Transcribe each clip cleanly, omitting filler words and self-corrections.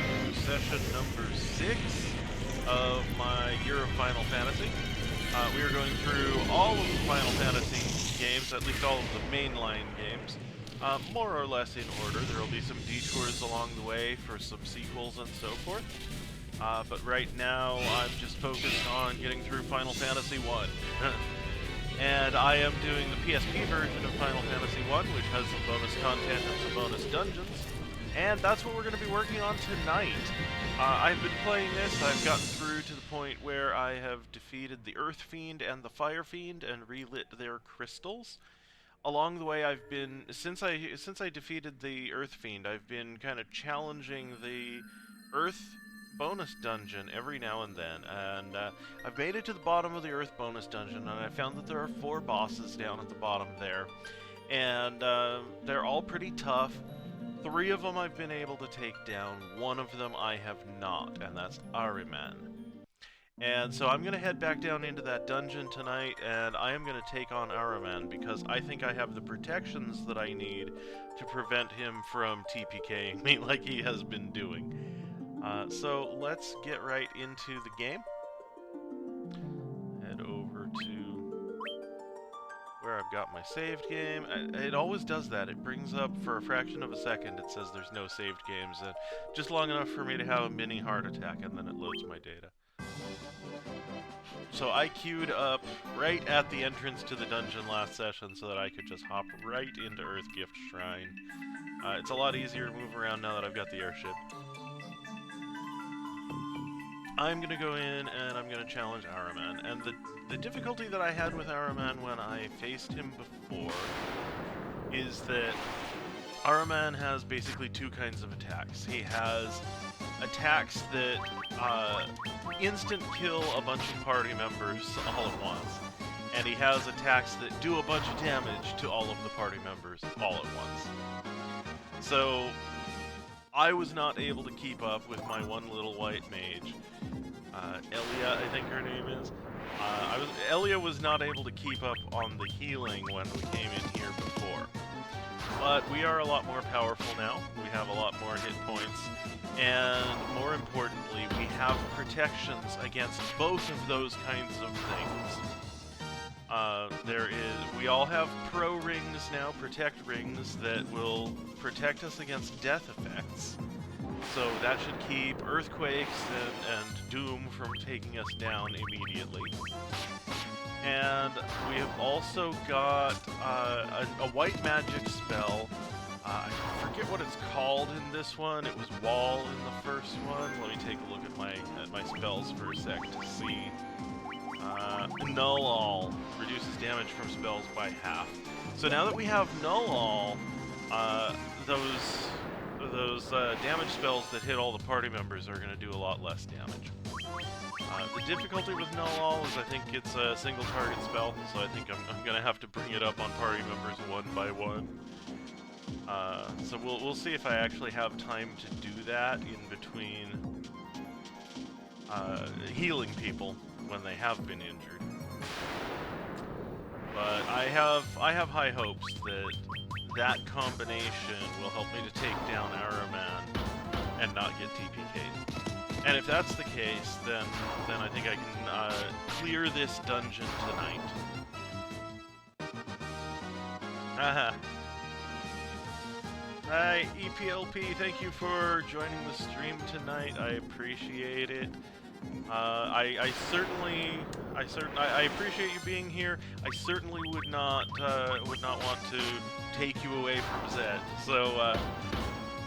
to session number 6 of my year of Final Fantasy. We are going through all of the Final Fantasy games, at least all of the mainline games, more or less in order. There will be some detours along the way for some sequels and so forth. But right now, I'm just focused on getting through Final Fantasy I. And I am doing the PSP version of Final Fantasy I, which has some bonus content and some bonus dungeons. And that's what we're going to be working on tonight. I've been playing this, I've gotten through to the point where I have defeated the Earth Fiend and the Fire Fiend and relit their crystals. Along the way, I've been, since I defeated the Earth Fiend, I've been kind of challenging the Earth bonus dungeon every now and then, and I've made it to the bottom of the Earth bonus dungeon, and I found that there are 4 bosses down at the bottom there, and they're all pretty tough. 3 of them I've been able to take down, 1 of them I have not, and that's Ahriman. And so I'm going to head back down into that dungeon tonight, and I am going to take on Ahriman, because I think I have the protections that I need to prevent him from TPKing me like he has been doing. So let's get right into the game. Head over to where I've got my saved game. It always does that. It brings up, for a fraction of a second, it says there's no saved games, and just long enough for me to have a mini heart attack, and then it loads my data. So I queued up right at the entrance to the dungeon last session so that I could just hop right into Earth Gift Shrine. It's a lot easier to move around now that I've got the airship. I'm going to go in and I'm going to challenge Ahriman. And the difficulty that I had with Ahriman when I faced him before is that Ahriman has basically 2 kinds of attacks. He has attacks that instant kill a bunch of party members all at once. And he has attacks that do a bunch of damage to all of the party members all at once. So I was not able to keep up with my one little white mage. Elia, I think her name is. Elia was not able to keep up on the healing when we came in here before. But we are a lot more powerful now. We have a lot more hit points. And more importantly, we have protections against both of those kinds of things. We all have pro rings now, protect rings, that will protect us against death effects. So that should keep earthquakes and doom from taking us down immediately. And we have also got a white magic spell. I forget what it's called in this one. It was Wall in the first one. Let me take a look at my spells for a sec to see. Null All reduces damage from spells by half. So now that we have Null All, those damage spells that hit all the party members are going to do a lot less damage. The difficulty with Null All is I think it's a single target spell, so I think I'm going to have to bring it up on party members one by one. So we'll see if I actually have time to do that in between healing people when they have been injured. But I have high hopes that combination will help me to take down Ahriman and not get TPK'd. And if that's the case, then I think I can clear this dungeon tonight. Haha. Hi, EPLP, thank you for joining the stream tonight. I appreciate it. I appreciate you being here. I certainly would not want to take you away from Zed. So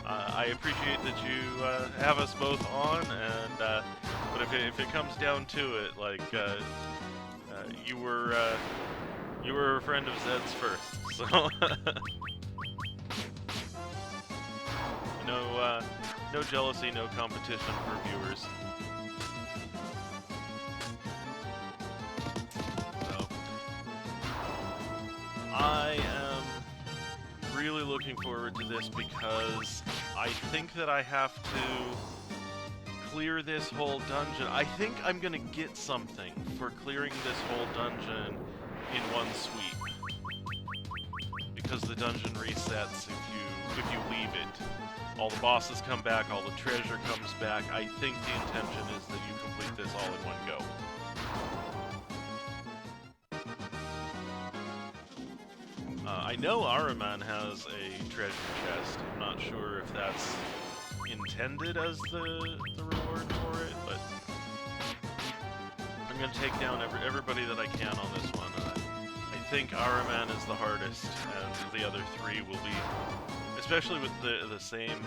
I appreciate that you have us both on, and but if it comes down to it, like you were a friend of Zed's first, so. No jealousy, no competition for viewers. So, I am really looking forward to this because I think that I have to clear this whole dungeon. I think I'm gonna get something for clearing this whole dungeon in one sweep. Because the dungeon resets if you if you leave it. All the bosses come back, all the treasure comes back. I think the intention is that you complete this all in one go. I know Ahriman has a treasure chest. I'm not sure if that's intended as the reward for it, but I'm going to take down everybody that I can on this one. I think Ahriman is the hardest, and the other three will be, especially with the same...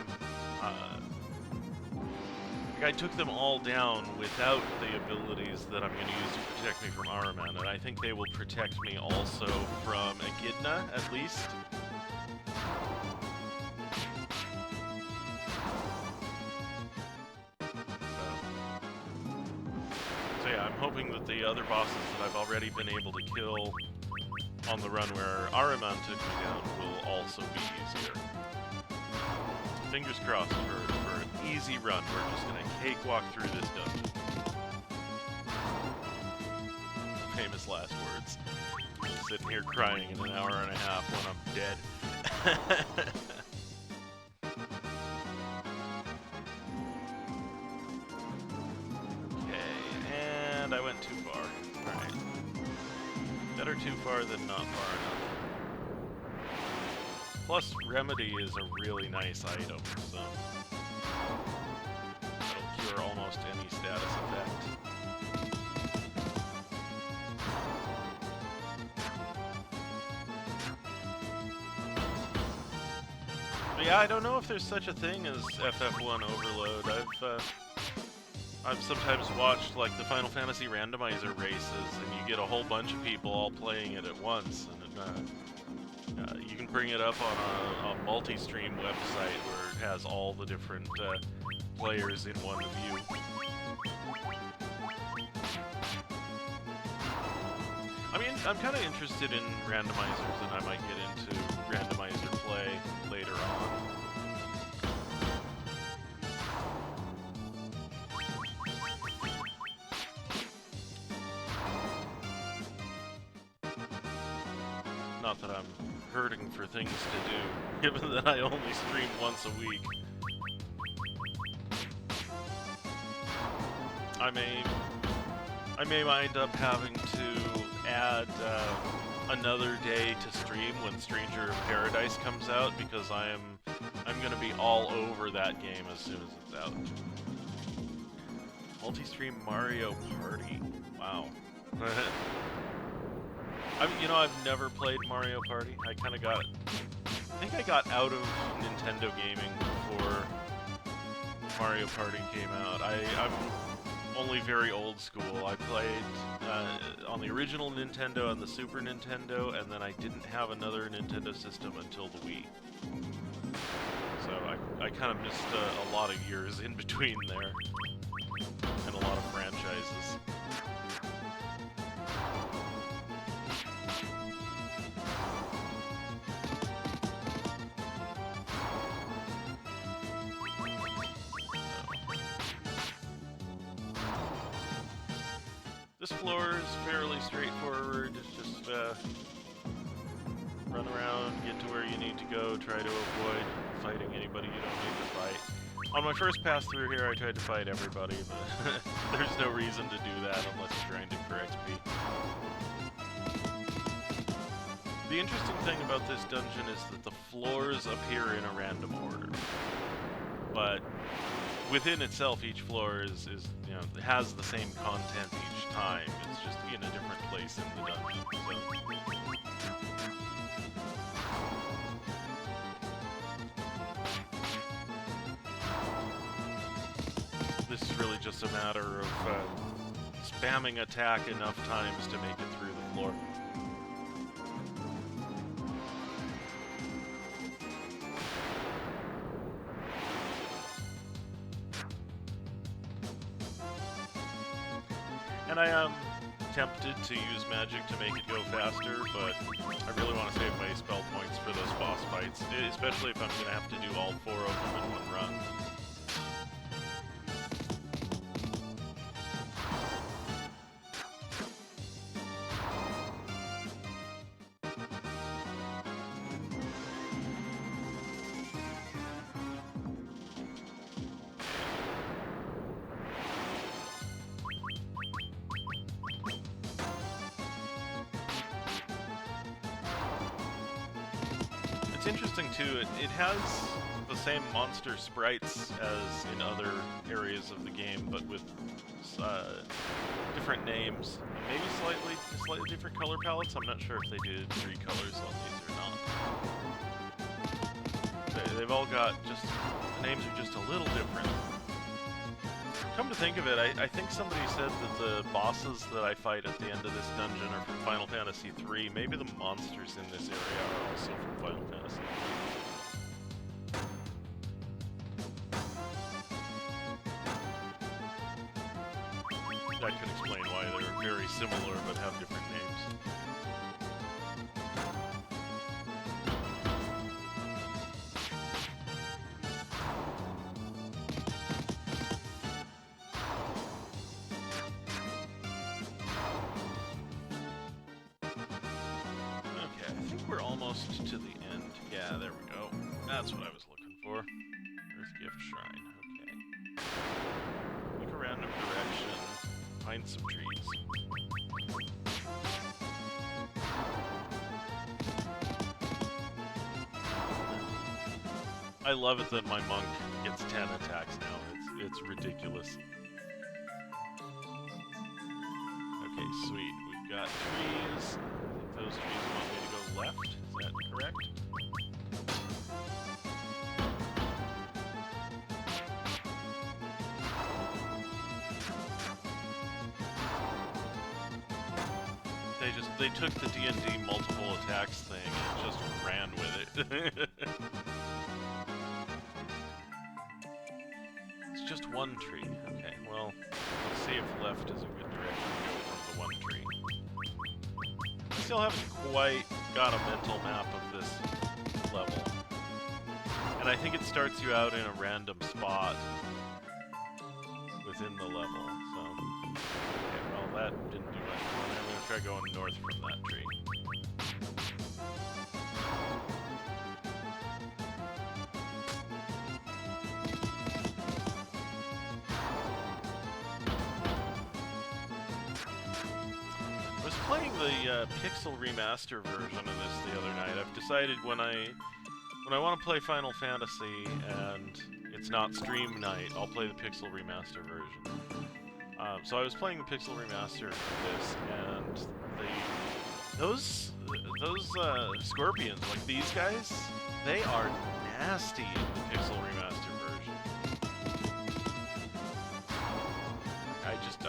I took them all down without the abilities that I'm going to use to protect me from Ahriman, and I think they will protect me also from Echidna, at least. So yeah, I'm hoping that the other bosses that I've already been able to kill on the run where Ahriman took me down will also be easier. Fingers crossed for an easy run. We're just gonna cakewalk through this dungeon. Famous last words. I'm sitting here crying in an hour and a half when I'm dead. Okay, and I went too far. Alright. Better too far than not far enough. Plus, Remedy is a really nice item, so that'll cure almost any status effect. But yeah, I don't know if there's such a thing as FF1 overload. I've sometimes watched like the Final Fantasy randomizer races, and you get a whole bunch of people all playing it at once, and you can bring it up on a multi-stream website where it has all the different players in one view. I mean, I'm kind of interested in randomizers, and I might get into randomizer play later on. Not that I'm hurting for things to do, given that I only stream once a week. I may wind up having to add another day to stream when Stranger of Paradise comes out, because I'm gonna be all over that game as soon as it's out. Multi-stream Mario Party. Wow. I've never played Mario Party. I think I got out of Nintendo gaming before Mario Party came out. I'm only very old school. I played on the original Nintendo and the Super Nintendo, and then I didn't have another Nintendo system until the Wii. So I kind of missed a lot of years in between there, and a lot of franchises. This floor is fairly straightforward. It's just run around, get to where you need to go, try to avoid fighting anybody you don't need to fight. On my first pass through here, I tried to fight everybody, but there's no reason to do that unless you're grinding for XP. The interesting thing about this dungeon is that the floors appear in a random order, but within itself, each floor is has the same content each time. It's just in a different place in the dungeon. So this is really just a matter of spamming attack enough times to make it through the floor. And I am tempted to use magic to make it go faster, but I really want to save my spell points for those boss fights, especially if I'm going to have to do all 4 of them in one run. it's interesting too. It has the same monster sprites as in other areas of the game, but with different names. Maybe slightly different color palettes. I'm not sure if they did 3 colors on these or not. They've all got just the names are just a little different. Come to think of it, I think somebody said that the bosses that I fight at the end of this dungeon are from Final Fantasy III. Maybe the monsters in this area are also from Final Fantasy III. That could explain why they're very similar but have different names. Okay, I think we're almost to the end. Yeah, there we go. That's what I was looking for. Earth Gift Shrine, okay. Look a random direction. Find some trees. I love it that my monk gets 10 attacks now. It's ridiculous. Okay, sweet. We've got trees. I think those trees want me to go left. Is that correct? They took the D&D multiple attacks thing and just ran with it. It's just one tree. Okay, well, let's see if left is a good direction to go from the one tree. I still haven't quite got a mental map of this level. And I think it starts you out in a random spot within the level, so... Okay, well, that didn't do much for me. I'm gonna try going north from that tree. I was playing the Pixel Remaster version of this the other night. I've decided when I want to play Final Fantasy and it's not stream night, I'll play the Pixel Remaster version. So I was playing the Pixel Remaster of this, and those scorpions, like these guys, they are nasty in the Pixel Remaster version.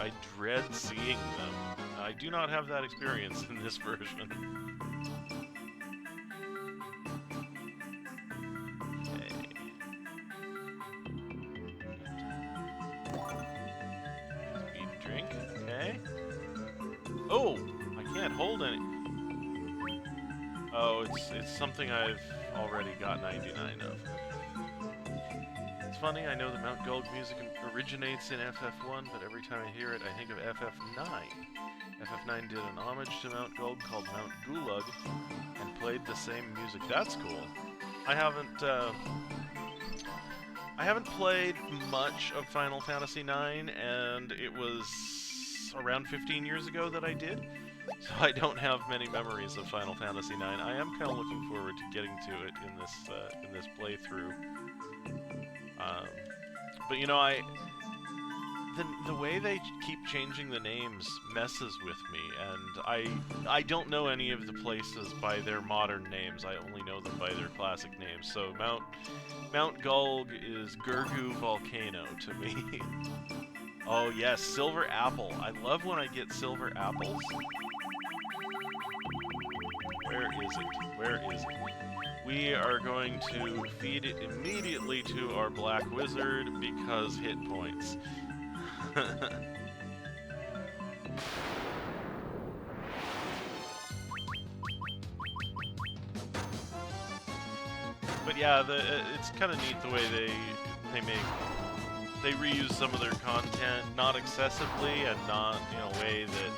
I dread seeing them. I do not have that experience in this version. Oh, I can't hold any. Oh, it's something I've already got 99 of. It's funny, I know the Mount Gulg music originates in FF1, but every time I hear it, I think of FF9. FF9 did an homage to Mount Gulg called Mount Gulag, and played the same music. That's cool. I haven't played much of Final Fantasy IX, and it was around 15 years ago that I did, so I don't have many memories of Final Fantasy IX. I am kind of looking forward to getting to it in this playthrough. But you know, the way they keep changing the names messes with me, and I don't know any of the places by their modern names. I only know them by their classic names. So Mount Gulg is Gurgu Volcano to me. Oh yes, Silver Apple. I love when I get silver apples. Where is it? Where is it? We are going to feed it immediately to our Black Wizard because hit points. But yeah, it's kind of neat the way they reuse some of their content, not excessively and not in a way that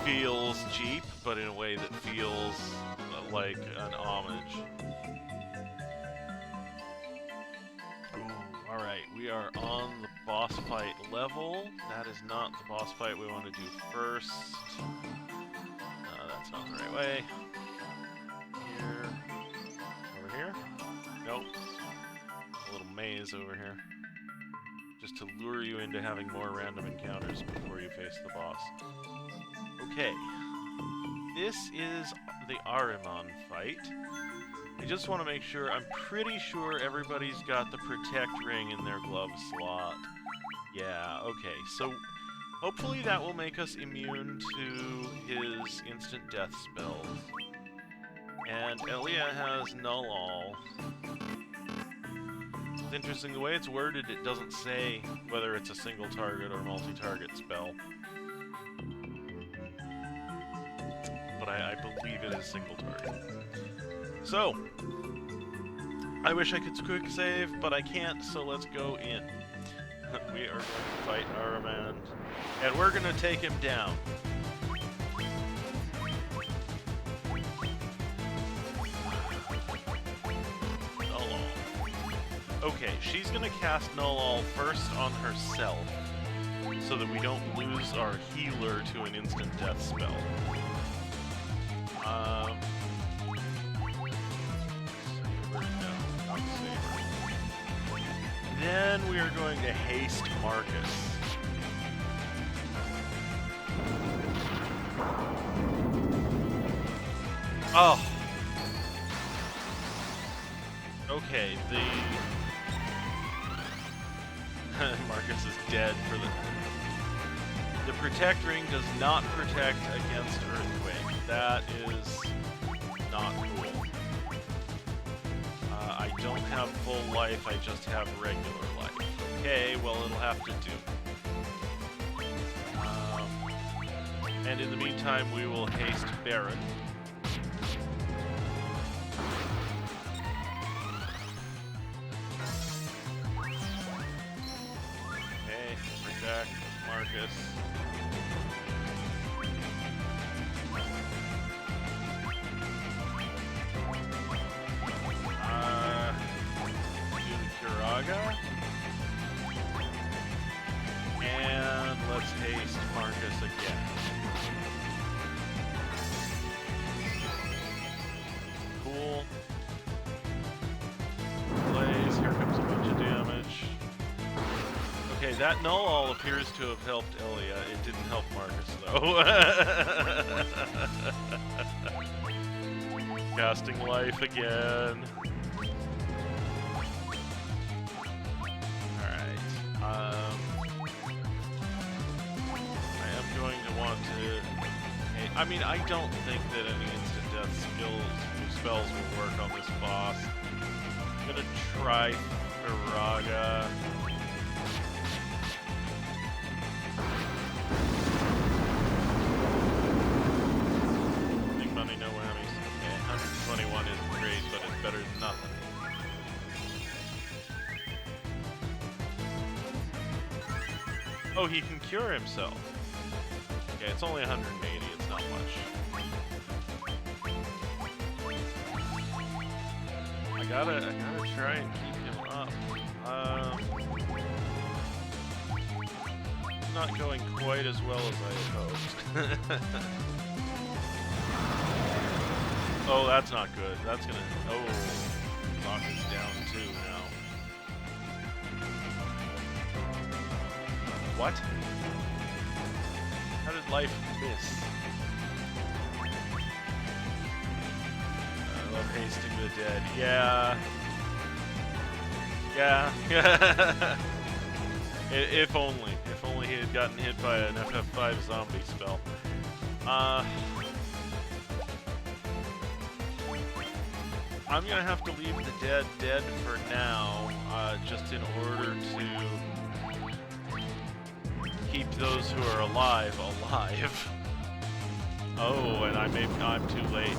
feels cheap, but in a way that feels like an homage. Ooh, alright, we are on the boss fight level. That is not the boss fight we want to do first. That's not the right way. Here. Nope. A little maze over here. Just to lure you into having more random encounters before you face the boss. Okay. This is the Ahriman fight. I just want to make sure, I'm pretty sure everybody's got the Protect ring in their glove slot. Yeah, okay, so hopefully that will make us immune to his instant death spells. And Elia has Null All. It's interesting, the way it's worded, it doesn't say whether it's a single target or multi-target spell. But I believe it is single target. So, I wish I could quick save, but I can't, so let's go in. We are going to fight Ahriman, and we're going to take him down. Null All. Okay, she's going to cast Null All first on herself, so that we don't lose our healer to an instant death spell. Then we are going to haste Marcus. Oh. Okay, Marcus is dead for the Protect ring does not protect against Earthquake. That is not cool. I don't have full life, I just have regular life. Okay, well, it'll have to do. And in the meantime, we will haste Baron. Okay, bring back Marcus. And let's haste Marcus again. Cool. Blaze, here comes a bunch of damage. Okay, that Null All appears to have helped Elia. It didn't help Marcus, though. Casting life again. I mean, I don't think that any instant death spells will work on this boss. I'm gonna try Firaga. Big money, no whammies. Okay, 121 isn't great, but it's better than nothing. Oh, he can cure himself. Okay, it's only 180, it's not much. I gotta try and keep him up. Not going quite as well as I had hoped. Oh, that's not good. That's gonna... Oh, Doc is down too now. What? How did life miss? I love hasting the dead. Yeah. Yeah. If only. If only he had gotten hit by an FF5 zombie spell. I'm gonna have to leave the dead for now, just in order to keep those who are alive. Oh, and I'm too late.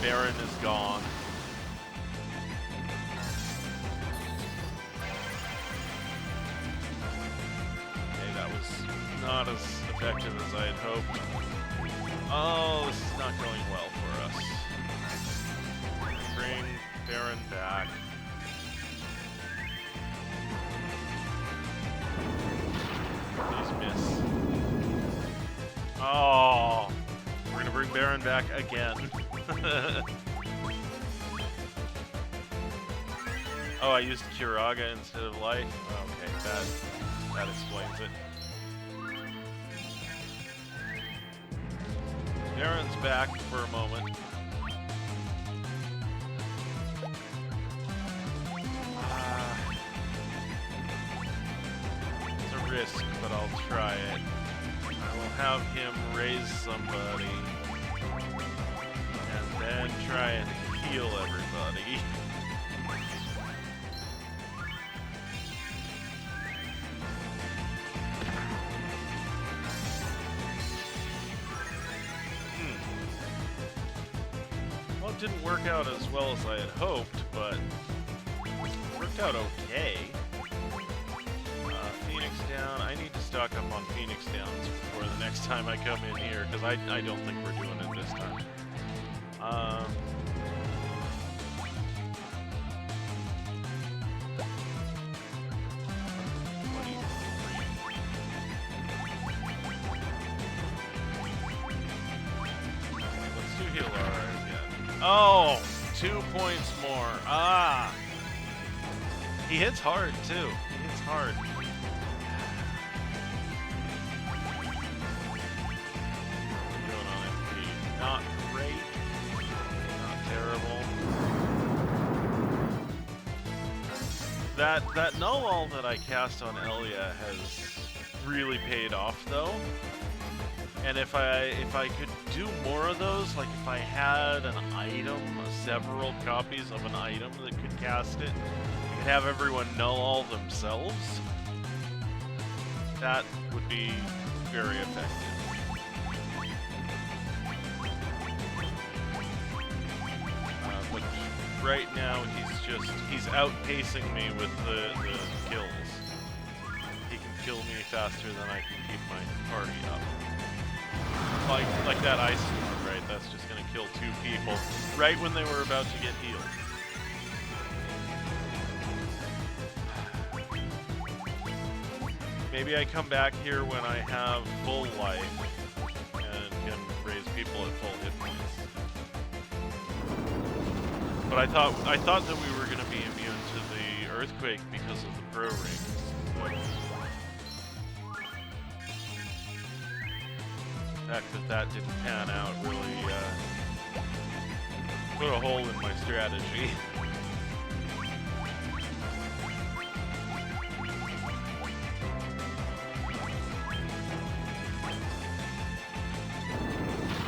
Baron is gone. Okay, that was not as effective as I had hoped. Oh, this is not going well for us. Bring Baron back. Please miss. Oh, we're gonna bring Baron back again. Oh, I used Kiraga instead of life? Okay, that explains it. Darren's back for a moment. It's a risk, but I'll try it. I will have him raise somebody, and then try and heal everybody. Well, it didn't work out as well as I had hoped, but it worked out okay. Phoenix down. I need to stock up on Phoenix downs before the next time I come in here, because I don't think we're doing it this time. Let's do heal again. Oh, 2 points more. Ah! He hits hard, too. He hits hard. Not great, not terrible. That null all that I cast on Elia has really paid off though. And if I could do more of those, like if I had an item, several copies of an item that could cast it, I could have everyone null all themselves. That would be very effective. Right now, he's outpacing me with the kills. He can kill me faster than I can keep my party up. Like that ice storm, right? That's just gonna kill 2 people right when they were about to get healed. Maybe I come back here when I have full life and can raise people at full hit points. But I thought that we were going to be immune to the earthquake because of the pro rings. The fact that didn't pan out really put a hole in my strategy.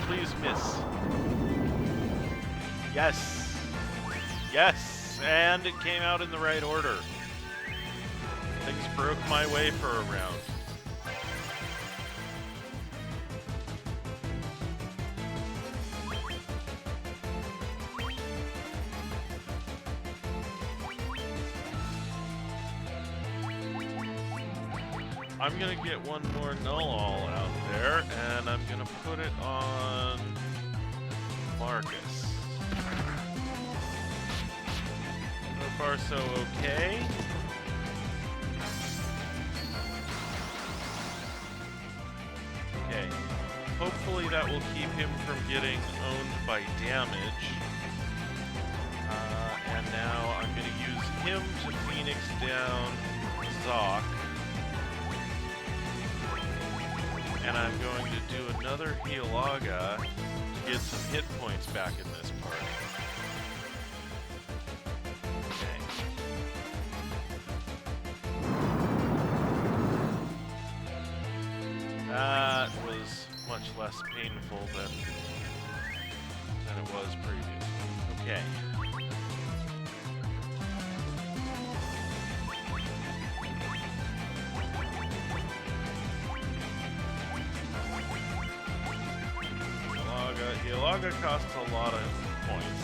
Please miss. Yes. Yes, and it came out in the right order. Things broke my way for a round. I'm gonna get one more null all out there, and I'm gonna put it on Marcus. So far, so okay. Okay. Hopefully that will keep him from getting owned by damage. And now I'm going to use him to Phoenix down Zoc. And I'm going to do another Healaga to get some hit points back in this part. That was much less painful than it was previously. Okay. Healaga costs a lot of points.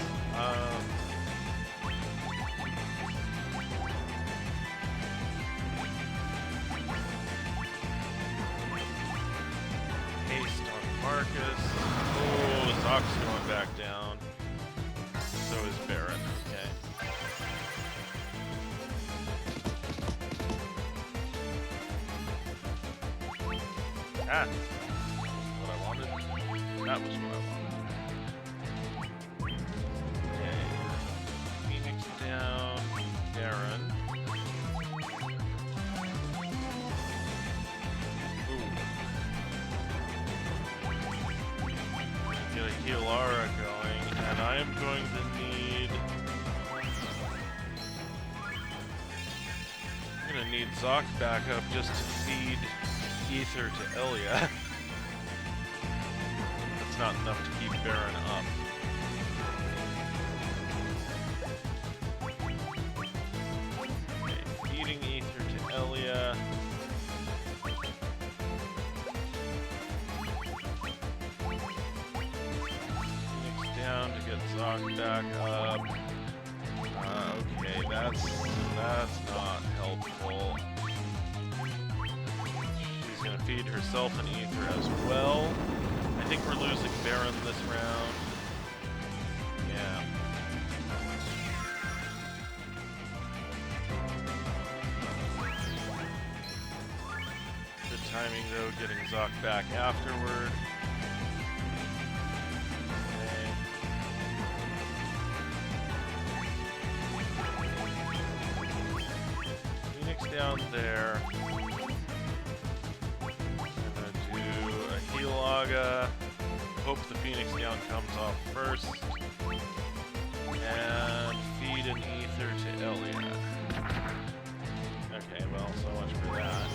Marcus. Oh, Zoc's going back down. So is Baron. Okay. Ah. What I wanted. That was what I wanted. Okay. Phoenix down. Baron. Healara going, and I am going to need... I'm gonna need Zoc back up just to feed Ether to Elia. That's not enough to keep Baron up. Okay, feeding Ether to Elia. Phoenix down to get Zoc back up. Okay, that's not helpful. She's gonna feed herself an Ether as well. I think we're losing Baron this round. Yeah. Good timing though, getting Zoc back afterward. Down there. I'm gonna do a Healaga. Hope the Phoenix down comes off first. And feed an Ether to Elia. Okay, well, so much for that.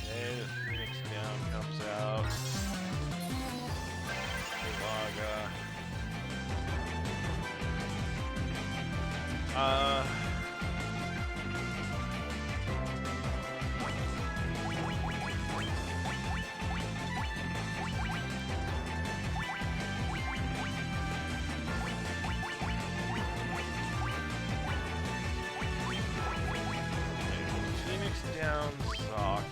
Okay, the Phoenix down comes out. Healaga. Down Zoc.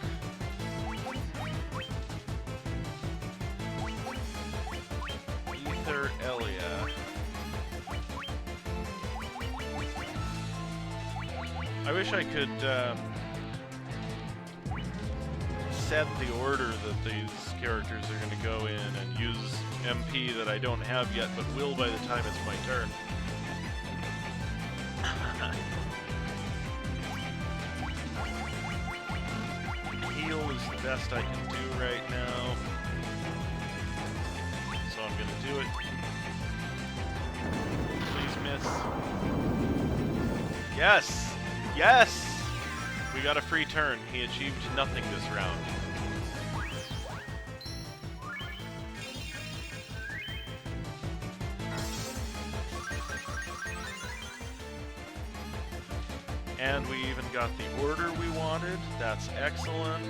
Ether Elia. I wish I could set the order that these characters are going to go in and use MP that I don't have yet, but will by the time it's my turn. Best I can do right now, so I'm gonna do it. Please miss. Yes! Yes! We got a free turn. He achieved nothing this round. And we even got the order we wanted. That's excellent.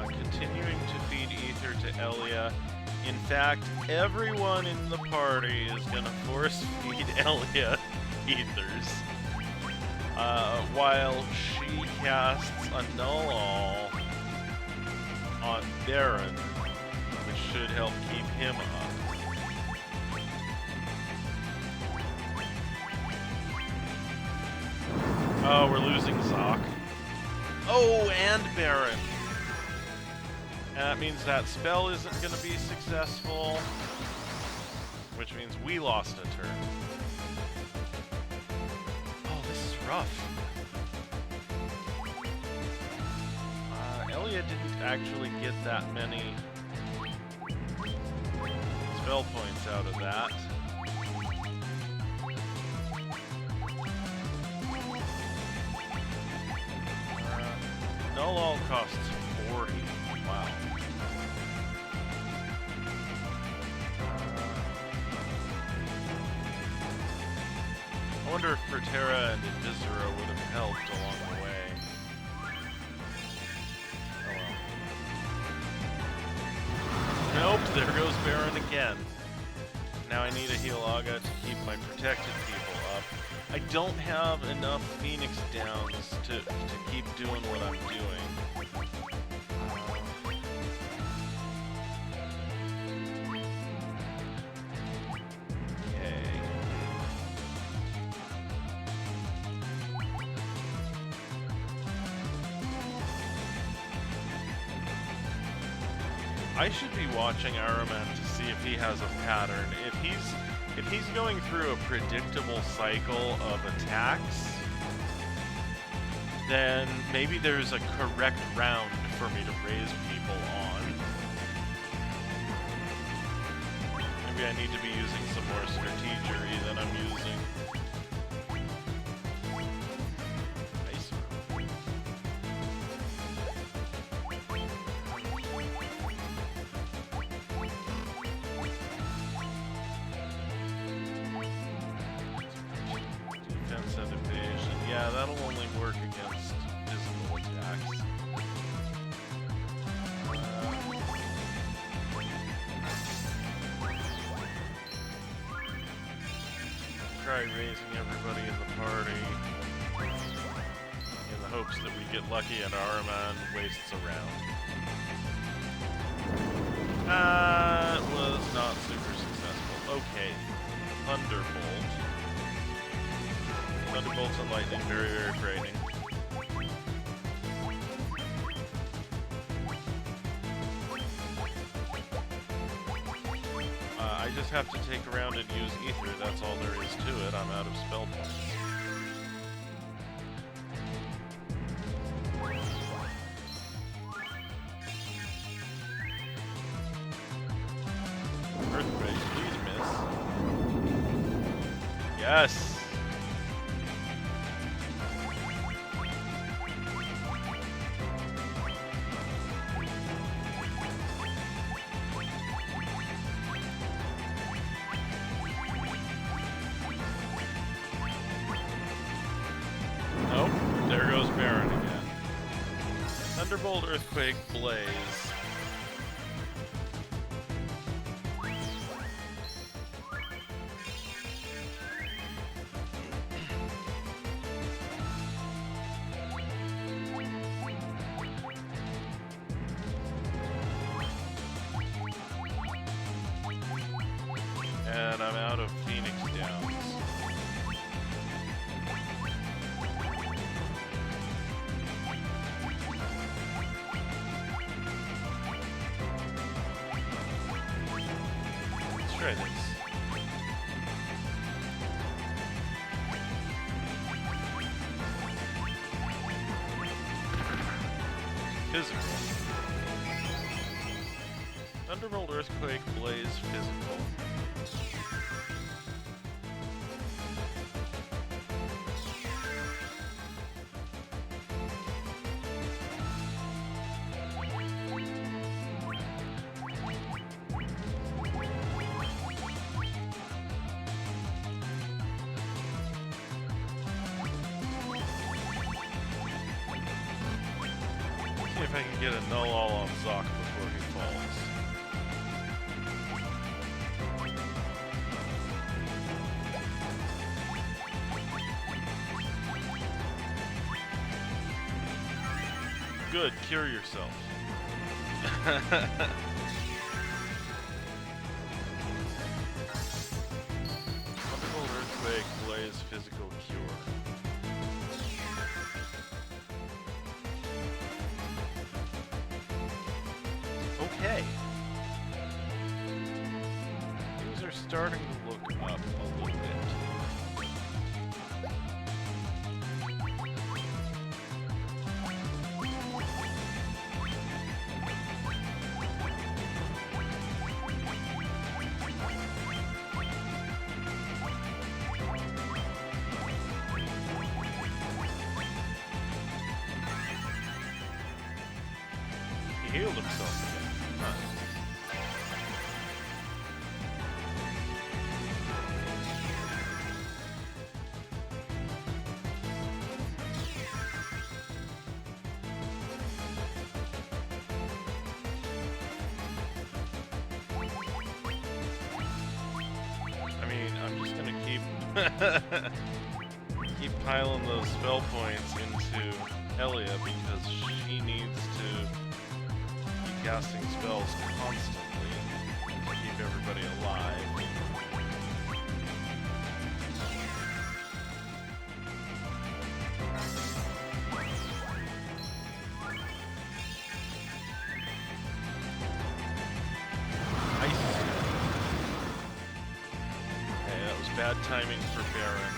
Continuing to feed Ether to Elia. In fact, everyone in the party is gonna force feed Elia Ethers. While she casts a Null All on Baron, which should help keep him up. Oh, we're losing Zoc. Oh, and Baron. And that means that spell isn't going to be successful, which means we lost a turn. Oh, this is rough. Elia didn't actually get that many spell points out of that. Null All costs 40. Wow. I wonder if Proterra and Invisora would have helped along the way. Oh well. Nope, there goes Baron again. Now I need a Healaga to keep my protected people up. I don't have enough Phoenix downs to keep doing what I'm doing. Okay. I should be watching Araman to see if he has a pattern. If he's going through a predictable cycle of attacks, then maybe there's a correct round for me to raise people on. Maybe I need to be using some more strategery than I'm using. Nice. 10% evasion. Yeah, that'll only work against physical attacks. Try raising everybody in the party in the hopes that we get lucky and Ahriman wastes a round. It was not super successful. Okay. Thunderbolt. Thunderbolts and lightning, very, very frightening. I just have to take a round and use Ether, that's all there is to it. I'm out of spell points. Earthquake, please miss. Yes! Thunderbolt, Earthquake, Blaze. And I'm out of Phoenix Downs. Try this. Physical. Thunderbolt, Earthquake, Blaze, Physical. See if I can get a null all on Zoc before he falls. Good, cure yourself. Thunderbolt, Earthquake, Blaze, Physical, Cure. Okay. Things are starting to look up a little bit. He healed himself again. Huh. I mean, I'm just gonna keep piling those spell points into Elia because she needs to keep casting spells constantly to keep everybody alive. Okay, that was bad timing for Baron.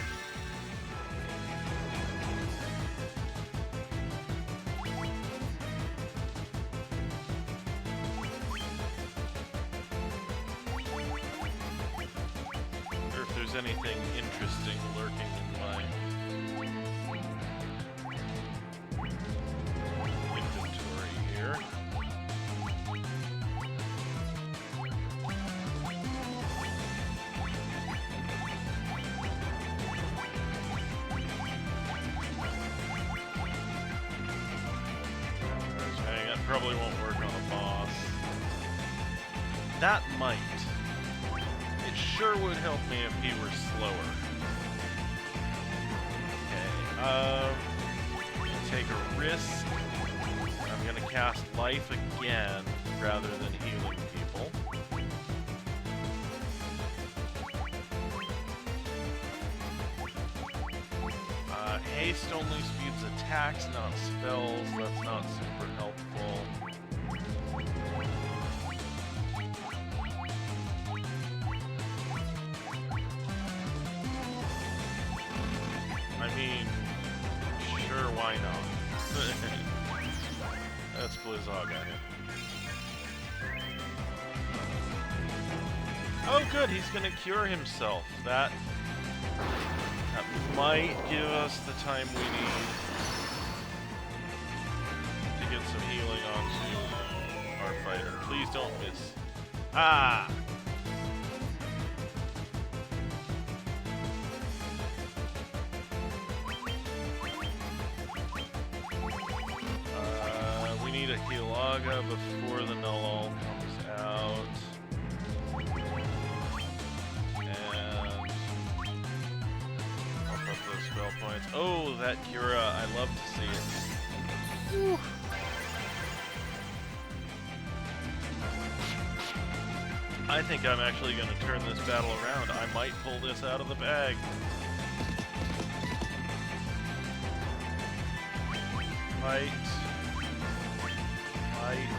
anything interesting lurking in my inventory here. That probably won't work on a boss. That might. It sure would help me if he were slower. Okay, take a risk. I'm gonna cast life again rather than healing people. Haste only speeds attacks, not spells. That's not super helpful. I mean, sure, why not? That's Blizzaga. Oh good, he's gonna cure himself. That might give us the time we need to get some healing onto our fighter. Please don't miss. Ah! We need a Healaga before the Null comes out. Spell points. Oh, that Cura. I love to see it. Whew. I think I'm actually going to turn this battle around. I might pull this out of the bag. Fight. Fight.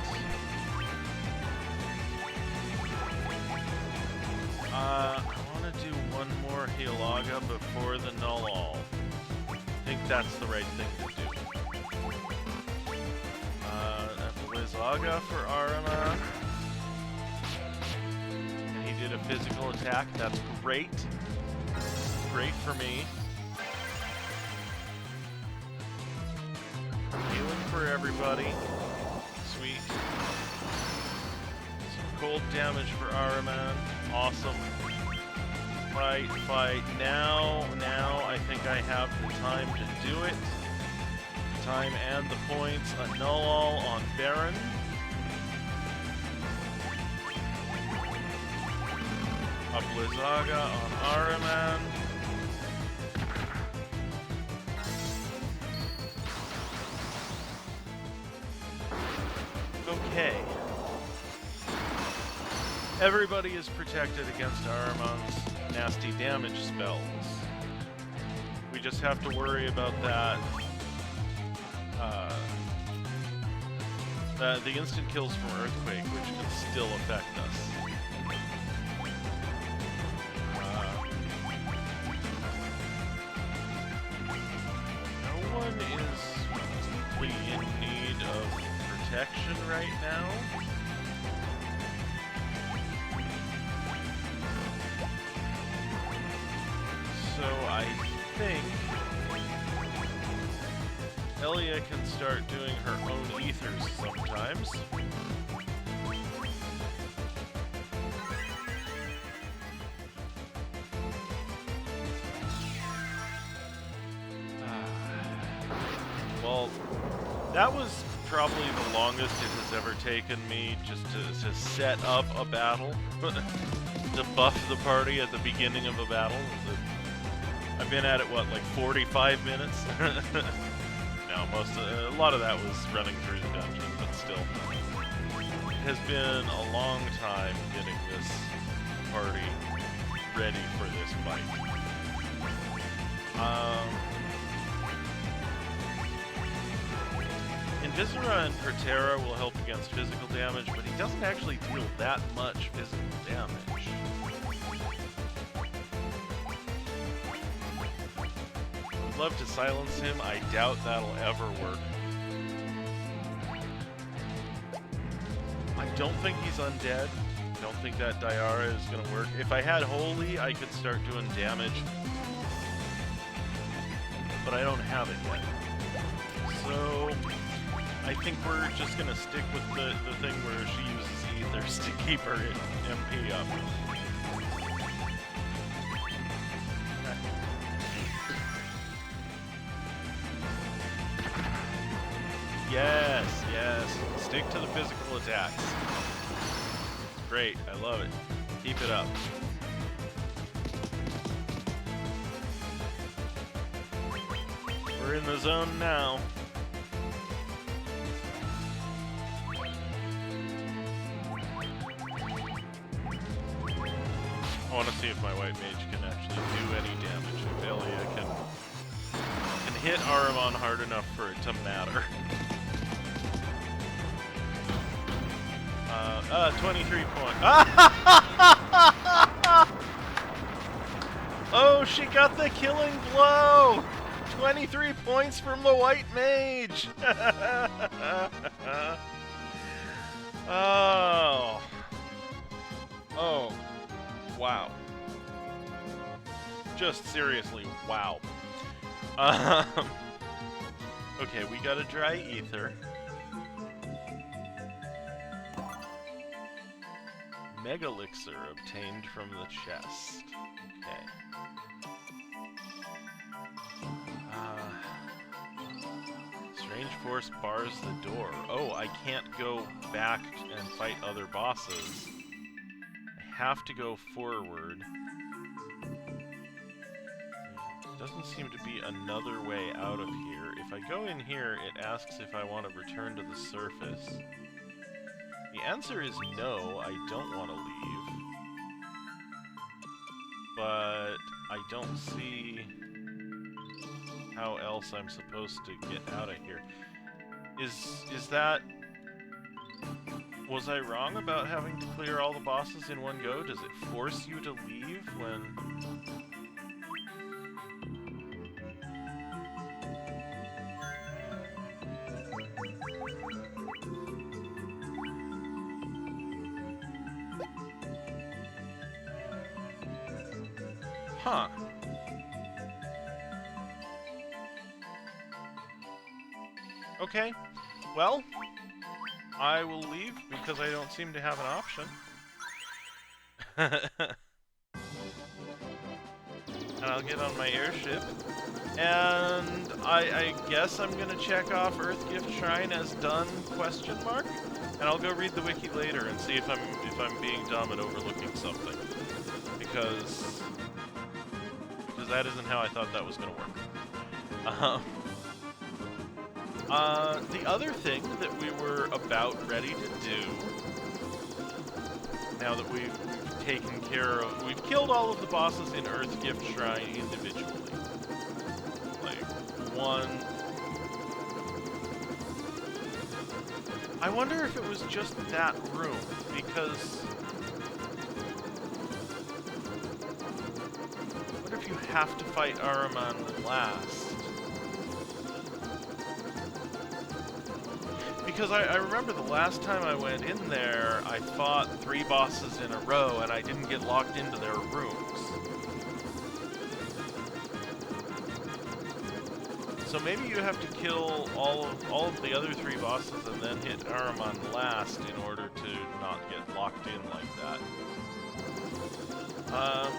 I want to do one more Healaga before the Null. I think that's the right thing to do. Blizzaga for Arima. And he did a physical attack. That's great. Great for me. Healing for everybody. Sweet. Some cold damage for Ariman. Awesome. Fight. Now I think I have the time to do it. Time and the points. A Null on Baron. A Blizzaga on Ariman. Okay. Everybody is protected against Ariman's nasty damage spells. We just have to worry about that. The instant kills from Earthquake, which can still affect us. No one is deeply in need of protection right now. So I think Elia can start doing her own ethers sometimes. Well, that was probably the longest it has ever taken me just to set up a battle, to buff the party at the beginning of a battle. I've been at it, what, like 45 minutes? No, a lot of that was running through the dungeon, but still. It has been a long time getting this party ready for this fight. Invisera and Proterra will help against physical damage, but he doesn't actually deal that much physical damage. I'd love to silence him. I doubt that'll ever work. I don't think he's undead. Don't think that Diara is going to work. If I had Holy, I could start doing damage. But I don't have it yet. So I think we're just going to stick with the thing where she uses Ethers to keep her MP up. Yes, yes. Stick to the physical attacks. Great, I love it. Keep it up. We're in the zone now. I want to see if my white mage can actually do any damage. If Elia can hit Ahriman hard enough for it to matter. 23 points. Oh, she got the killing blow! 23 points from the white mage! Oh. Oh. Wow. Just seriously, wow. Okay, we got a dry ether. Mega elixir obtained from the chest. Okay. Strange force bars the door. Oh, I can't go back and fight other bosses. I have to go forward. Doesn't seem to be another way out of here. If I go in here, it asks if I want to return to the surface. The answer is no, I don't want to leave. But I don't see how else I'm supposed to get out of here. Is that... Was I wrong about having to clear all the bosses in one go? Does it force you to leave when... Huh. Okay. Well, I will leave because I don't seem to have an option. And I'll get on my airship. And I guess I'm gonna check off Earthgift Shrine as done, question mark? And I'll go read the wiki later and see if I'm being dumb and overlooking something. Because that isn't how I thought that was going to work. The other thing that we were about ready to do, now that we've taken care of... We've killed all of the bosses in Earthgift Shrine individually. Like, one... I wonder if it was just that room, because... If you have to fight Ahriman last. Because I remember the last time I went in there, I fought 3 bosses in a row and I didn't get locked into their rooms. So maybe you have to kill all of the other 3 bosses and then hit Ahriman last in order to not get locked in like that.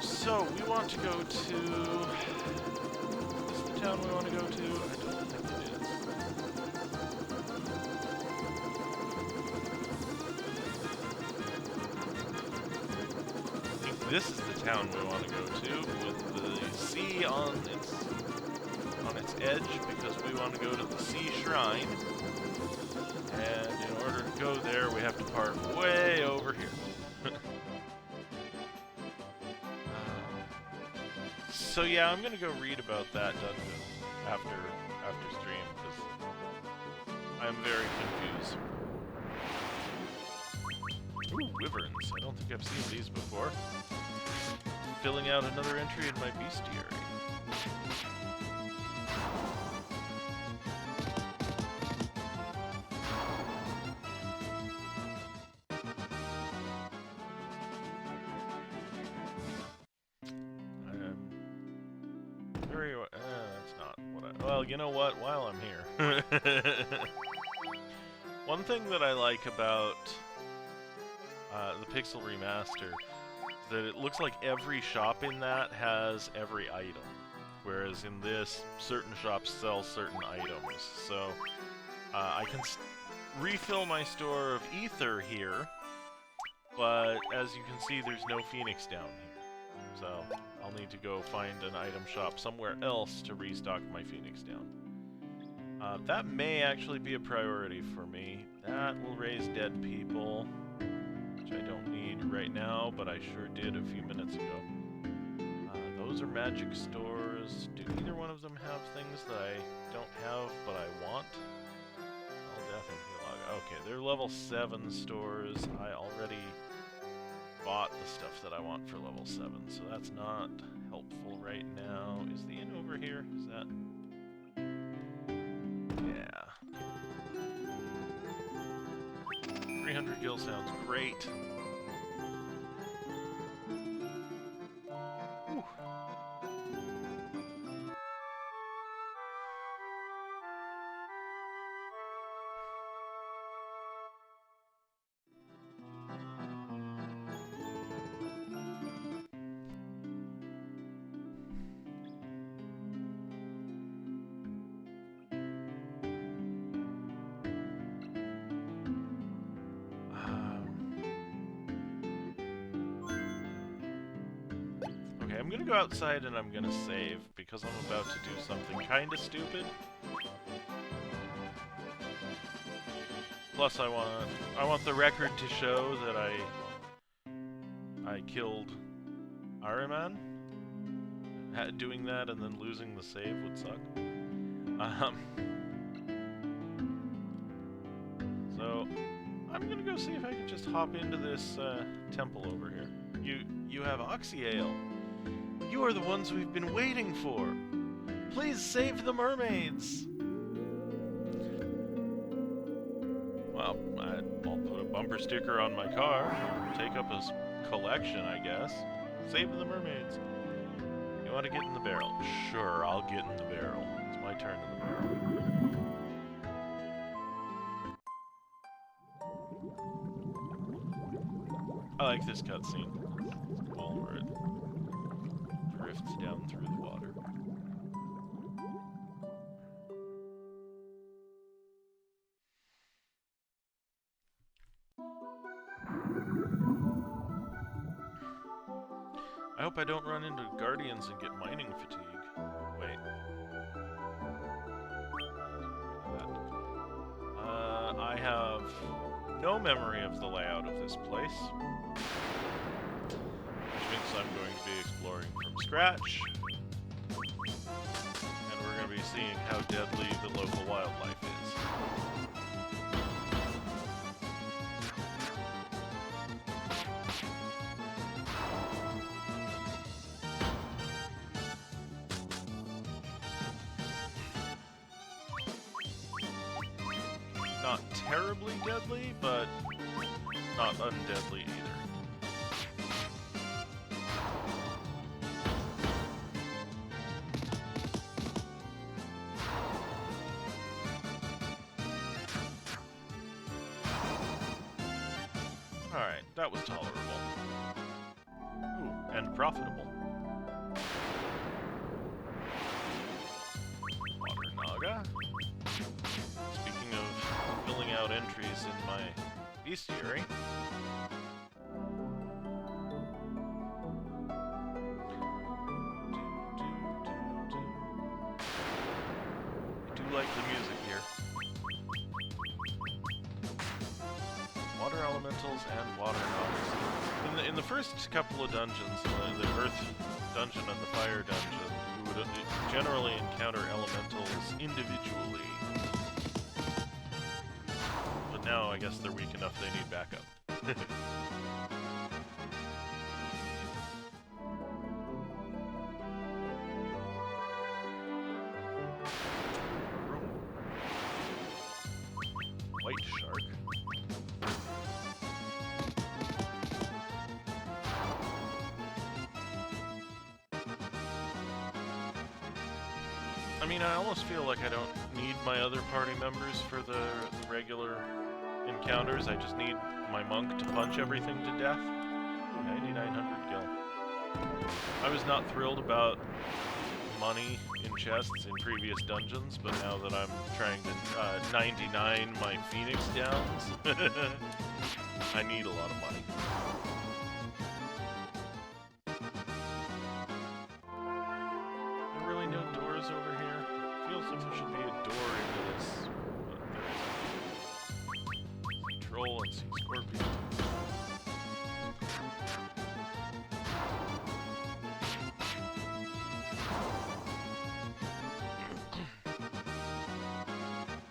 So we want to go to... Is this the town we want to go to? I don't think it is. I think this is the town we want to go to, with the sea on its edge, because we want to go to the sea shrine. And in order to go there, we have to park way over here. So yeah, I'm gonna go read about that dungeon after stream, because I'm very confused. Ooh, wyverns. I don't think I've seen these before. Filling out another entry in my bestiary. Very, that's not what I... Well, you know what? While I'm here. One thing that I like about the Pixel Remaster is that it looks like every shop in that has every item. Whereas in this, certain shops sell certain items. So, I can refill my store of ether here, but as you can see, there's no Phoenix down here. So, I'll need to go find an item shop somewhere else to restock my Phoenix down. That may actually be a priority for me. That will raise dead people, which I don't need right now, but I sure did a few minutes ago. Those are magic stores. Do either one of them have things that I don't have, but I want? All death and heal. Okay, they're level 7 stores. I already bought the stuff that I want for level 7, so that's not helpful right now. Is the inn over here? Is that... Yeah. 300 gil sounds great. Whew. I'm gonna go outside and I'm gonna save, because I'm about to do something kinda stupid. Plus I want the record to show that I killed Ahriman. Doing that and then losing the save would suck. So I'm gonna go see if I can just hop into this temple over here. You have Oxyale. You are the ones we've been waiting for! Please save the mermaids! Well, I'll put a bumper sticker on my car. Take up a collection, I guess. Save the mermaids. You want to get in the barrel? Sure, I'll get in the barrel. It's my turn in the barrel. I like this cutscene. It's cool where it drifts down through the water. I hope I don't run into guardians and get mining fatigue. Wait. I have no memory of the layout of this place, which means I'm going to be exploring from scratch, and we're going to be seeing how deadly the local wildlife is. Not terribly deadly, but not undeadly either. Alright, that was tolerable. Ooh, and profitable. Water Naga. Speaking of filling out entries in my bestiary. I do like the music here. Water elementals and water nogs. In the first couple of dungeons, the Earth dungeon and the Fire dungeon, you would generally encounter elementals individually. But now I guess they're weak enough they need backup. White shark. mean, I almost feel like I don't need my other party members for the regular encounters. I just need my monk to punch everything to death. Ooh, 9,900 gil. I was not thrilled about money in chests in previous dungeons, but now that I'm trying to 99 my Phoenix downs, I need a lot of money. There really no doors over here? Feels like there should be a door into this, but there isn't. See troll and see scorpion.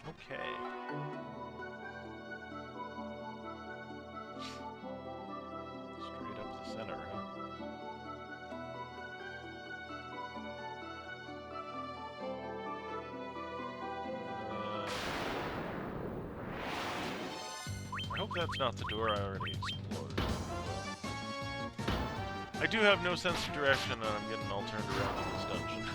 Okay. Straight up the center, huh? I hope that's not the door I already explored. I do have no sense of direction, and I'm getting all turned around in this dungeon.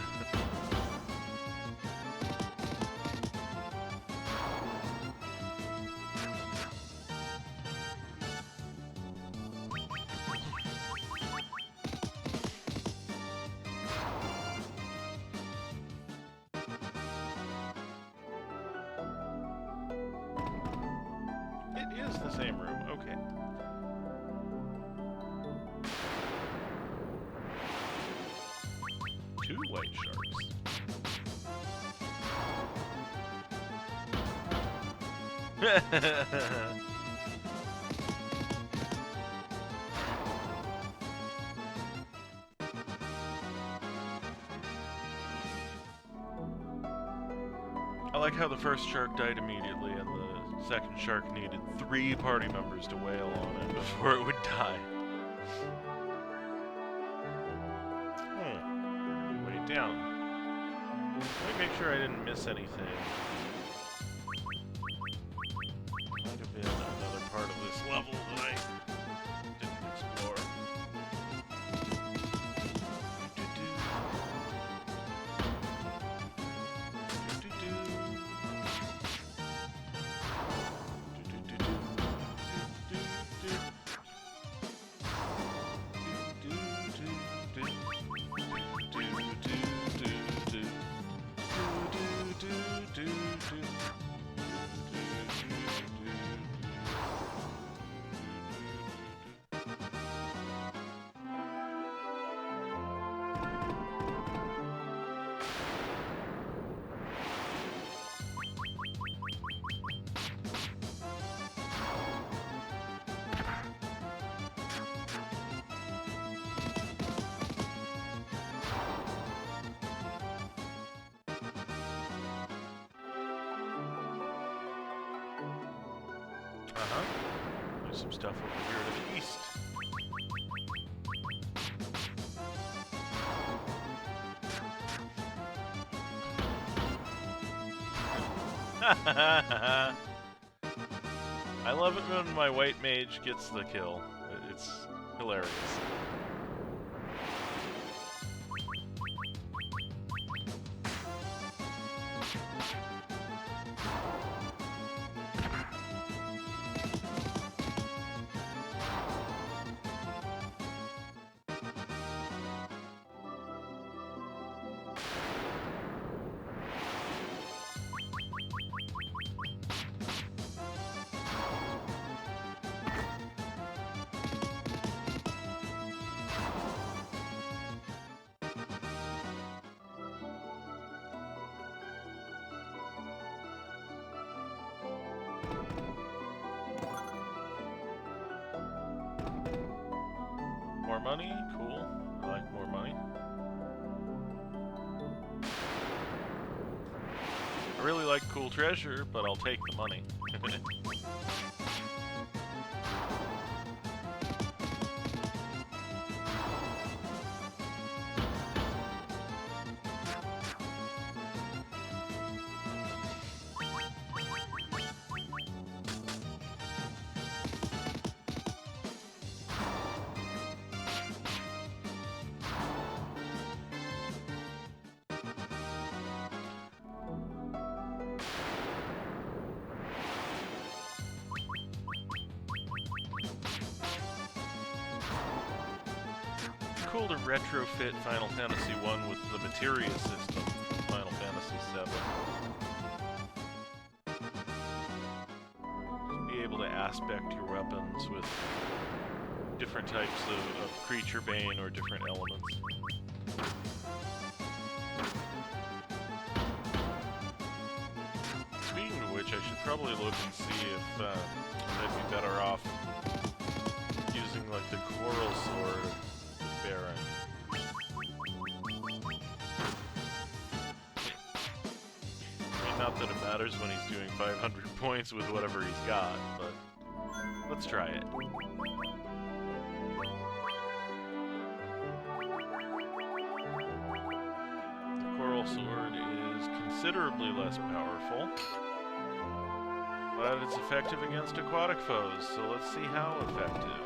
It is the same room, okay. Two white sharks. I like how the first shark died immediately and the second shark needed 3 party members to wail on it before it would die. Way down. Let me make sure I didn't miss anything. Might have been another part of this level that I didn't explore. There's some stuff over here to the east. I love it when my white mage gets the kill. It's hilarious. More money? Cool. I like more money. I really like cool treasure, but I'll take the money. cool to retrofit Final Fantasy I with the materia system from Final Fantasy VII. Just be able to aspect your weapons with different types of creature bane or different elements. Speaking of which, I should probably look and see if I'd be better off using like the Coral Sword with Baron. I mean, not that it matters when he's doing 500 points with whatever he's got, but let's try it. The Coral Sword is considerably less powerful, but it's effective against aquatic foes, so let's see how effective.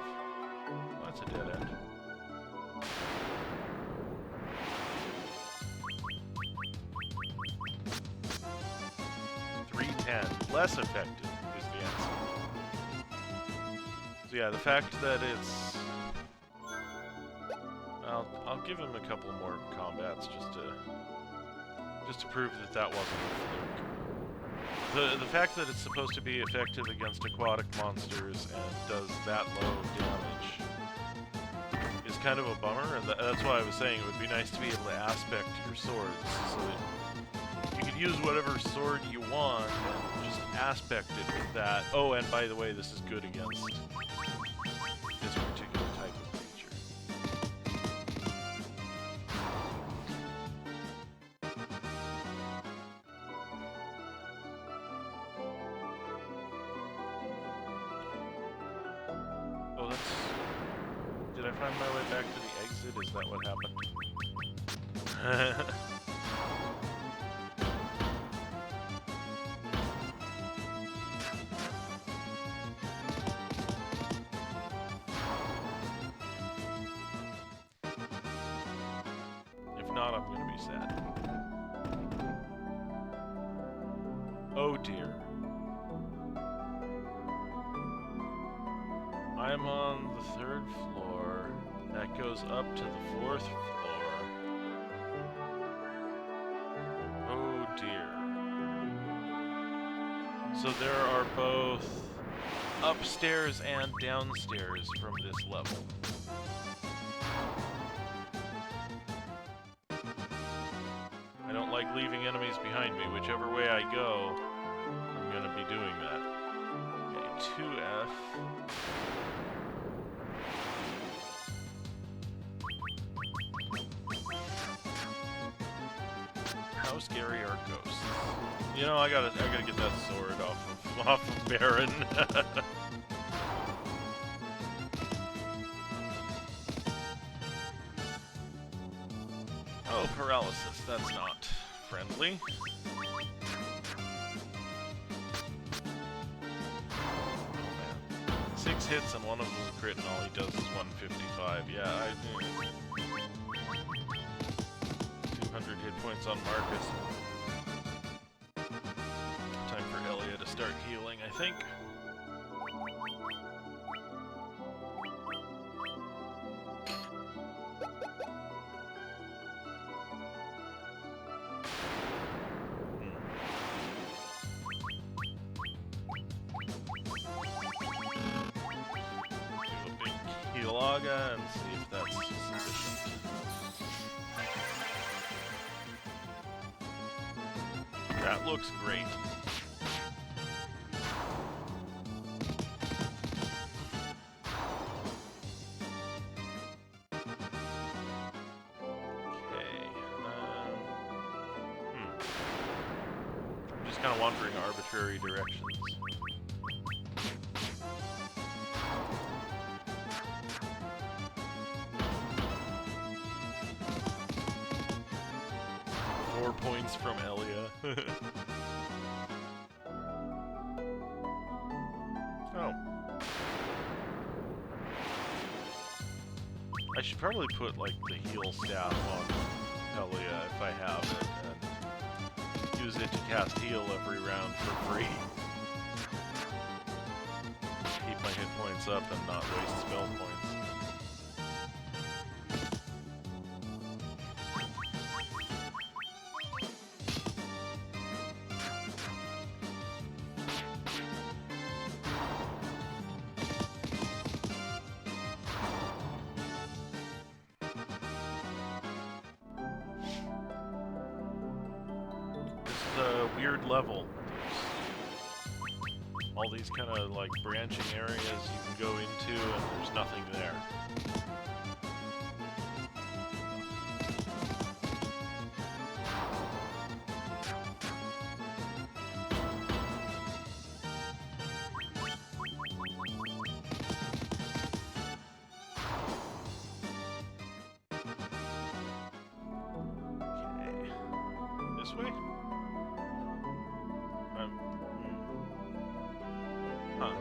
Well, that's a dead end. .310. Less effective is the answer. So yeah, the fact that it's... I'll give him a couple more combats just to prove that that wasn't a fluke. The fact that it's supposed to be effective against aquatic monsters and does that low damage is kind of a bummer, and that's why I was saying it would be nice to be able to aspect your swords so that you could use whatever sword you want and just aspect it with that. Oh, and by the way, this is good against this particular type of creature. Oh, that's... Did I find my way back to the exit? Is that what happened? If not, I'm gonna be sad. Oh dear. I'm on the 3rd floor. That goes up to the 4th floor. Oh dear. So there are both upstairs and downstairs from this level. I don't like leaving enemies behind me. Whichever way I go, I'm gonna be doing that. Okay, 2F. How scary are ghosts? You know, I gotta get that sword off of Baron. Oh, paralysis. That's not friendly. Oh man. 6 hits and one of them is a crit, and all he does is 155. Yeah, I think 200 hit points on Marcus. Time for Elia to start healing, I think. Healaga and see if that's sufficient. That looks great. Okay. I'm just kind of wandering arbitrary directions. Points from Elia. Oh. I should probably put, like, the heal staff on Elia if I have it, and use it to cast heal every round for free. Keep my hit points up and not waste spell points. weird level. There's all these kind of like branching areas you can go into, and there's nothing there. Way? Huh.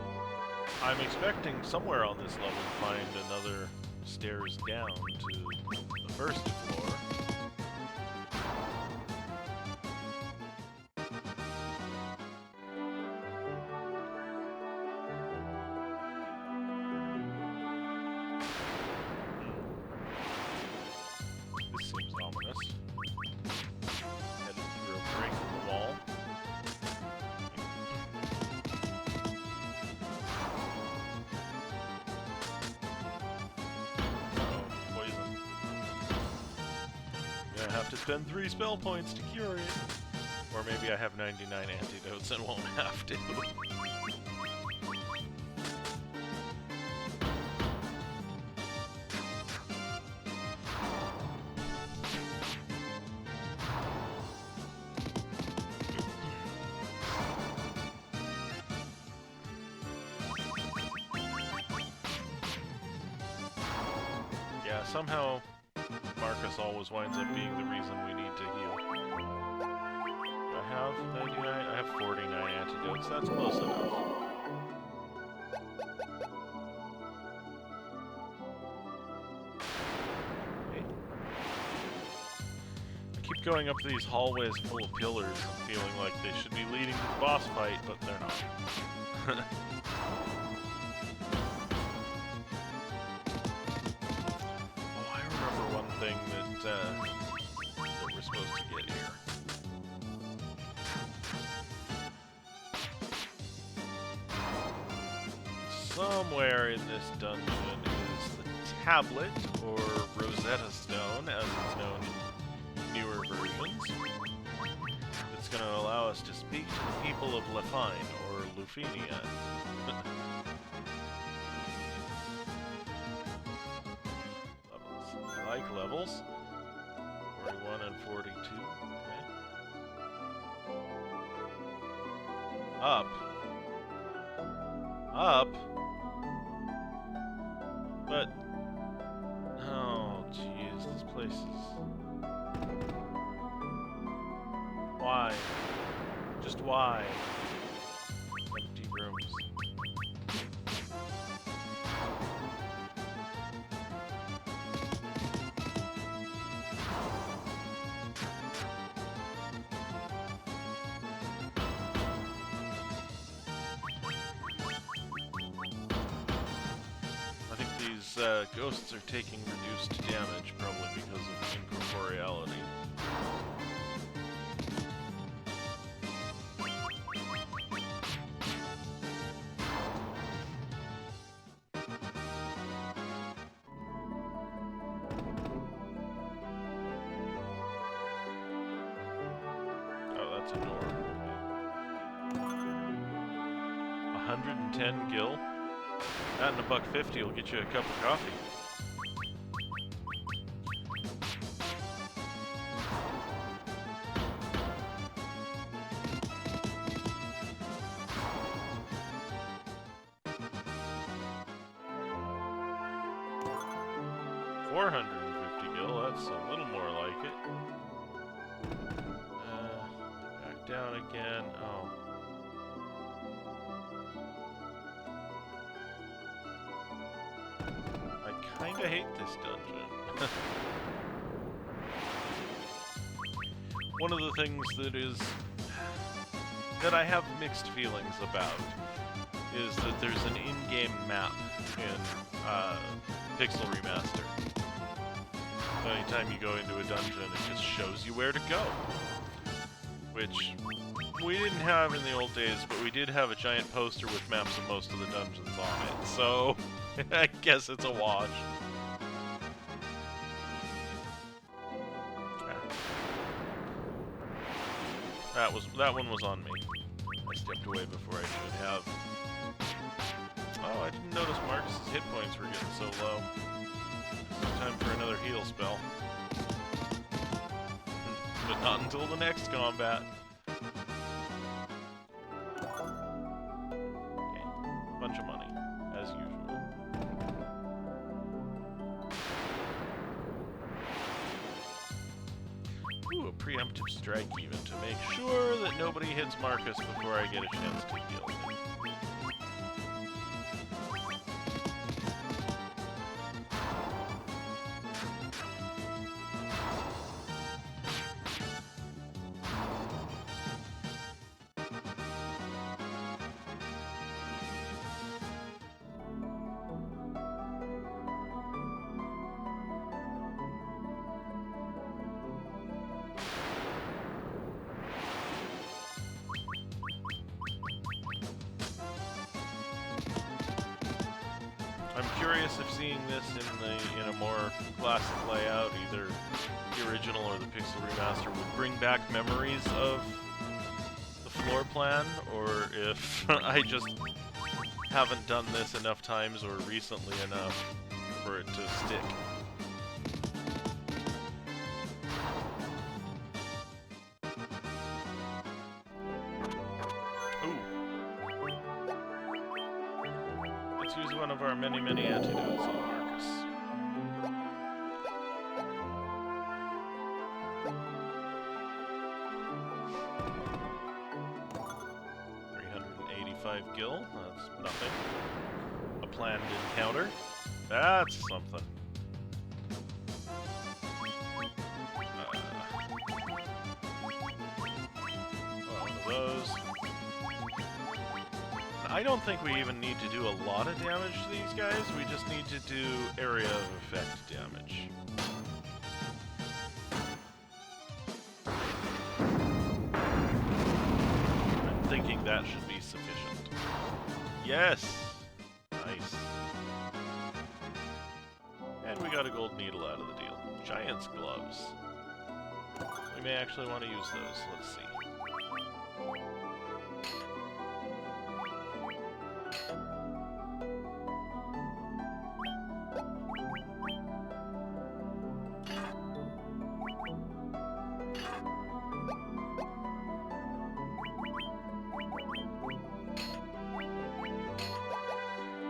I'm expecting somewhere on this level to find another stairs down to the first floor. This seems ominous. Break in the wall. Uh-oh, poison. I'm gonna have to spend 3 spell points to cure it. Or maybe I have 99 antidotes and won't have to. Yeah, somehow Marcus always winds up being the reason we need to heal. Do I have 99? I have 49 antidotes. That's close enough. Okay. I keep going up these hallways full of pillars and feeling like they should be leading to the boss fight, but they're not. Thing that we're supposed to get here. Somewhere in this dungeon is the tablet, or Rosetta Stone, as it's known in newer versions. It's going to allow us to speak to the people of Lefine, or Lufenia. Levels 41 and 42. Okay. Up. But oh jeez, this place is. Why? Just why? Empty rooms. Ghosts are taking reduced damage, probably because of incorporeality. Oh, that's a door. Okay. 110 gil? That and $1.50 will get you a cup of coffee. $450 gil, that's a little more like it. Back down again. Oh. I kinda hate this dungeon. One of the things that I have mixed feelings about is that there's an in-game map in Pixel Remaster. So anytime you go into a dungeon, it just shows you where to go. Which we didn't have in the old days, but we did have a giant poster with maps of most of the dungeons on it. So I guess it's a wash. That one was on me. I stepped away before I should have. Oh, I didn't notice Marcus's hit points were getting so low. Time for another heal spell. But not until the next combat. Okay, bunch of money, as usual. Ooh, a preemptive strike even, to make sure that nobody hits Marcus before I get a chance to heal him. I'm curious if seeing this in a more classic layout, either the original or the Pixel Remaster, would bring back memories of the floor plan, or if I just haven't done this enough times or recently enough for it to stick. Use one of our many antidotes on Marcus. $385 gil, that's nothing. A planned encounter, that's something. One of those. I don't think we even need to do a lot of damage to these guys, we just need to do area of effect damage. I'm thinking that should be sufficient. Yes! Nice. And we got a gold needle out of the deal. Giant's gloves. We may actually want to use those, let's see.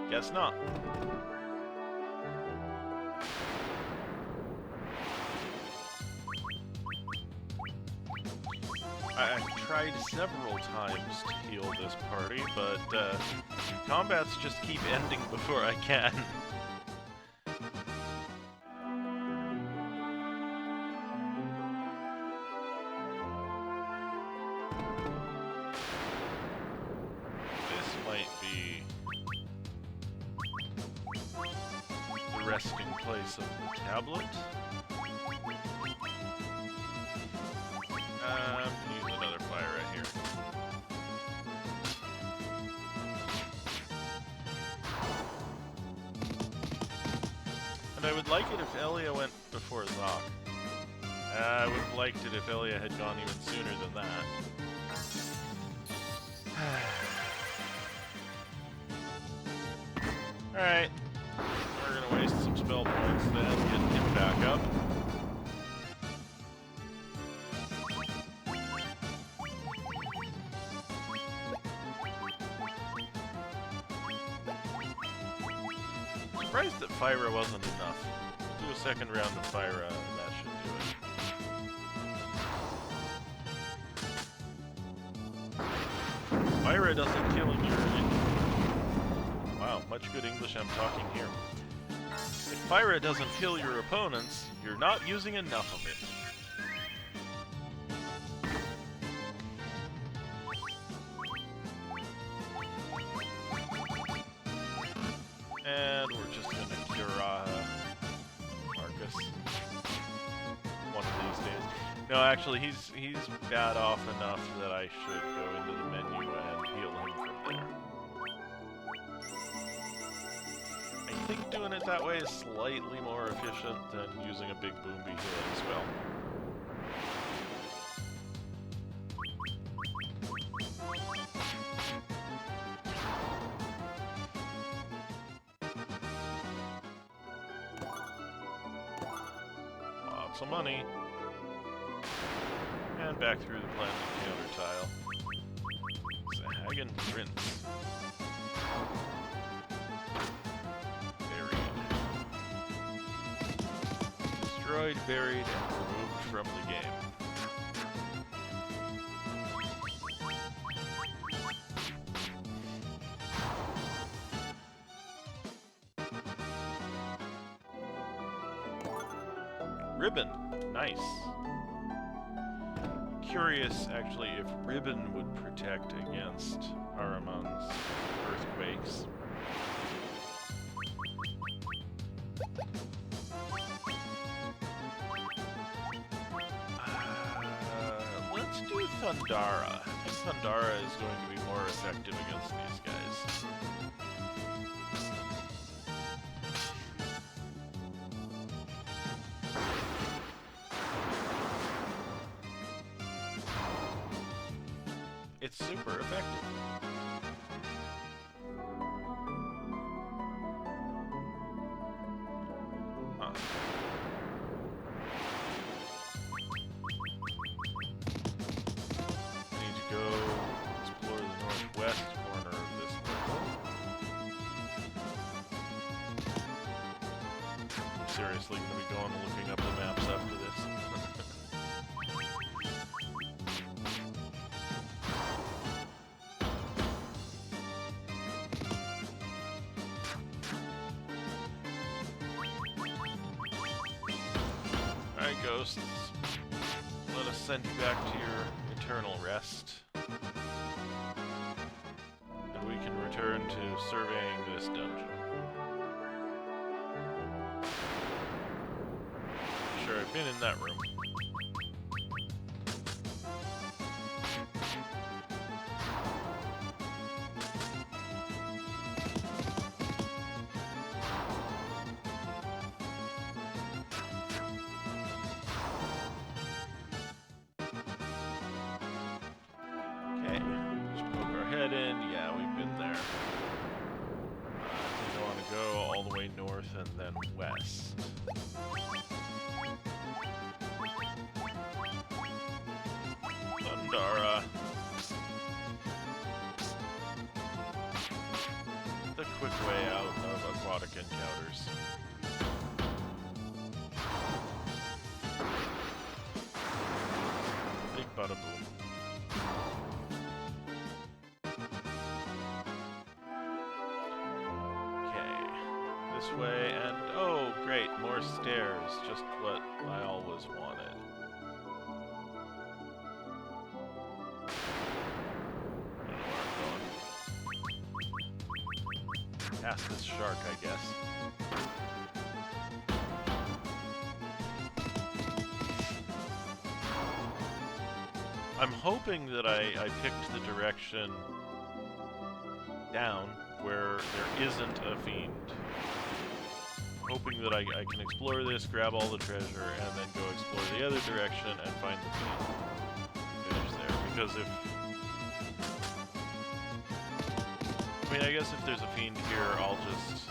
Guess not. I've tried several times to heal this party, but combats just keep ending before I can. This might be the resting place of the tablet. Use another fire right here. And I would like it if Elia went before Zoc. I would have liked it if Elia had gone even sooner than that. Alright. We're gonna waste some spell points then, getting him back up. Surprised that Fyra wasn't enough. Do a second round of Fyra and that should do it. Fyra doesn't kill your... Wow, much good English I'm talking here. If Fyra doesn't kill your opponents, you're not using enough of it. And we're just gonna cure Marcus one of these days. No, actually, he's bad off enough that I should go into the menu and heal him from there. I think doing it that way is slightly more efficient than using a big Boomby healing spell. Cancel money. And back through the planet counter tile. Zahagan Prince. Buried. Destroyed, buried, and removed from the game. Ribbon. Nice. Curious, actually, if Ribbon would protect against Ahriman's earthquakes. Let's do Thundara. I think Thundara is going to be more effective against these guys. It's super effective. Huh. I need to go explore the northwest corner of this level. I'm seriously going to be going and looking up the maps after this. Alright, ghosts. Let us send you back to your eternal rest. And we can return to surveying this dungeon. Sure, I've been in that room. Okay, just poke our head in. Yeah, we've been there. I think I want to go all the way north and then west. Thundara. The quick way out of aquatic encounters. Big bada boom. This way, and oh great, more stairs, just what I always wanted. I don't know where I'm going. Past this shark, I guess. I'm hoping that I picked the direction down where there isn't a fiend. Hoping that I can explore this, grab all the treasure, and then go explore the other direction and find the fiend. Finish there. Because if... I mean, I guess if there's a fiend here, I'll just...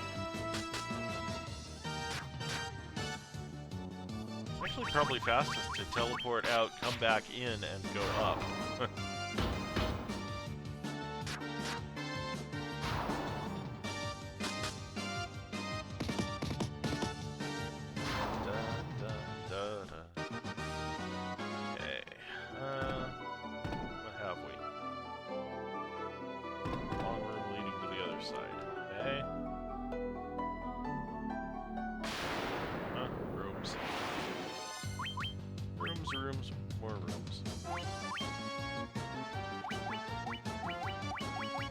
It's actually probably fastest to teleport out, come back in, and go up. Rooms, more rooms. I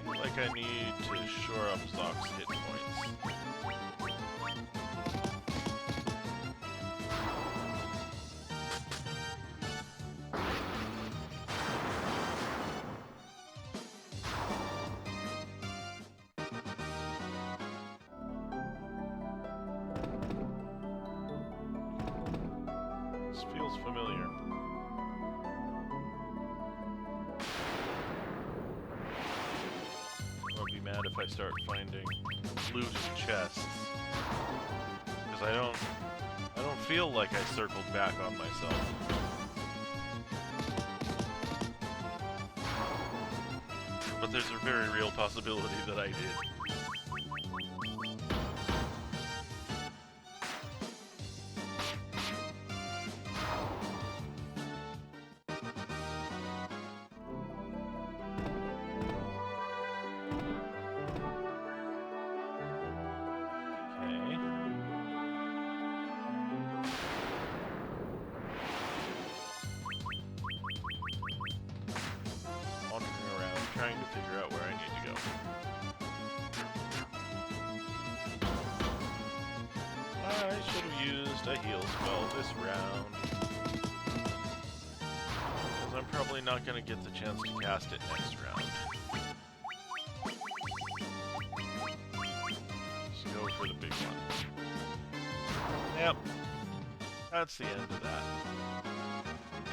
feel like I need to shore up Zock's hit points. This feels familiar. I'll be mad mad if I start finding loot and chests. Because I don't feel like I circled back on myself. But there's a very real possibility that I did. Trying to figure out where I need to go. I should have used a heal spell this round. Because I'm probably not going to get the chance to cast it next round. Just go for the big one. Yep. That's the end of that.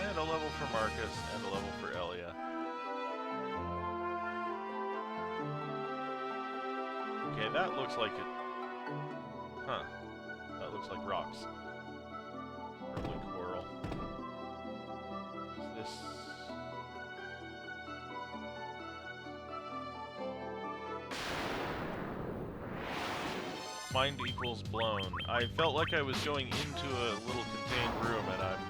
And a level for Marcus, and a level for Elia. Okay, that looks like it. Huh. That looks like rocks. Probably coral. Is this... Mind equals blown. I felt like I was going into a little contained room and I'm...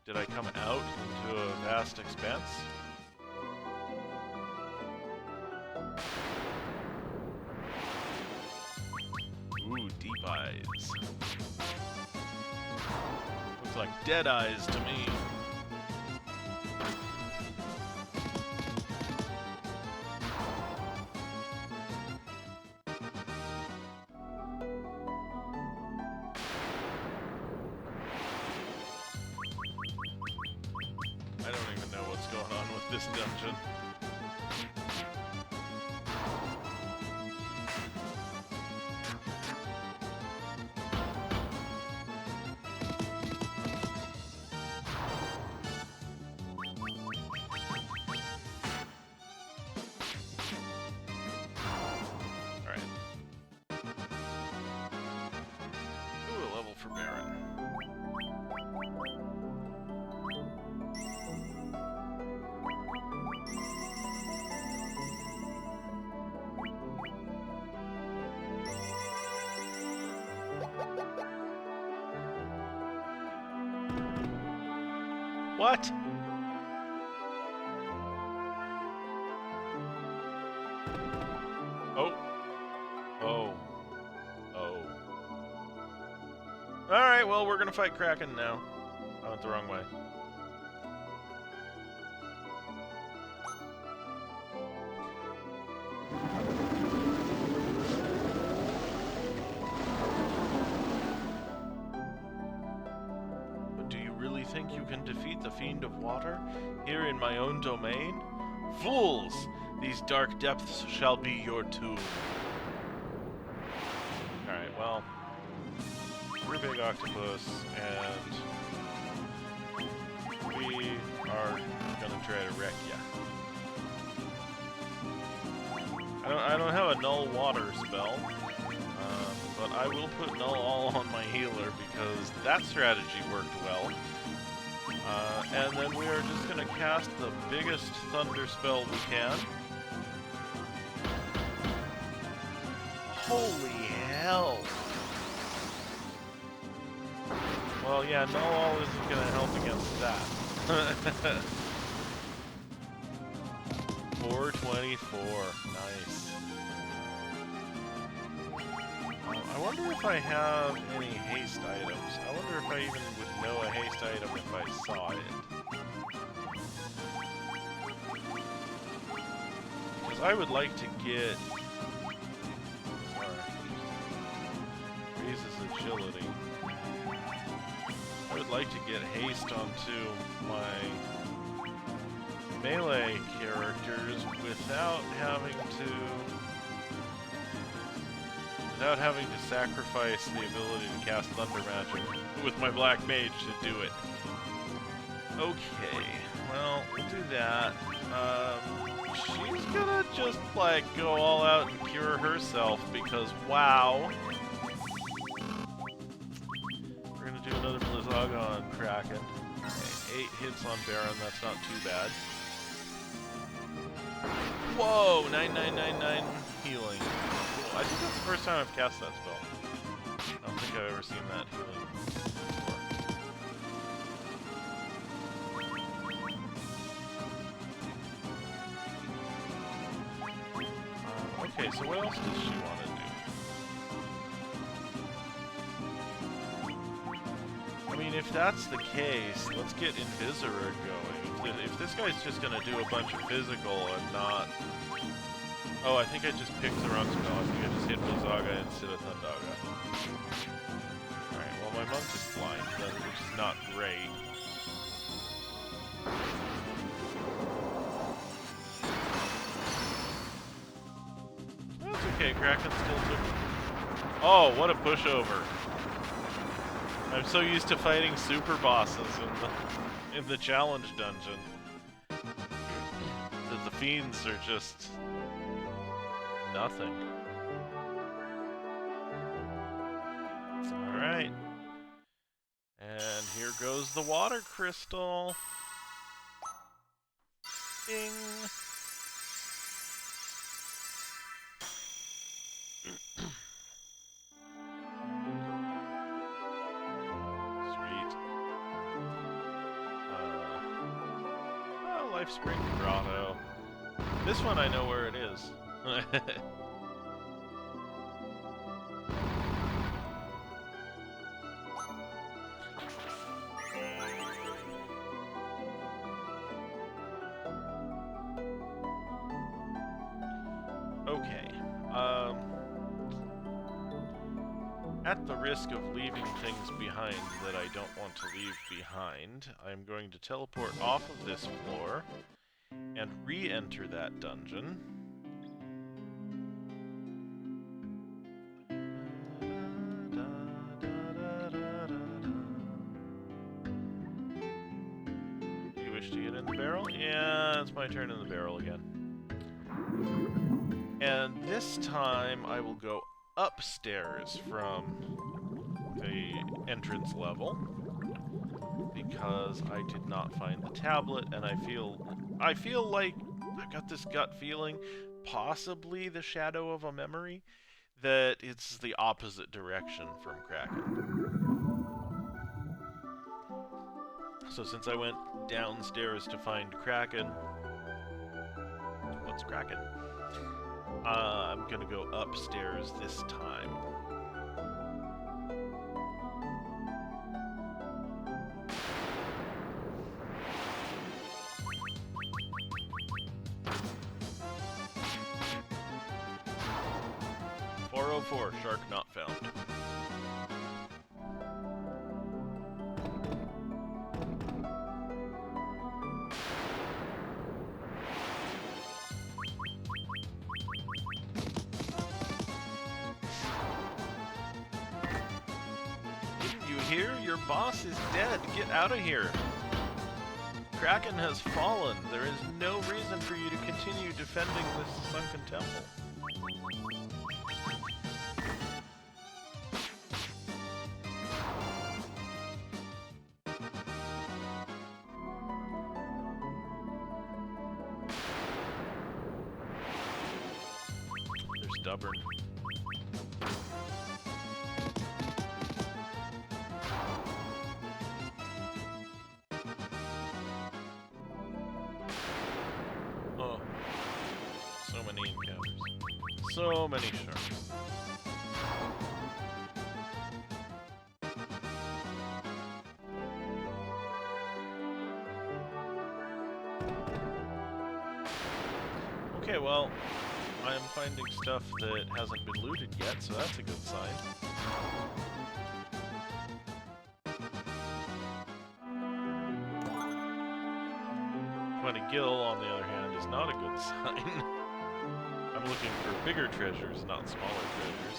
Did I come out into a vast expanse? Ooh, deep eyes. Looks like dead eyes to me. I don't even know what's going on with this dungeon. For Baron. What? Oh. Oh. Oh. Alright, well, we're gonna fight Kraken now. I went the wrong way. But do you really think you can defeat the Fiend of Water here in my own domain? Fools! These dark depths shall be your tomb. Alright, well... We're big octopus, and we are gonna try to wreck ya. I don't have a null water spell, but I will put null all on my healer because that strategy worked well. And then we are just gonna cast the biggest thunder spell we can. Holy hell! Well, yeah, no all isn't going to help against that. 424. Nice. I wonder if I have any haste items. I wonder if I even would know a haste item if I saw it. Because I would like to get... Sorry. Raises agility. I would like to get haste onto my melee characters without having to sacrifice the ability to cast thunder magic with my black mage to do it. Okay, well, we'll do that. She's gonna just like, go all out and cure herself because, wow. We're gonna do another Blizzaga on Kraken. Okay, 8 hits on Baron, that's not too bad. Whoa! 9999 healing. Cool. I think that's the first time I've cast that spell. I don't think I've ever seen that healing before. Okay, so what else does she want to do? I mean, if that's the case, let's get Invisora going. If this guy's just going to do a bunch of physical and not... Oh, I think I just picked the wrong spell. I think I just hit Blizzaga instead of Thundaga. Alright, well my monk is blind, which is not great. That's okay, Kraken still took... Oh, what a pushover. I'm so used to fighting super bosses in the challenge dungeon that the fiends are just nothing. Alright. And here goes the water crystal. Ding! Life Spring Grotto. This one I know where it is. Okay. At the risk of leaving things behind that I don't want to leave behind, I'm going to teleport off of this floor and re-enter that dungeon. Do you wish to get in the barrel? Yeah, it's my turn in the barrel again. And this time I will go upstairs from the entrance level because I did not find the tablet, and I feel like I've got this gut feeling, possibly the shadow of a memory, that it's the opposite direction from Kraken. So since I went downstairs to find Kraken, what's Kraken? I'm gonna go upstairs this time. .404, shark not found. Here, your boss is dead. Get out of here. Kraken has fallen. There is no reason for you to continue defending this sunken temple. They're stubborn. So many sharks. Okay, well, I am finding stuff that hasn't been looted yet, so that's a good sign. Finding Gil, on the other hand, is not a good sign. I'm looking for bigger treasures, not smaller treasures.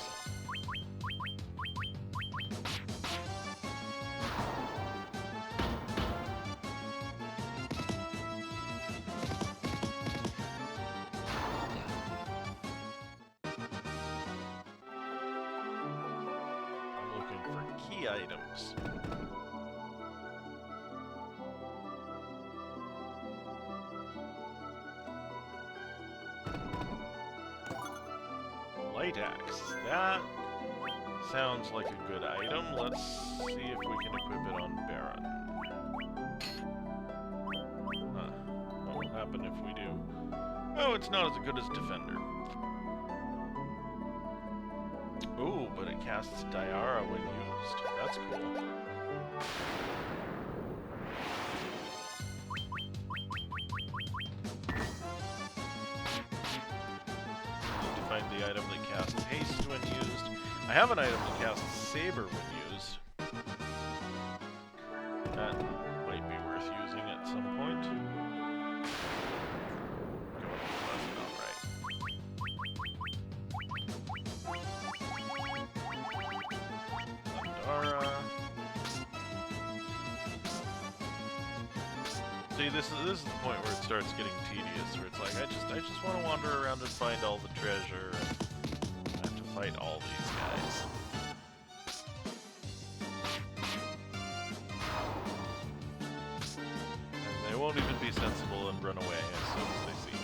the items. Light axe. That sounds like a good item. Let's see if we can equip it on Baron. What will happen if we do? Oh, it's not as good as Defender. Ooh, but it casts Diara when used. That's cool. Need to find the item that casts Haste when used. I have an item that casts Saber when used. That might be worth using at some point. See, this is the point where it starts getting tedious, where it's like I just want to wander around and find all the treasure, and I have to fight all these guys. And they won't even be sensible and run away as soon as they see me.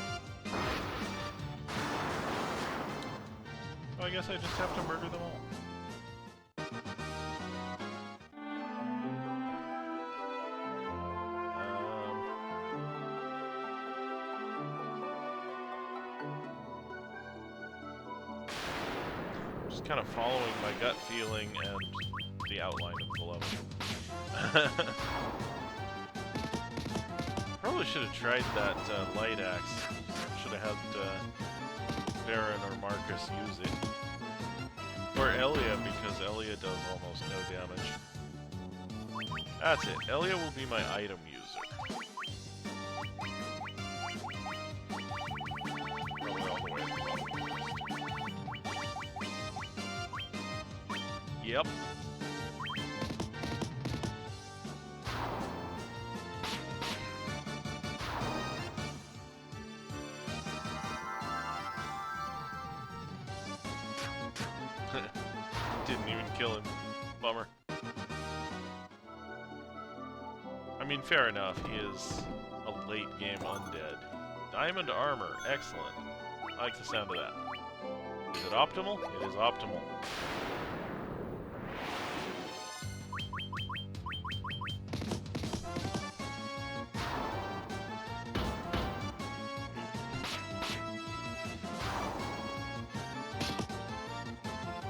So I guess I just have to murder them all. Kind of following my gut feeling and the outline of the level. Probably should have tried that light axe. Should have had Baron or Marcus use it. Or Elia, because Elia does almost no damage. That's it. Elia will be my item user. Probably all the way at the bottom. Yep. Didn't even kill him. Bummer. I mean, fair enough, he is a late game undead. Diamond armor, excellent. I like the sound of that. Is it optimal? It is optimal.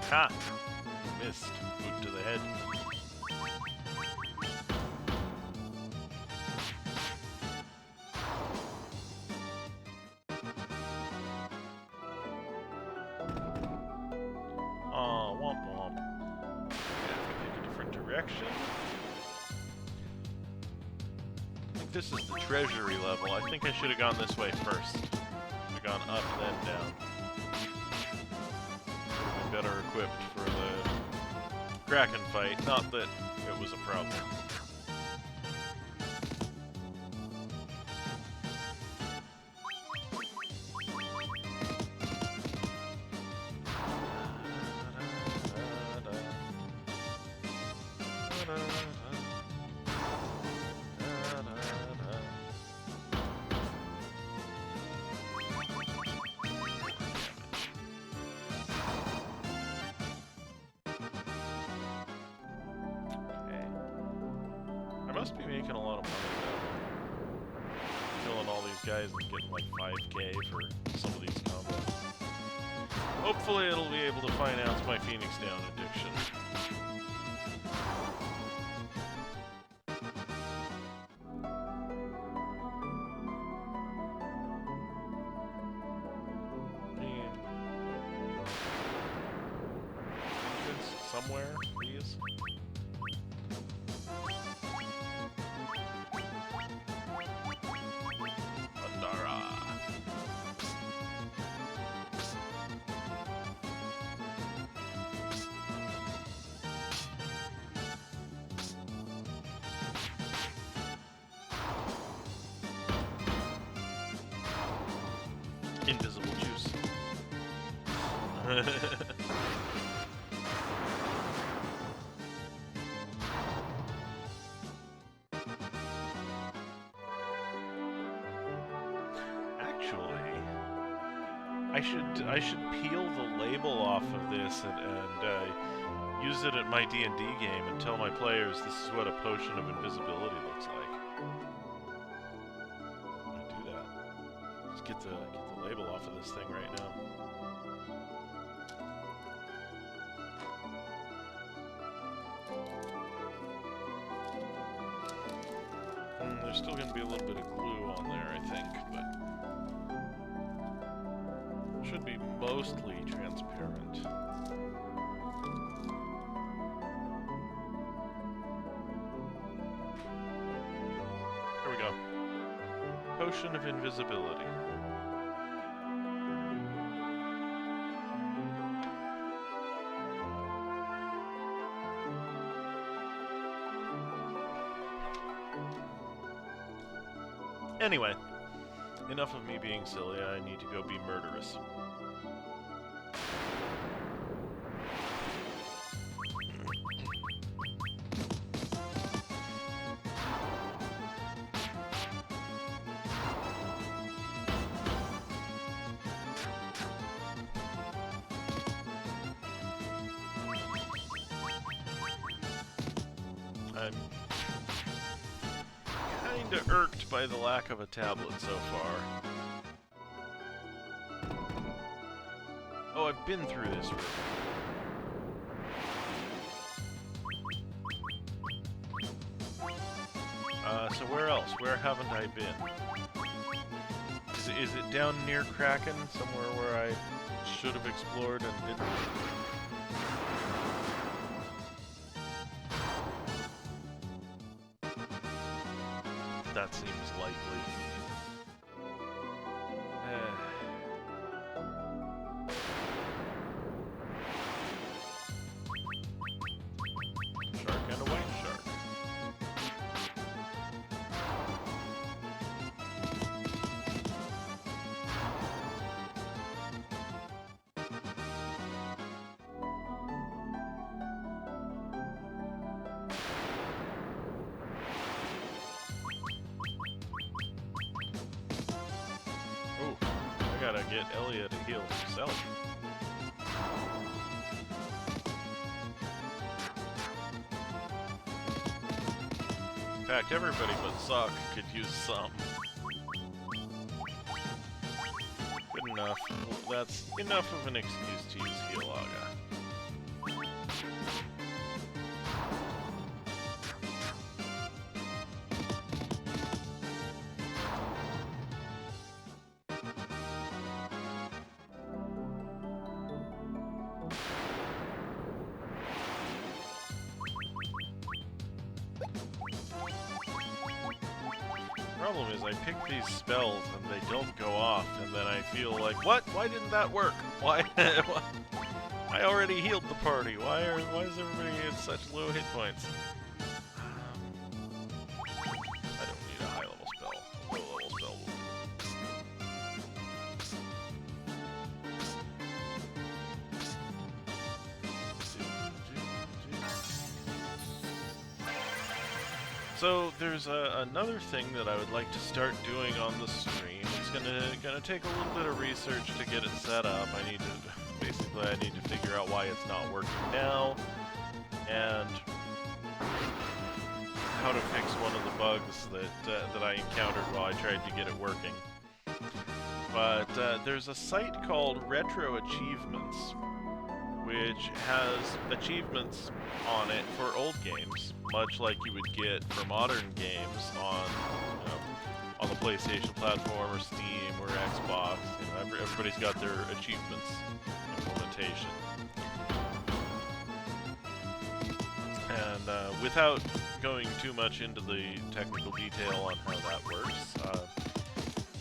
Ha! Missed. Boot to the head. Aw, womp womp. Yeah, pick a different direction. I think this is the treasury level. I think I should have gone this way first. Should have gone up, then down. Better equipped for the Kraken fight, not that it was a problem. I must be making a lot of money now. Killing all these guys and getting like 5k for some of these combos. Hopefully it'll be able to finance my Phoenix Down addiction. Entrance somewhere, please. Invisible juice. should peel the label off of this and use it at my D&D game and tell my players this is what a potion of invisibility looks like. I'm gonna do that. Just get the label off of this thing right now. There's still going to be a little bit of glue on there, I think, but it should be mostly transparent. Here we go. Potion of invisibility. Anyway, enough of me being silly, I need to go be murderous. I'm kinda irked by the lack of a tablet so far. Oh, I've been through this room. So where else? Where haven't I been? Is it down near Kraken? Somewhere where I should have explored and didn't? That seems likely. Shark and a white shark. I gotta get Elia to heal himself. In fact, everybody but Sock could use some. Good enough. Well, that's enough of an excuse to use Healaga. Problem is, I pick these spells and they don't go off, and then I feel like, what? Why didn't that work? Why? I already healed the party. Why is everybody at such low hit points? I don't need a high level spell. A low level spell will do. So there's another thing that I would like to start doing on the stream. It's gonna take a little bit of research to get it set up. I need to figure out why it's not working now, and how to fix one of the bugs that I encountered while I tried to get it working. But there's a site called Retro Achievements, which has achievements on it for old games, much like you would get for modern games on the PlayStation platform or Steam or Xbox. You know, everybody's got their achievements implementation. And without going too much into the technical detail on how that works,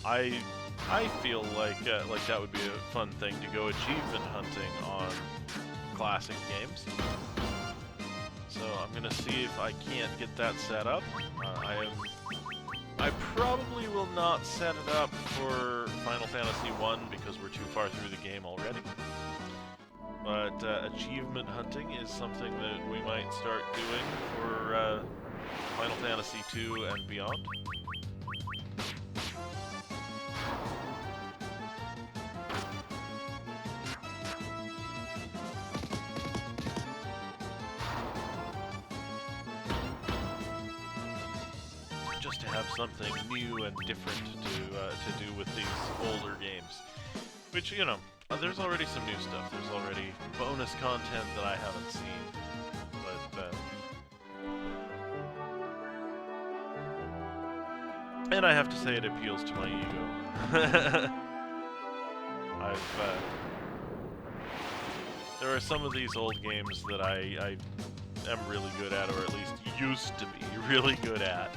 I feel like that would be a fun thing to go achievement hunting on classic games. So I'm gonna see if I can't get that set up. I probably will not set it up for Final Fantasy I because we're too far through the game already. But achievement hunting is something that we might start doing for Final Fantasy II and beyond. something new and different to do with these older games. Which, you know, there's already some new stuff. There's already bonus content that I haven't seen. But, and I have to say it appeals to my ego. There are some of these old games that I am really good at, or at least used to be really good at.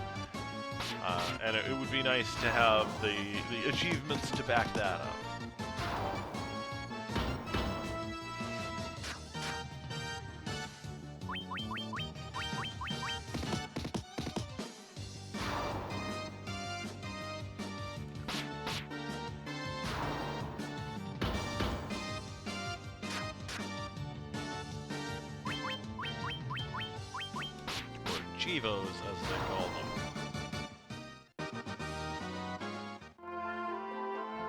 And it would be nice to have the achievements to back that up. Chivos, as they call them.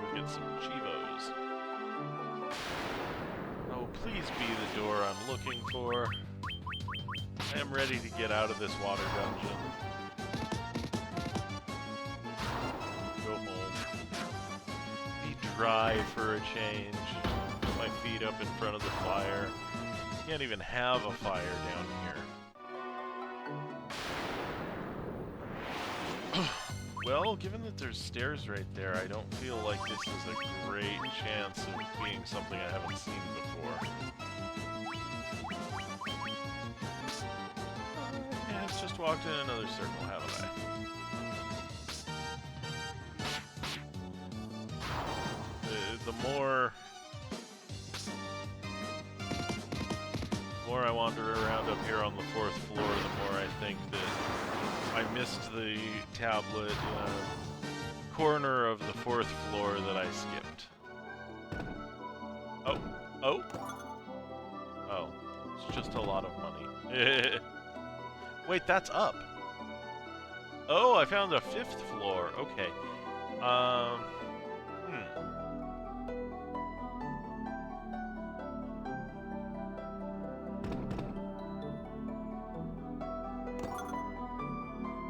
We'll get some Chivos. Oh, please be the door I'm looking for. I am ready to get out of this water dungeon. Go home. Be dry for a change. Put my feet up in front of the fire. Can't even have a fire down here. Well, given that there's stairs right there, I don't feel like this is a great chance of being something I haven't seen before. Yeah, I've just walked in another circle, haven't I? The more I wander around up here on the 4th floor, the more I think that I missed the tablet in a corner of the 4th floor that I skipped. Oh. Oh? Oh. It's just a lot of money. Wait, that's up. Oh, I found the 5th floor. Okay.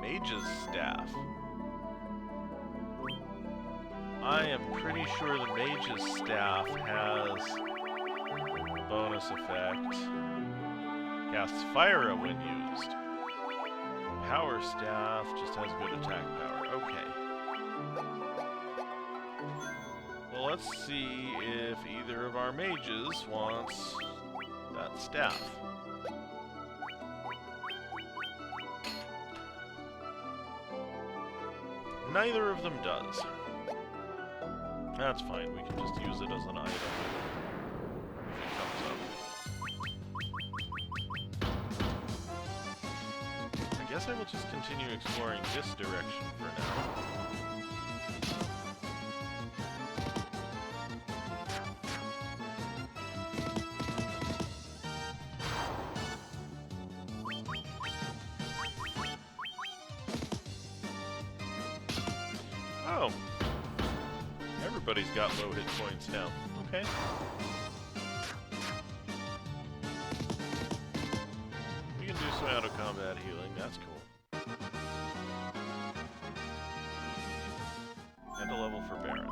Mage's staff. I am pretty sure the Mage's staff has a bonus effect. Casts fire when used. Power staff just has good attack power. Okay. Well, let's see if either of our mages wants that staff. Neither of them does. That's fine, we can just use it as an item if it comes up. I guess I will just continue exploring this direction for now. Oh. Everybody's got low hit points now. Okay. We can do some out-of-combat healing. That's cool. And a level for Baron.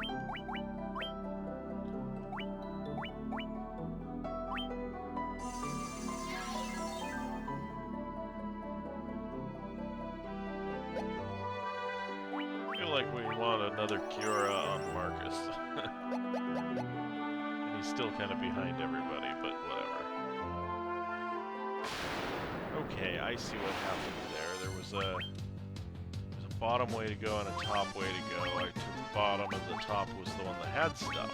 Like we want another Cura on Marcus. And he's still kind of behind everybody, but whatever. Okay, I see what happened there. There was a bottom way to go and a top way to go. I took the bottom and the top was the one that had stuff.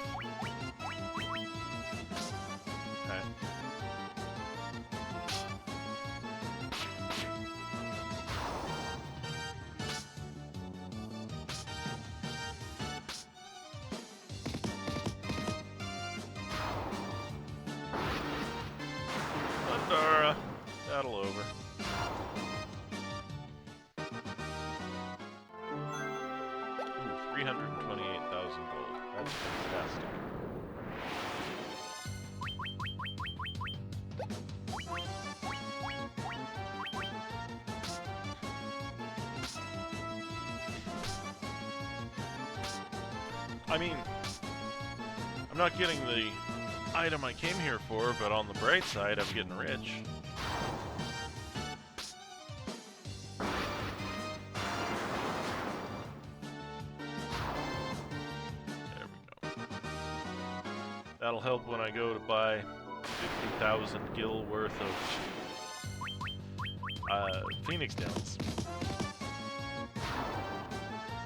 Okay. That'll over. Ooh, 328,000 gold. That's fantastic. I mean, I'm not getting the item I came here for, but on the bright side, I'm getting rich. There we go. That'll help when I go to buy 50,000 gil worth of Phoenix Downs,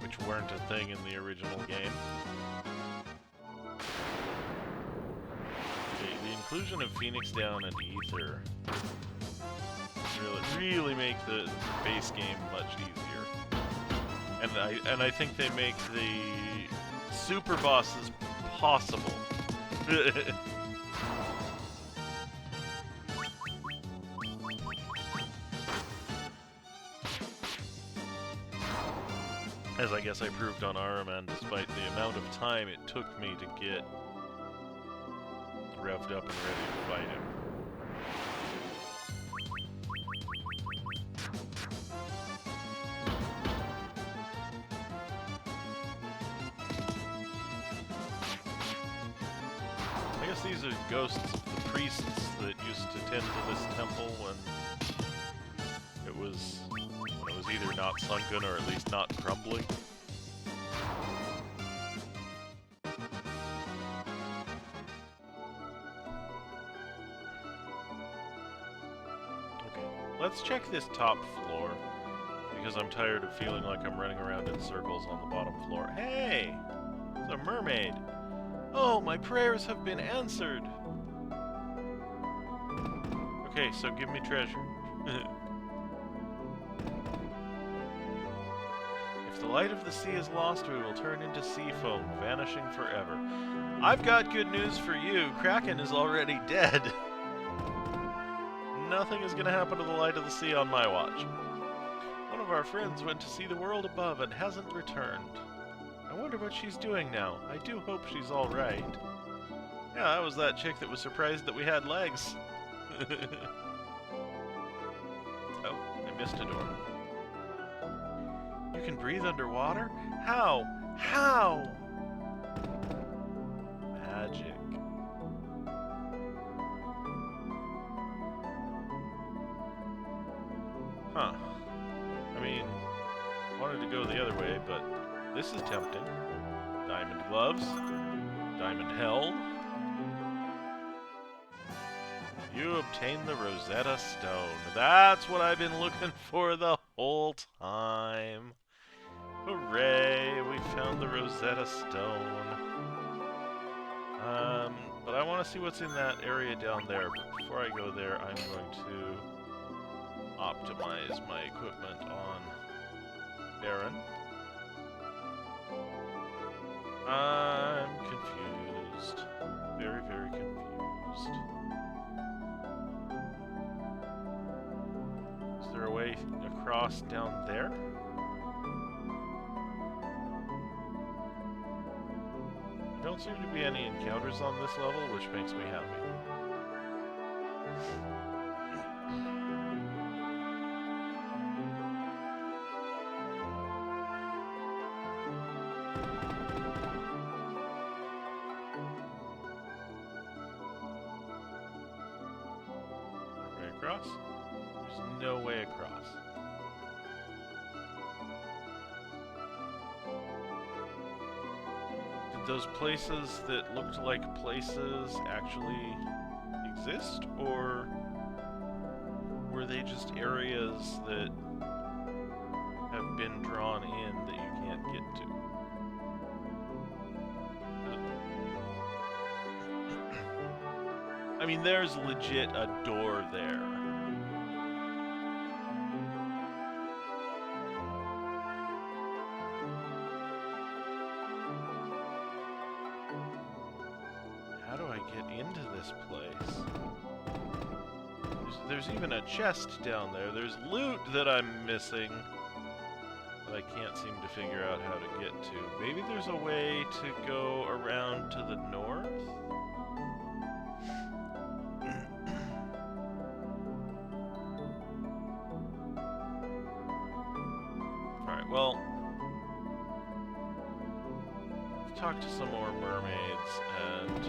which weren't a thing in the original game. The inclusion of Phoenix Down and Ether really make the base game much easier, and I think they make the super bosses possible. As I guess I proved on Araman, despite the amount of time it took me to get revved up and ready to fight him. I guess these are ghosts of the priests that used to tend to this temple when it was either not sunken or at least not crumbling. Okay, let's check this top floor, because I'm tired of feeling like I'm running around in circles on the bottom floor. Hey! It's a mermaid! Oh, my prayers have been answered! Okay, so give me treasure. If the light of the sea is lost, we will turn into sea foam, vanishing forever. I've got good news for you. Kraken is already dead. Nothing is going to happen to the light of the sea on my watch. One of our friends went to see the world above and hasn't returned. I wonder what she's doing now. I do hope she's alright. Yeah, that was that chick that was surprised that we had legs. Oh, I missed a door. You can breathe underwater? How? How? Magic. Huh. I mean, I wanted to go the other way, but this is tempting. Diamond gloves. Diamond helm. You obtained the Rosetta Stone. That's what I've been looking for the whole time. Hooray, we found the Rosetta Stone. But I want to see what's in that area down there. But before I go there, I'm going to optimize my equipment on Baron. I'm confused. Very, very confused. Is there a way across down there? There don't seem to be any encounters on this level, which makes me happy. Way across? There's no way across. Those places that looked like places actually exist, or were they just areas that have been drawn in that you can't get to? I mean, there's legit a door there. How do I get into this place? There's even a chest down there. There's loot that I'm missing that I can't seem to figure out how to get to. Maybe there's a way to go around to the north? Alright, well, talk to some more mermaids and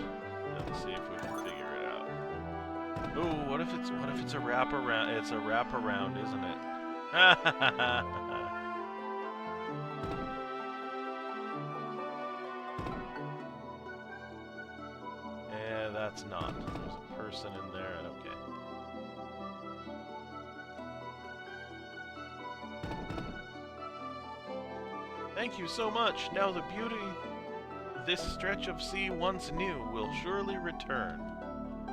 see if we can figure it out. Ooh, what if it's a wraparound? It's a wraparound, isn't it? Yeah, that's not. There's a person in there. Okay. Thank you so much. Now the beauty this stretch of sea once new will surely return. A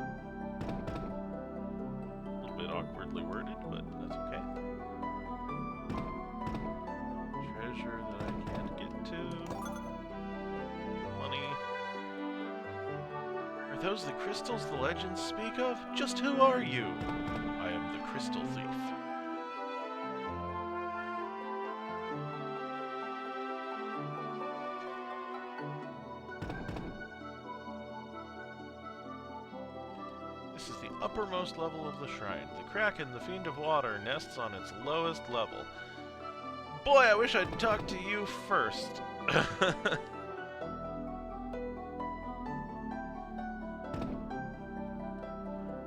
little bit awkwardly worded, but that's okay. Treasure that I can't get to. Money. Are those the crystals the legends speak of? Just who are you? I am the crystal thief. This is the uppermost level of the shrine. The Kraken, the Fiend of Water, nests on its lowest level. Boy, I wish I'd talked to you first. The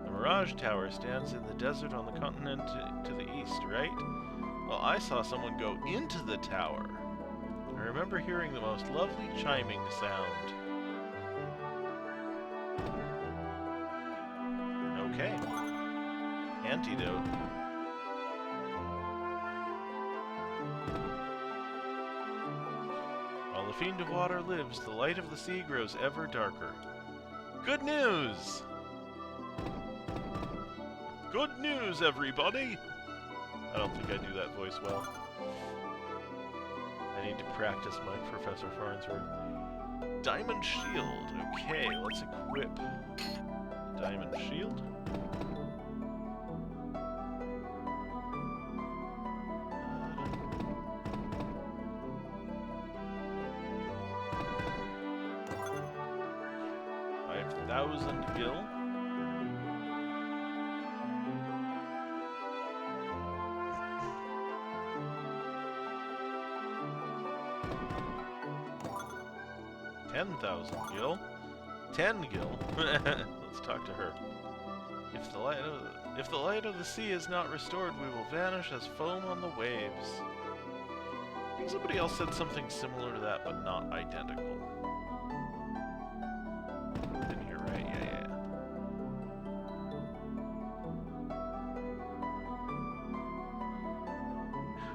Mirage Tower stands in the desert on the continent to the east, right? Well, I saw someone go into the tower. I remember hearing the most lovely chiming sound. Okay. Antidote. While the Fiend of Water lives, the light of the sea grows ever darker. Good news! Good news, everybody! I don't think I do that voice well. I need to practice my Professor Farnsworth. Diamond Shield. Okay, let's equip Diamond Shield. $5,000 gil. $10,000 gil. 10 gil. Let's talk to her. If the light of the sea is not restored, we will vanish as foam on the waves. I think somebody else said something similar to that, but not identical. In here, right? Yeah.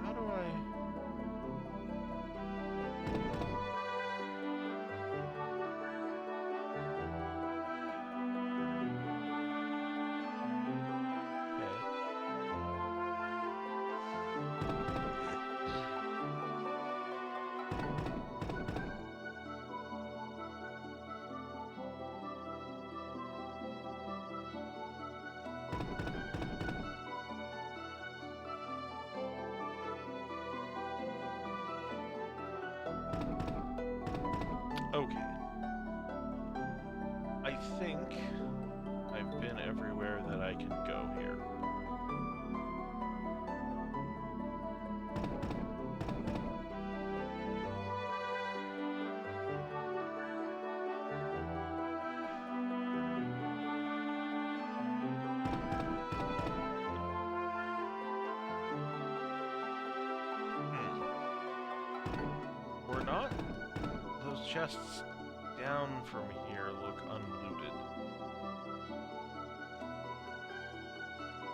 How do I... Okay. I think I've been everywhere that I can go here. Or not? Those chests down from here look unlooted.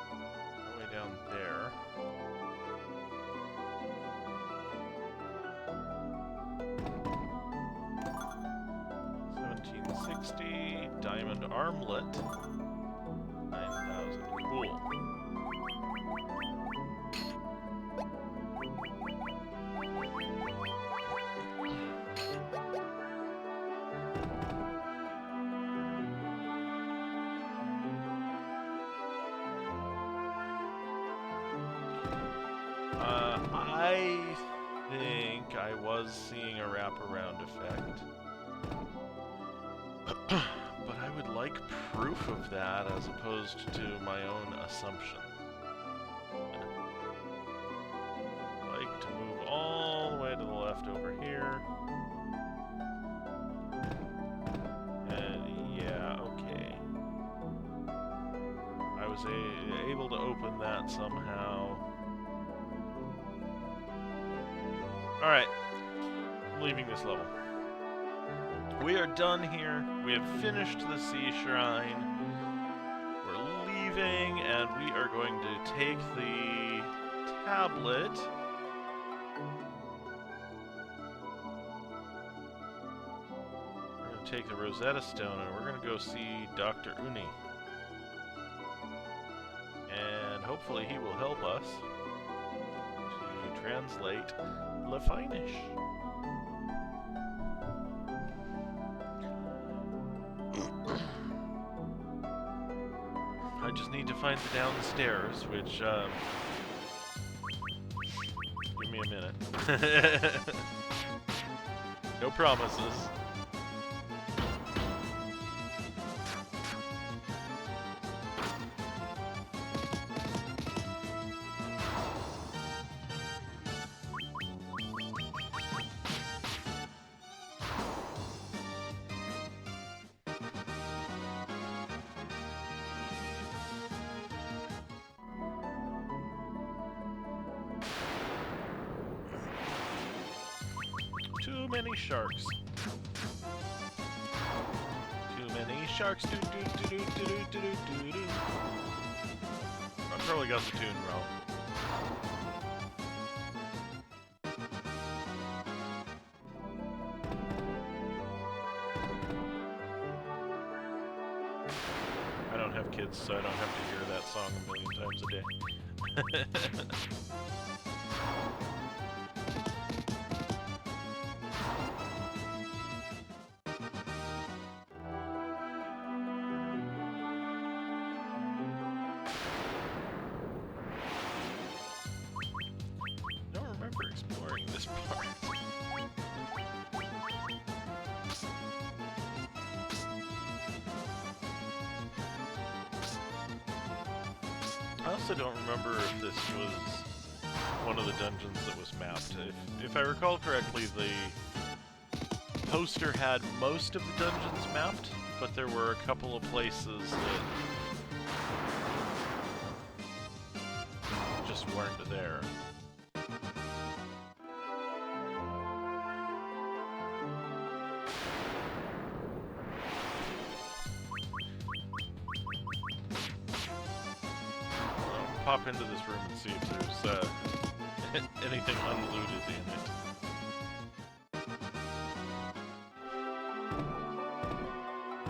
All the way down there. $1,760 diamond armlet. 9,000. Cool. I think I was seeing a wraparound effect. But I would like proof of that as opposed to my own assumption. I'd like to move all the way to the left over here. was able to open that somehow. Alright, I'm leaving this level. We are done here. We have finished the sea shrine. We're leaving, and we are going to take the tablet. We're going to take the Rosetta Stone, and we're going to go see Dr. Uni. And hopefully he will help us to translate Le Finish. I just need to find the downstairs, which, give me a minute. No promises. Too many sharks. Too many sharks. Do do do do do do do do do. I probably got the tune wrong. I don't have kids, so I don't have to hear that song a million times a day. Exploring this part. I also don't remember if this was one of the dungeons that was mapped. If I recall correctly, the poster had most of the dungeons mapped, but there were a couple of places that just weren't there. Pop into this room and see if there's anything unlooted in it.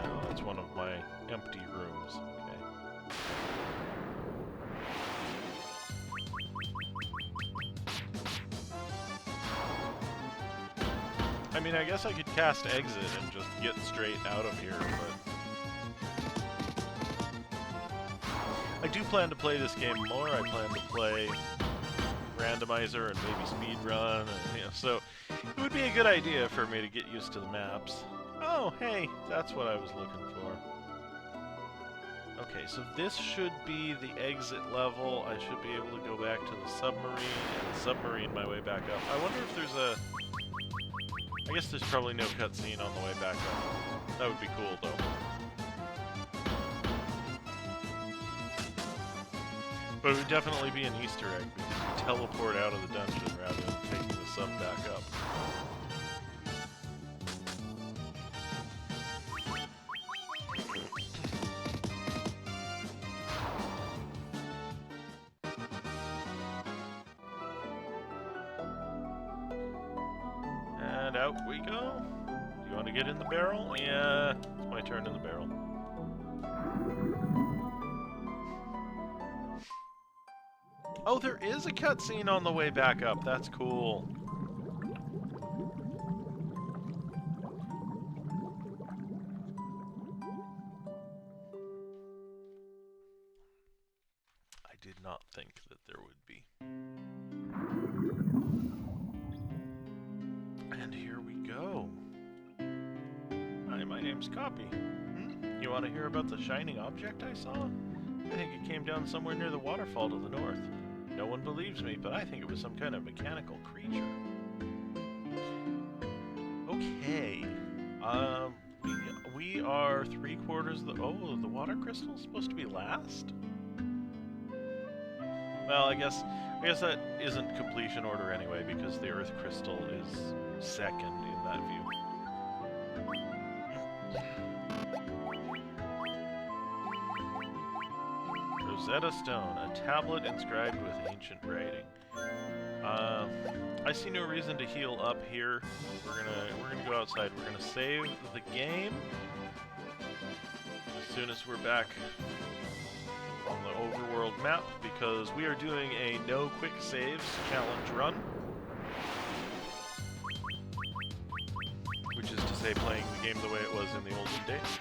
Oh, that's one of my empty rooms. Okay. I mean, I guess I could cast exit and just get straight out of here, but I do plan to play this game more. I plan to play randomizer and maybe speed run, and, you know, so it would be a good idea for me to get used to the maps. Oh, hey, that's what I was looking for. Okay, so this should be the exit level. I should be able to go back to the submarine and submarine my way back up. I wonder if there's a... I guess there's probably no cutscene on the way back up. That would be cool, though. But it would definitely be an Easter egg, because you teleport out of the dungeon rather than taking the sub back up. And out we go. Do you want to get in the barrel? Yeah, it's my turn in the barrel. Oh, there is a cutscene on the way back up. That's cool. I did not think that there would be. And here we go. Hi, my name's Copy. You want to hear about the shining object I saw? I think it came down somewhere near the waterfall to the north. No one believes me, but I think it was some kind of mechanical creature. Okay. We are 3/4 the... Oh, the water crystal's supposed to be last? Well, I guess that isn't completion order anyway, because the Earth Crystal is second in that view. Rosetta Stone, a tablet inscribed with ancient writing. I see no reason to heal up here. We're gonna go outside. We're gonna save the game as soon as we're back on the overworld map, because we are doing a no quick saves challenge run, which is to say playing the game the way it was in the olden days.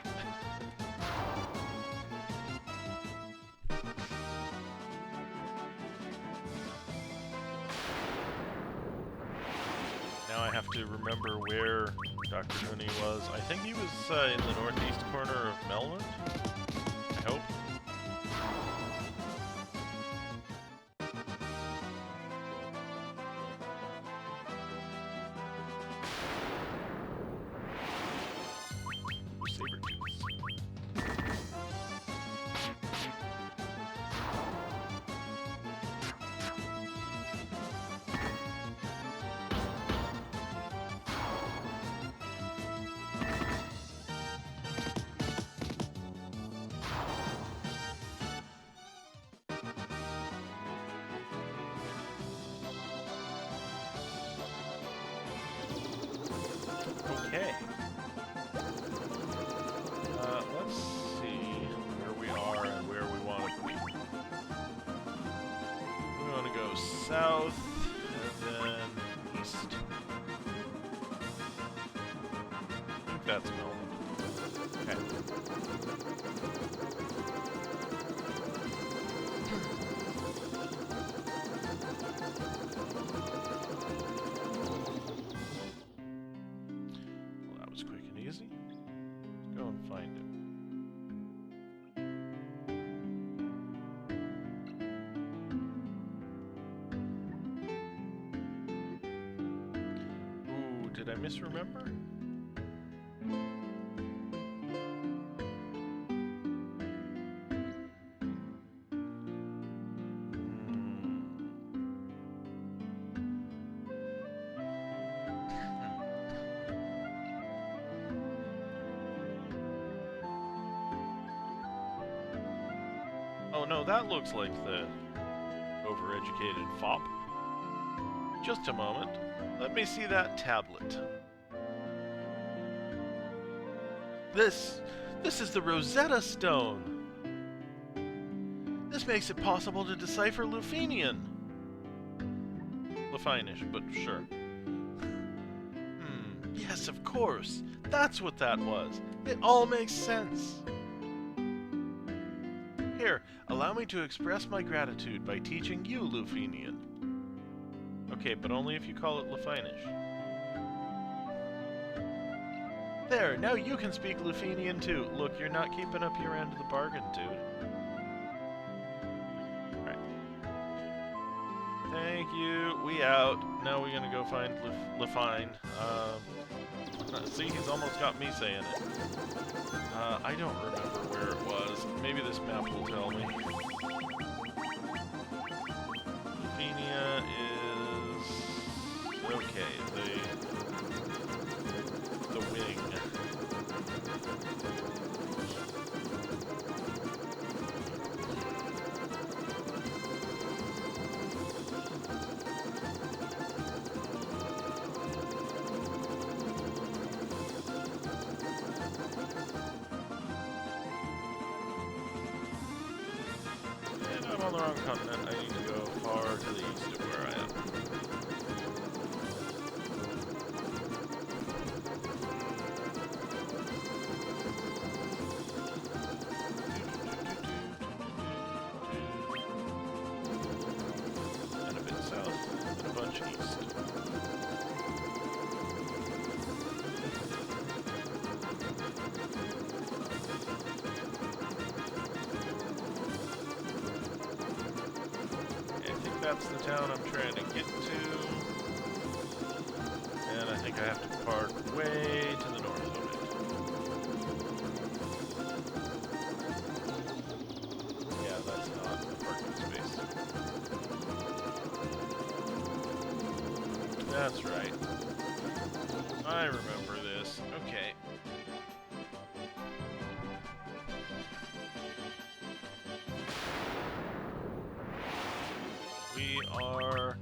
Now I have to remember where Dr. Mooney was. I think he was in the northeast corner of Melwood. I hope. Okay. Let's see where we are and where we want to be. We want to go south and then east. I think that's Melbourne. Okay. Did I misremember? Oh no, that looks like the overeducated fop. Just a moment. Let me see that tablet. This is the Rosetta Stone. This makes it possible to decipher Lufenian. Lefinish, but sure. Yes, of course. That's what that was. It all makes sense. Here, allow me to express my gratitude by teaching you Lufenian. Okay, but only if you call it Lefinish. There, now you can speak Lufenian too. Look, you're not keeping up your end of the bargain, dude. Alright. Thank you. We out. Now we're gonna go find Lefine. See, he's almost got me saying it. I don't remember where it was. Maybe this map will tell me. Lufenia is... okay, the wing. And I'm on the wrong continent. I need to go far to the east of where I am. And a bit south, and a bunch east. That's the town I'm trying to get to. And I think I have to park way to the north of it. Yeah, that's not a parking space. That's right. I remember this. Okay. We are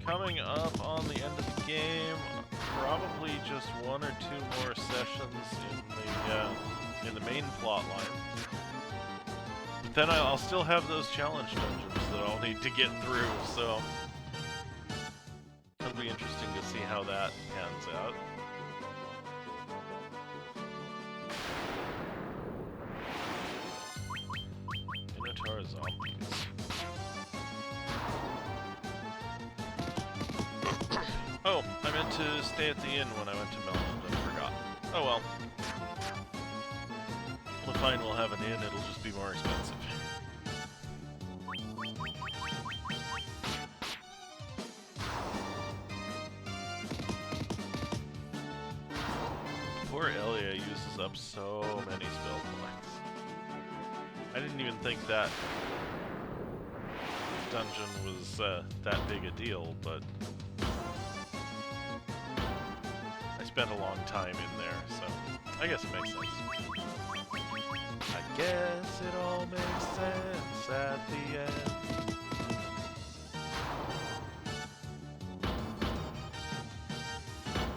coming up on the end of the game. Probably just one or two more sessions in the main plot line. But then I'll still have those challenge dungeons that I'll need to get through, so it'll be interesting to see how that pans out. Minotaur zombies. Oh, I meant to stay at the inn when I went to Melland. I forgot. Oh well. We'll find we'll have an inn, it'll just be more expensive. Poor Elia uses up so many spell points. I didn't even think that dungeon was that big a deal, but I spent a long time in there, so I guess it makes sense. I guess it all makes sense at the end.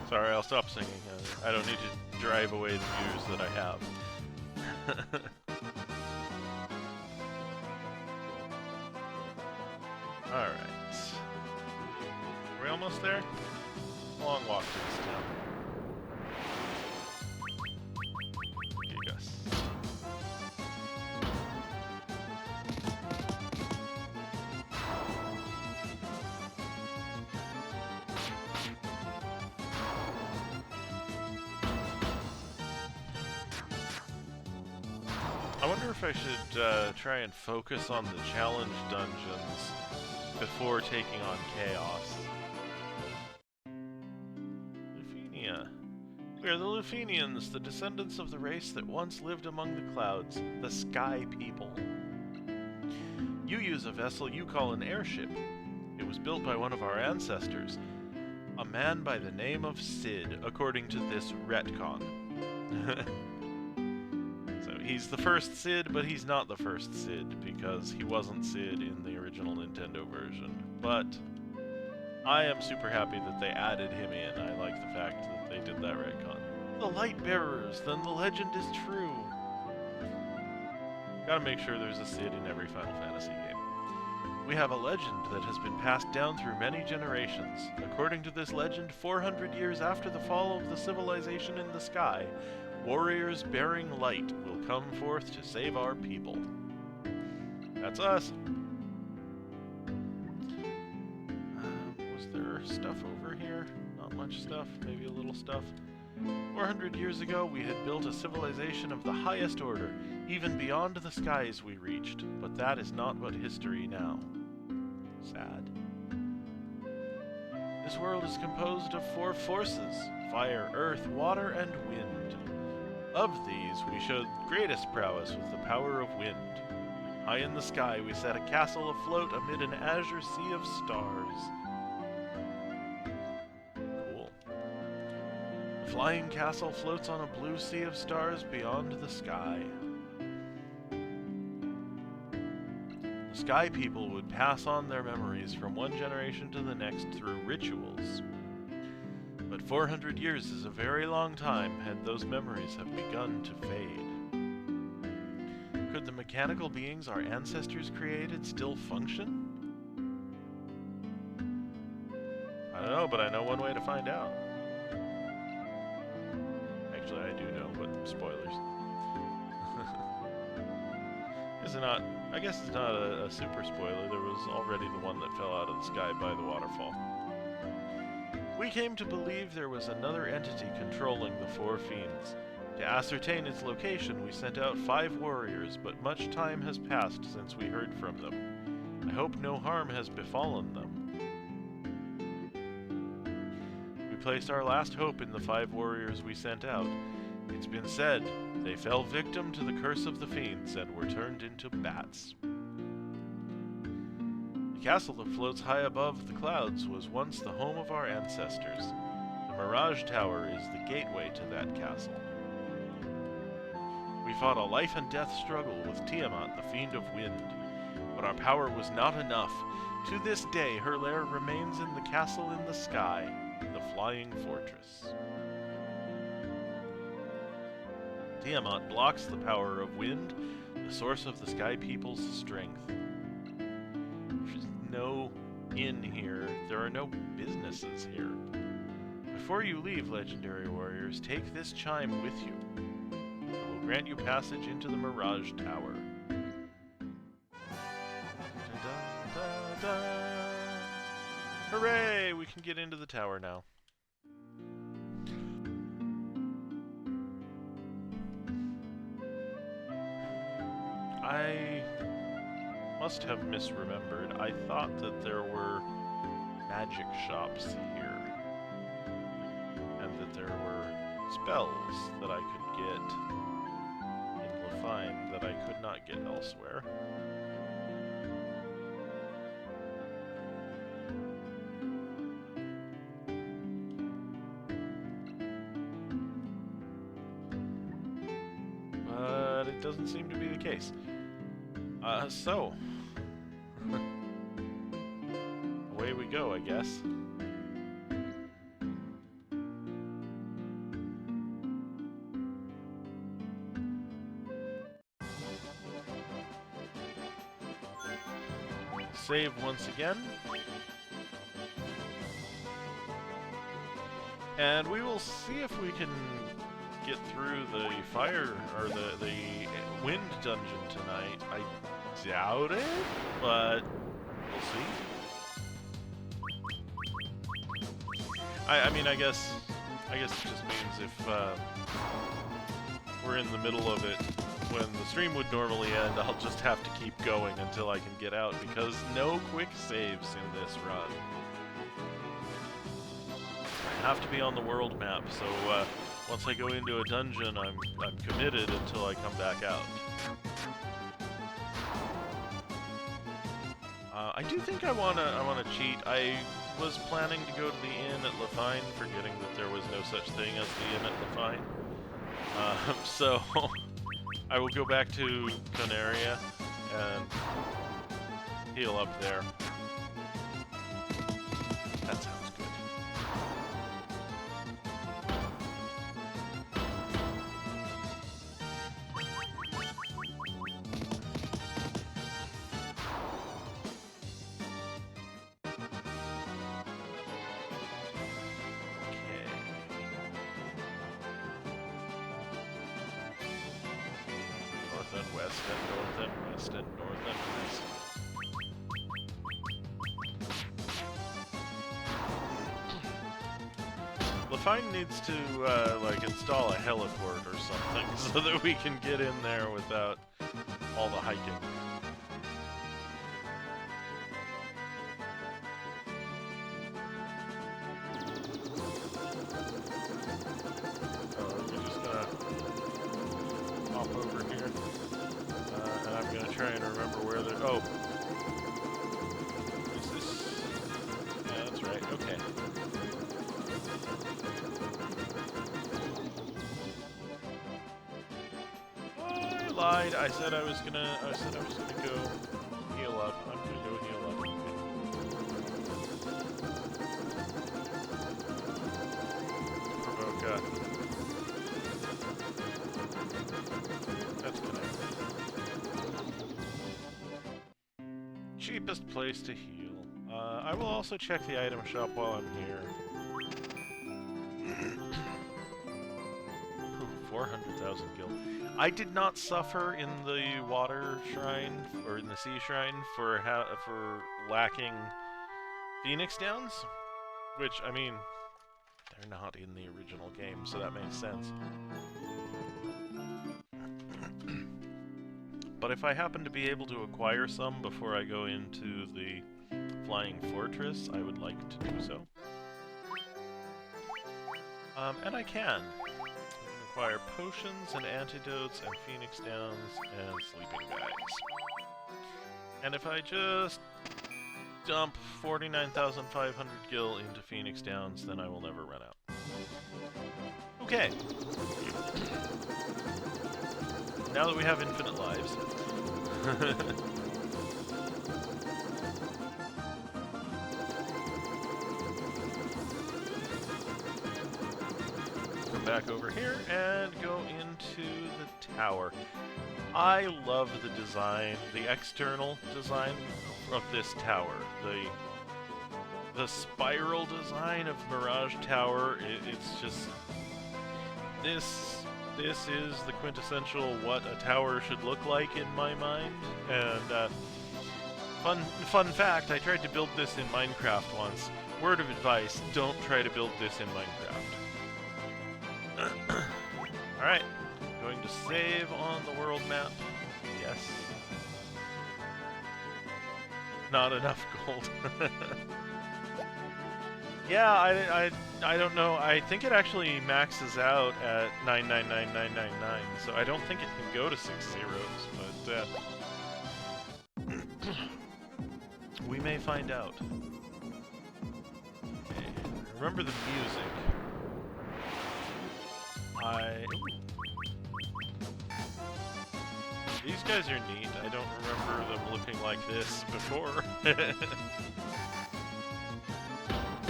Sorry, I'll stop singing. I don't need to drive away the views that I have. Alright. Are we almost there? Long walk to this town. Gigas. I wonder if I should try and focus on the challenge dungeons before taking on Chaos. Lufenia. We are the Lufenians, the descendants of the race that once lived among the clouds, the Sky People. You use a vessel you call an airship. It was built by one of our ancestors, a man by the name of Sid, according to this retcon. He's the first Sid, but he's not the first Sid, because he wasn't Sid in the original Nintendo version. But I am super happy that they added him in. I like the fact that they did that retcon. The Light Bearers, then the legend is true. Gotta make sure there's a Sid in every Final Fantasy game. We have a legend that has been passed down through many generations. According to this legend, 400 years after the fall of the civilization in the sky, warriors bearing light will come forth to save our people. That's us. Was there stuff over here? Not much stuff, maybe a little stuff. 400 years ago, we had built a civilization of the highest order, even beyond the skies we reached, but that is not but history now. Sad. This world is composed of 4 forces: fire, earth, water, and wind. Of these, we showed greatest prowess with the power of wind. High in the sky, we set a castle afloat amid an azure sea of stars. Cool. The flying castle floats on a blue sea of stars beyond the sky. The Sky People would pass on their memories from one generation to the next through rituals. But 400 years is a very long time, and those memories have begun to fade. Could the mechanical beings our ancestors created still function? I don't know, but I know one way to find out. Actually, I do know, but spoilers. I guess it's not a super spoiler. There was already the one that fell out of the sky by the waterfall. We came to believe there was another entity controlling the 4 fiends. To ascertain its location, we sent out 5 warriors, but much time has passed since we heard from them. I hope no harm has befallen them. We placed our last hope in the 5 warriors we sent out. It's been said, they fell victim to the curse of the fiends and were turned into bats. The castle that floats high above the clouds was once the home of our ancestors. The Mirage Tower is the gateway to that castle. We fought a life and death struggle with Tiamat, the Fiend of Wind, but our power was not enough. To this day, her lair remains in the castle in the sky, the Flying Fortress. Tiamat blocks the power of wind, the source of the Sky People's strength. There's no inn here. There are no businesses here. Before you leave, legendary warriors, take this chime with you. It will grant you passage into the Mirage Tower. Da-da-da-da. Hooray! We can get into the tower now. I must have misremembered. I thought that there were magic shops here, and that there were spells that I could get in Lefine that I could not get elsewhere. But it doesn't seem to be the case. So, away we go, I guess. Save once again. And we will see if we can get through the fire, or the wind dungeon tonight. I doubt it, but we'll see. I mean, I guess it just means if we're in the middle of it when the stream would normally end, I'll just have to keep going until I can get out, because no quick saves in this run. I have to be on the world map, so once I go into a dungeon, I'm committed until I come back out. I do think I wanna cheat. I was planning to go to the inn at Lefine, forgetting that there was no such thing as the inn at Lefine. So I will go back to Canaria and heal up there. That sounds good. Lefine needs to, like, install a heliport or something so that we can get in there without all the hiking. Oh, we're just gonna hop over here, and I'm gonna try and remember where they're... Oh! Is this... Yeah, that's right, okay. I lied. I said I was gonna go heal up. I'm gonna go heal up. Provoke. That's connected. Cheapest place to heal. I will also check the item shop while I'm here. 400,000 gil. I did not suffer in the water shrine, or in the sea shrine, for lacking Phoenix Downs, which, I mean, they're not in the original game, so that makes sense. But if I happen to be able to acquire some before I go into the Flying Fortress, I would like to do so. And I can. Acquire potions and antidotes and Phoenix Downs and sleeping bags. And if I just dump 49,500 gil into Phoenix Downs, then I will never run out. Okay. Now that we have infinite lives. Come back over here and go into the tower. I love the design, the external design of this tower. The spiral design of Mirage Tower, it's just... This is the quintessential what a tower should look like in my mind. And fun fact, I tried to build this in Minecraft once. Word of advice, don't try to build this in Minecraft. Alright, going to save on the world map. Yes. Not enough gold. Yeah, I don't know. I think it actually maxes out at 999,999, so I don't think it can go to 6 zeros, but we may find out. Okay. Remember the music. These guys are neat. I don't remember them looking like this before.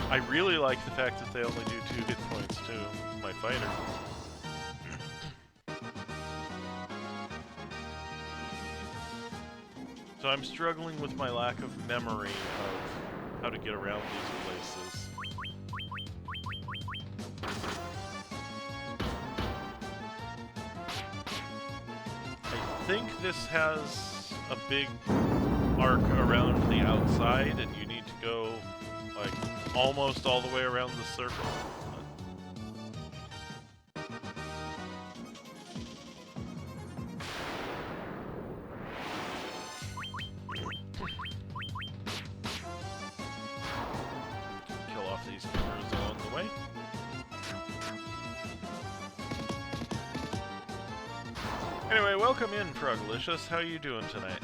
I really like the fact that they only do 2 hit points to my fighter. So I'm struggling with my lack of memory of how to get around these places. I think this has a big arc around the outside, and you need to go, like, almost all the way around the circle. Kill off these killers along the way. Anyway, welcome in, Froglicious. How you doing tonight?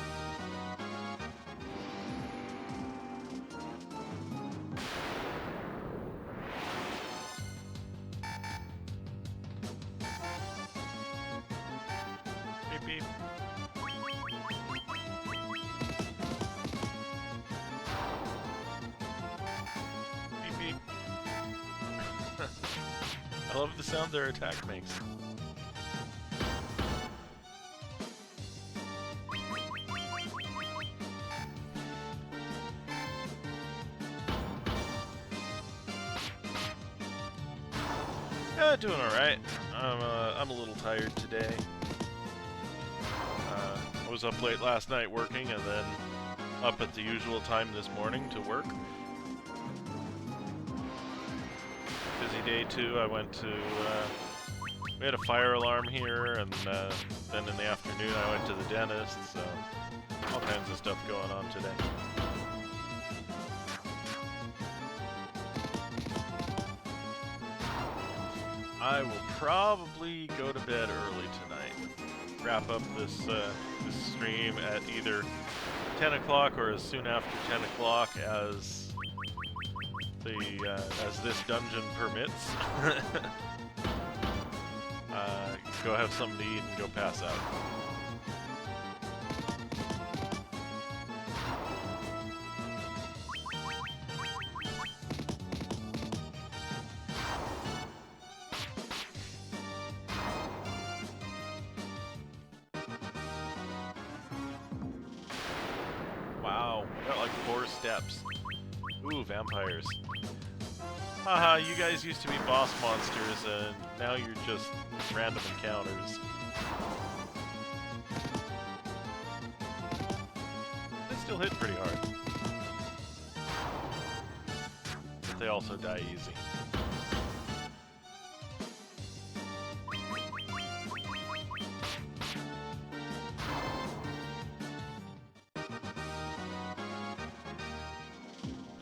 I love the sound their attack makes. Yeah, doing alright. I'm a little tired today. I was up late last night working and then up at the usual time this morning to work. Busy day too. I went to, we had a fire alarm here, and then in the afternoon I went to the dentist, so all kinds of stuff going on today. I will probably go to bed early tonight. Wrap up this this stream at either 10 o'clock or as soon after 10 o'clock as this dungeon permits. Go have something to eat and go pass out. Wow, got like 4 steps. Ooh, vampires. Haha, you guys used to be boss monsters, and now you're just random encounters. They still hit pretty hard. But they also die easy.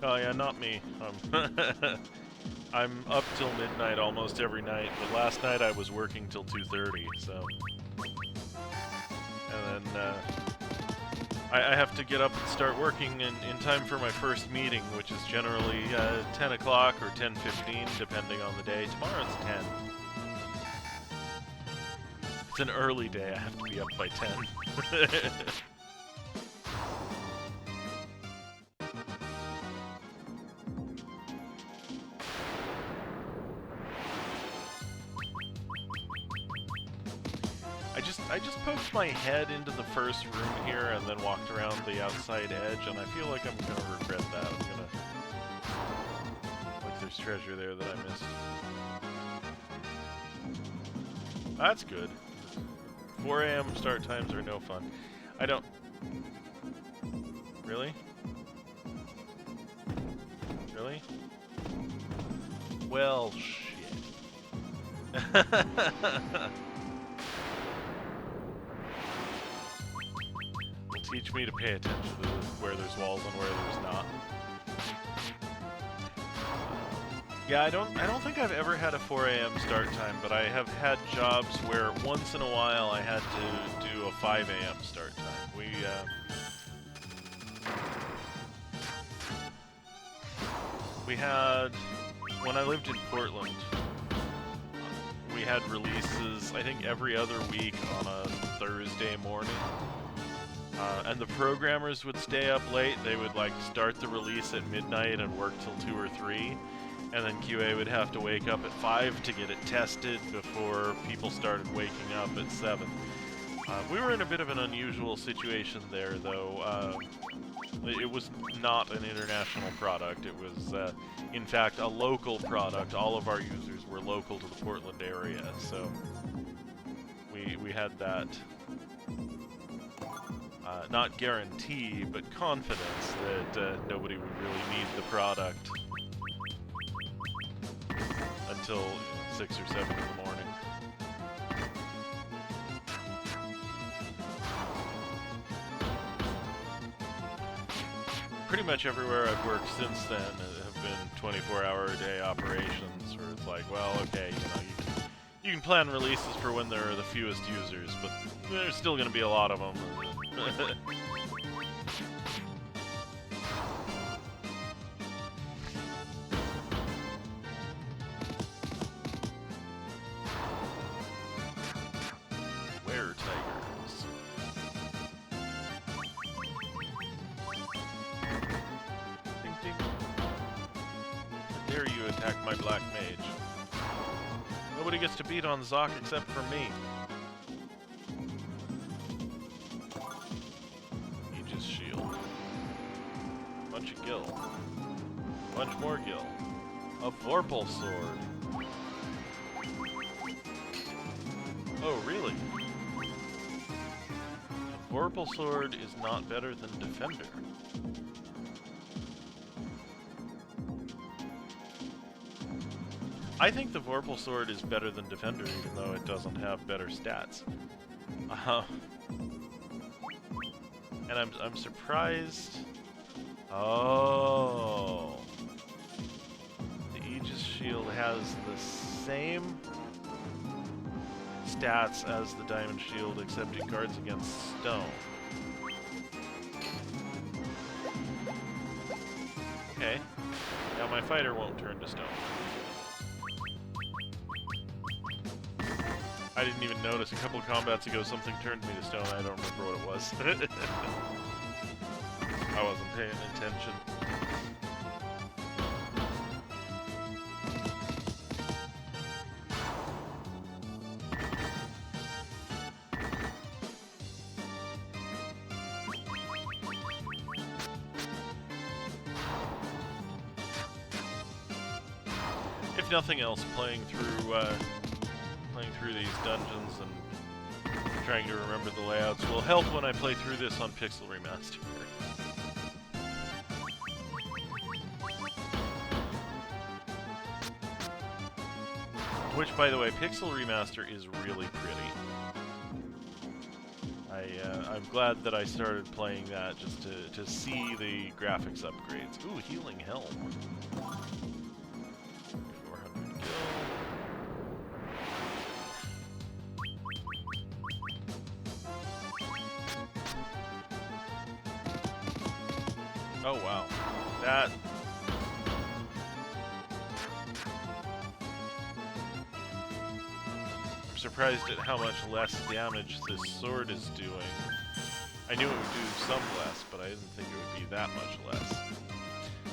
Oh yeah, not me. I'm up till midnight almost every night, but last night I was working till 2:30, so... And then, I have to get up and start working in time for my first meeting, which is generally 10 o'clock or 10:15, depending on the day. Tomorrow's 10. It's an early day. I have to be up by 10. I just poked my head into the first room here and then walked around the outside edge, and I feel like I'm gonna regret that. I'm gonna... Like there's treasure there that I missed. That's good. 4 a.m. start times are no fun. I don't... Really? Really? Well, shit. Teach me to pay attention to where there's walls and where there's not. Yeah, I don't think I've ever had a 4 a.m. start time, but I have had jobs where once in a while I had to do a 5 a.m. start time. We had, when I lived in Portland, we had releases, I think every other week on a Thursday morning. And the programmers would stay up late. They would like start the release at midnight and work till 2 or 3. And then QA would have to wake up at 5 to get it tested before people started waking up at 7. We were in a bit of an unusual situation there, though. It was not an international product. It was, in fact, a local product. All of our users were local to the Portland area, so we had that... not guarantee, but confidence that nobody would really need the product until 6 or 7 in the morning. Pretty much everywhere I've worked since then have been 24-hour-a-day operations, where it's like, well, okay, you can plan releases for when there are the fewest users, but there's still going to be a lot of them. Were tigers. Ding ding. How dare you attack my black mage? Nobody gets to beat on Zoc except for me. Aegis shield. Bunch of gil. Bunch more gil. A Vorpal sword. Oh, really? A Vorpal sword is not better than Defender. I think the Vorpal sword is better than Defender, even though it doesn't have better stats. And I'm surprised. Oh, the Aegis shield has the same stats as the Diamond shield, except it guards against stone. Okay. Now my fighter won't turn to stone. I didn't even notice. A couple of combats ago, something turned me to stone. I don't remember what it was. I wasn't paying attention. If nothing else, playing through these dungeons and trying to remember the layouts will help when I play through this on Pixel Remaster. Which, by the way, Pixel Remaster is really pretty. I'm glad that I started playing that just to see the graphics upgrades. Ooh, Healing Helm. 400 gil. Oh wow. That... I'm surprised at how much less damage this sword is doing. I knew it would do some less, but I didn't think it would be that much less.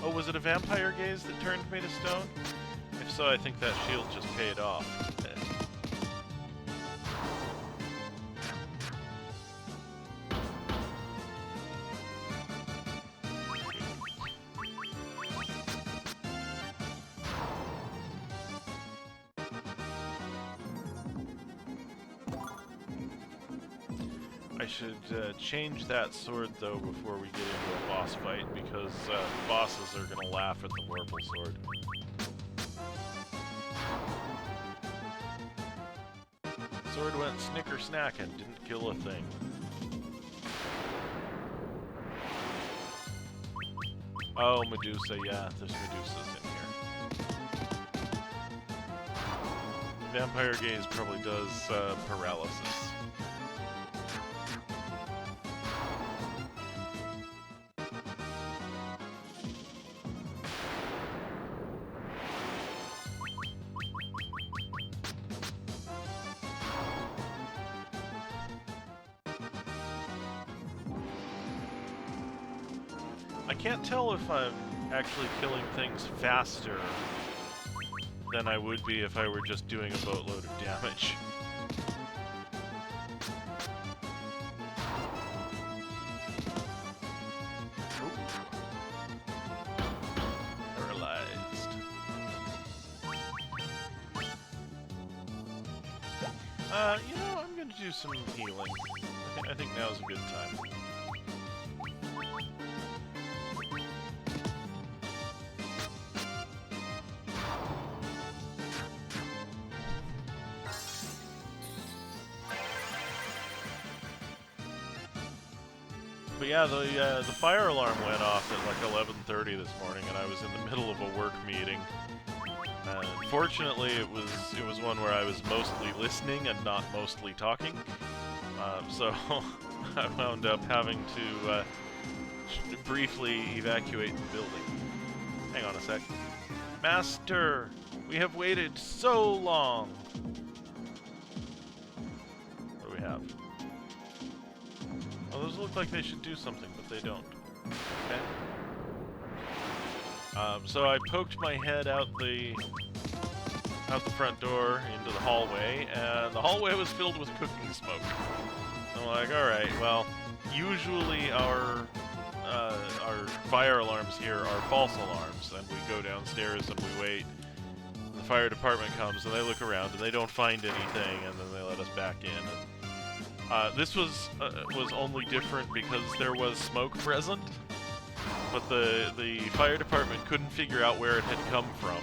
Oh, was it a vampire gaze that turned me to stone? If so, I think that shield just paid off. I should change that sword, though, before we get into a boss fight, because bosses are going to laugh at the Warble sword. Sword went snicker-snack and didn't kill a thing. Oh, Medusa, yeah, there's Medusas in here. Vampire Gaze probably does paralysis. I can't tell if I'm actually killing things faster than I would be if I were just doing a boatload of damage. Ooh. Paralyzed. You know, I'm gonna do some healing. I think now's a good time. But yeah, the fire alarm went off at like 11:30 this morning, and I was in the middle of a work meeting. Fortunately, it was one where I was mostly listening and not mostly talking. So I wound up having to briefly evacuate the building. Hang on a sec. Master, we have waited so long. What do we have? Oh, those look like they should do something, but they don't. Okay. So I poked my head out the front door into the hallway, and the hallway was filled with cooking smoke. I'm like, all right, well, usually our fire alarms here are false alarms, and we go downstairs and we wait. And the fire department comes and they look around and they don't find anything, and then they let us back in. And, this was only different because there was smoke present, but the fire department couldn't figure out where it had come from,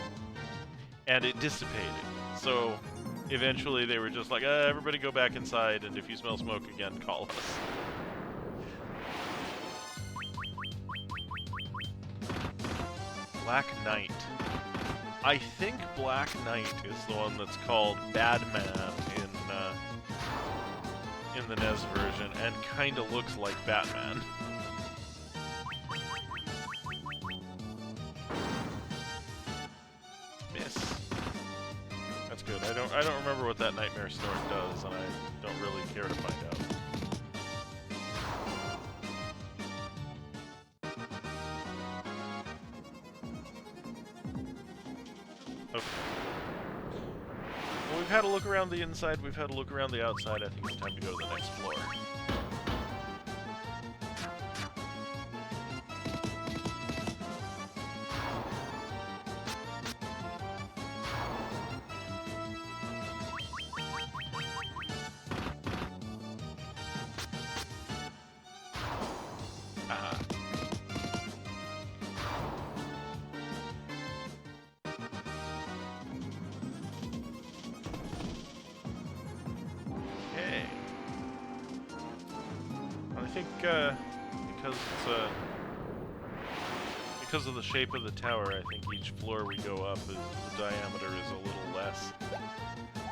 and it dissipated. So eventually they were just like, everybody go back inside, and if you smell smoke again, call us. Black Knight. I think Black Knight is the one that's called Badman in the NES version, and kinda looks like Batman. Miss. That's good. I don't remember what that Nightmare Snort does, and I don't really care to find out. Okay. Well, we've had a look around the inside, we've had a look around the outside. I think it's time to go to the next floor. Because of the shape of the tower, I think each floor we go up, the diameter is a little less.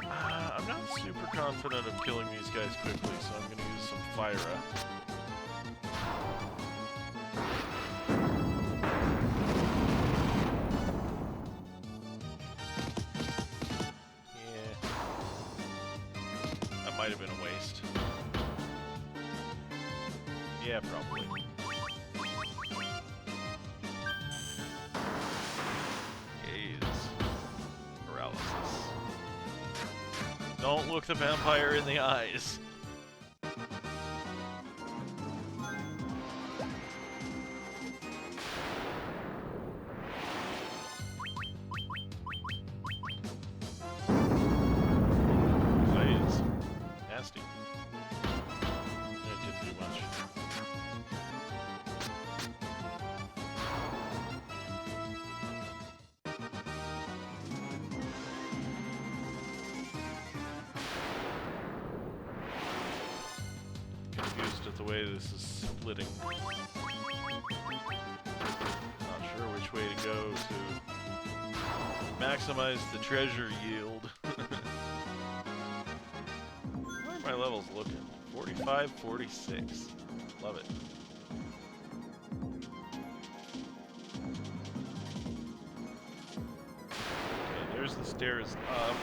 I'm not super confident of killing these guys quickly, so I'm going to use some Fira. Yeah, probably. Gaze. Paralysis. Don't look the vampire in the eyes. Nasty. That didn't do much. Confused at the way this is splitting. Not sure which way to go to maximize the treasure yield. Where are my levels looking? 45, 46. Love it. Okay, there's the stairs up.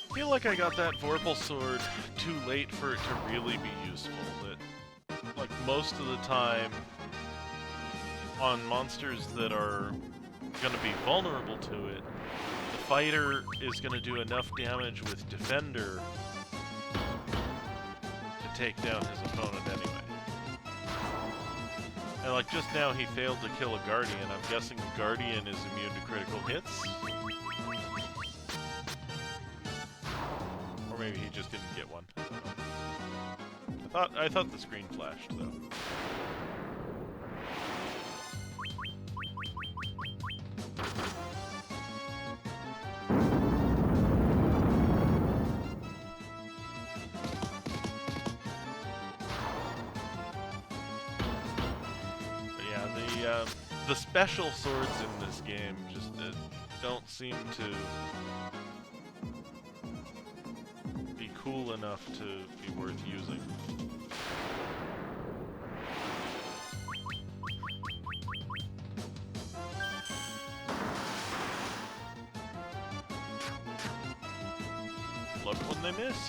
I feel like I got that Vorpal sword too late for it to really be useful. That, like, most of the time, on monsters that are going to be vulnerable to it, the fighter is going to do enough damage with Defender to take down his opponent anyway. And, like, just now he failed to kill a Guardian. I'm guessing the Guardian is immune to critical hits. Maybe he just didn't get one. I thought the screen flashed though. But yeah, the special swords in this game just don't seem to cool enough to be worth using. Love it when they miss.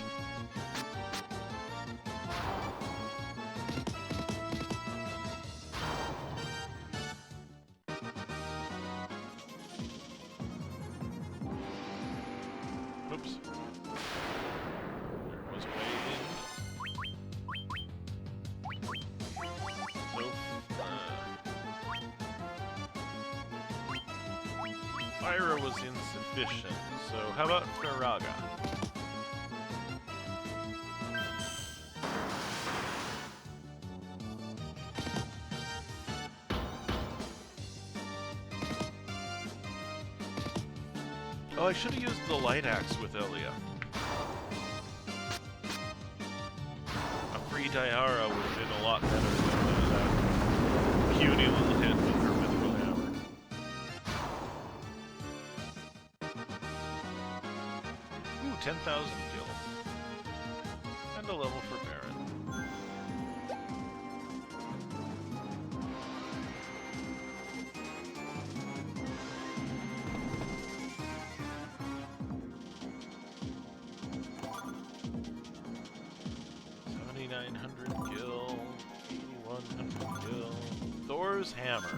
Oops. Fire was insufficient, so how about Faraga? Oh, I should have used the light axe with Elia. A free Diara would have been a lot better than that puny little hit with her mythical hammer. Ooh, 10,000 gil. And a level for Baron. Thor's hammer.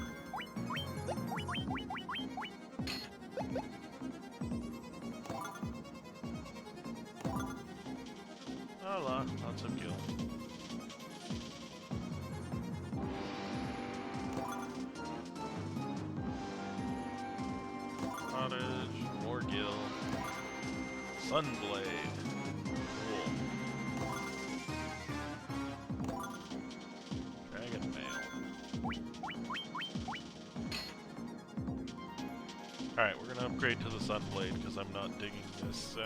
Oh, lots of gil. Cottage, more gil. Sunblade. Cool. Dragon mail. Alright, we're gonna upgrade to the Sunblade because I'm not digging this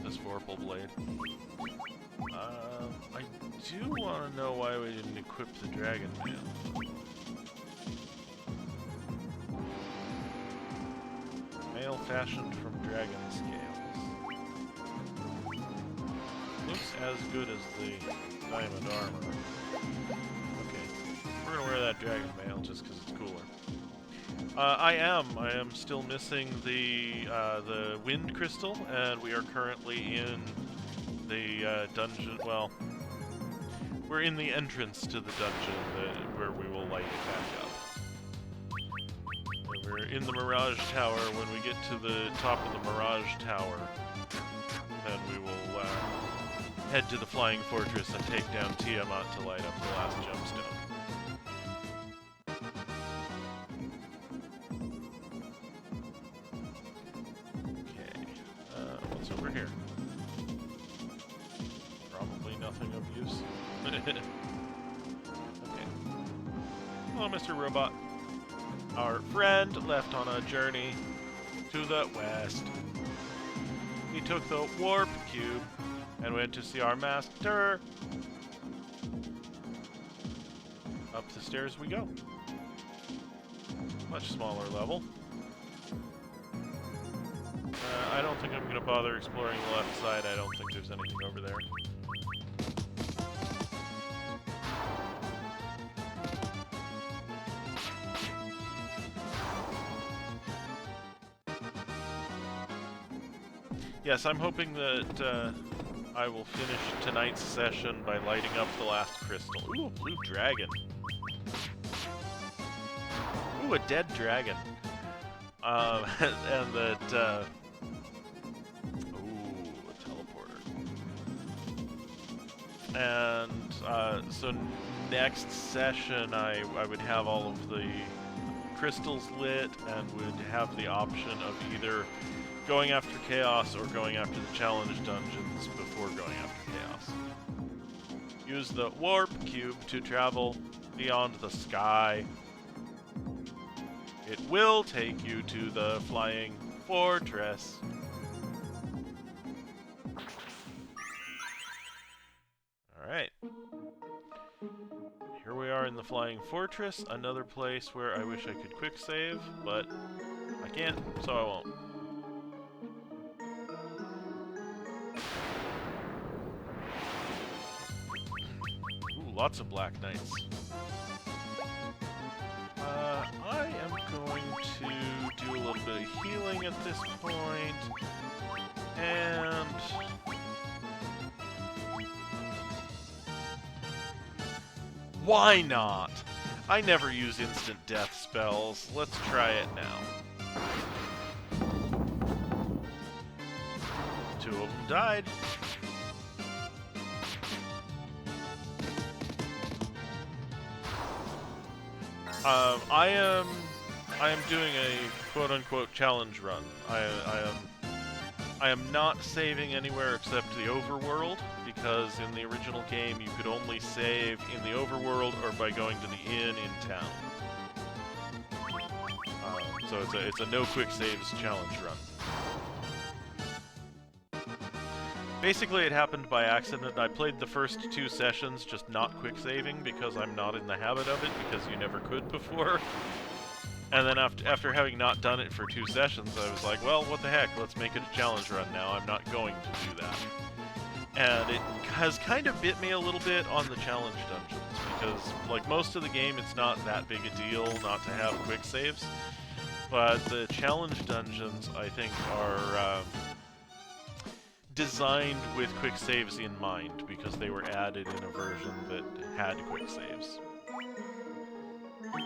this Vorpal blade. I do want to know why we didn't equip the Dragon mail. Mail fashioned from dragon scales. Looks as good as the diamond armor. Okay, we're gonna wear that dragon mail just because it's cooler. I am still missing the wind crystal, and we are currently in the dungeon. Well, we're in the entrance to the dungeon where we will light it back up. And we're in the Mirage Tower. When we get to the top of the Mirage Tower, then we will head to the Flying Fortress and take down Tiamat to light up the last gemstone. What's over here? Probably nothing of use. Okay. Hello, Mr. Robot. Our friend left on a journey to the west. He took the warp cube and went to see our master. Up the stairs we go. Much smaller level. I don't think I'm going to bother exploring the left side. I don't think there's anything over there. Yes, I'm hoping that I will finish tonight's session by lighting up the last crystal. Ooh, a blue dragon. Ooh, a dead dragon. And that... And so next session I would have all of the crystals lit and would have the option of either going after Chaos or going after the challenge dungeons before going after Chaos. Use the warp cube to travel beyond the sky. It will take you to the Flying Fortress. Alright. Here we are in the Flying Fortress, another place where I wish I could quick save, but I can't, so I won't. Ooh, lots of Black Knights. I am going to do a little bit of healing at this point, and... why not? I never use instant death spells. Let's try it now. 2 of them died. I am doing a quote-unquote challenge run. I am not saving anywhere except the overworld, because in the original game you could only save in the overworld or by going to the inn in town. So it's a no quick saves challenge run. Basically, it happened by accident. I played the first 2 sessions just not quick saving because I'm not in the habit of it, because you never could before. And then after having not done it for 2 sessions, I was like, well, what the heck, let's make it a challenge run now. I'm not going to do that. And it has kind of bit me a little bit on the challenge dungeons, because, like most of the game, it's not that big a deal not to have quick saves. But the challenge dungeons, I think, are designed with quick saves in mind, because they were added in a version that had quick saves. We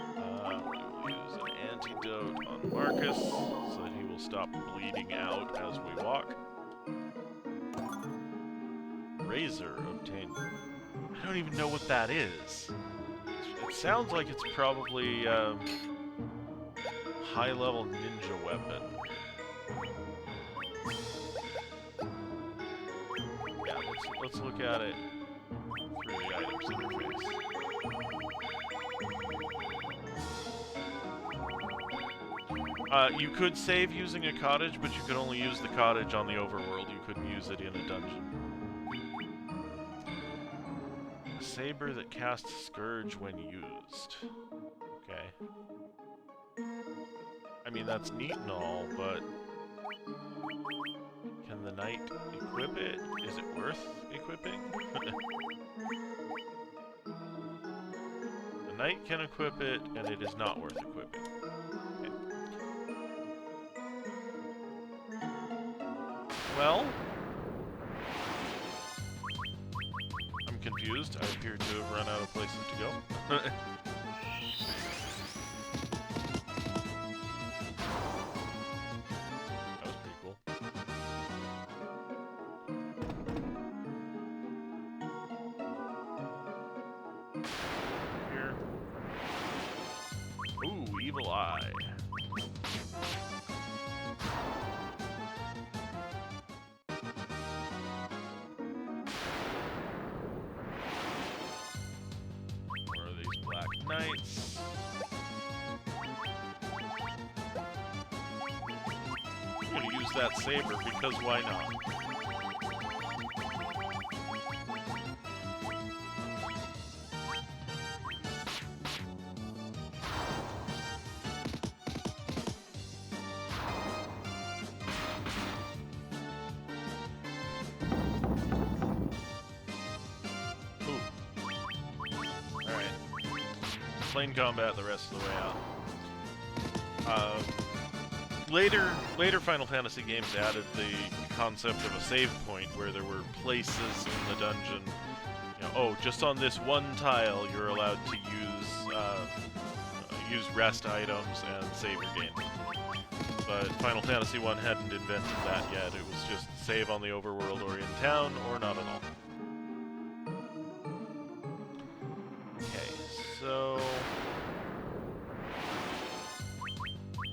will use an antidote on Marcus, so that he will stop bleeding out as we walk. Razor obtained. I don't even know what that is. It sounds like it's probably high-level ninja weapon. Yeah, let's look at it through the items interface. You could save using a cottage, but you could only use the cottage on the overworld. You couldn't use it in a dungeon. A saber that casts Scourge when used. Okay. I mean, that's neat and all, but Can the knight equip it? Is it worth equipping? The knight can equip it, and it is not worth equipping. Okay. Well, I'm confused. I appear to have run out of places to go. That was pretty cool. Here. Ooh, evil eye. Knights. I'm gonna use that saber because why not? Plain combat the rest of the way out. Later Final Fantasy games added the concept of a save point where there were places in the dungeon. You know, oh, just on this one tile you're allowed to use rest items and save your game. But Final Fantasy I hadn't invented that yet. It was just save on the overworld or in town or not at all. Okay, so...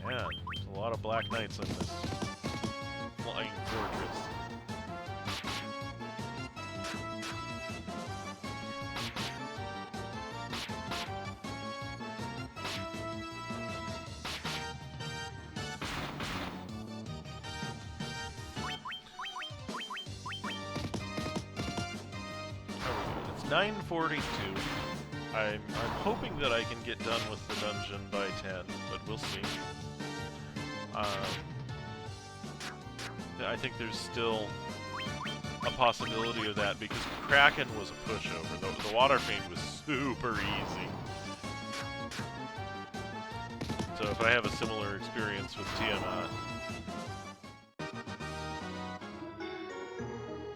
Man, there's a lot of Black Knights in this flying fortress. It's 9:42. I'm hoping that I can get done with the dungeon by 10, but we'll see. I think there's still a possibility of that because Kraken was a pushover. The Water Fiend was super easy. So if I have a similar experience with Tiamat,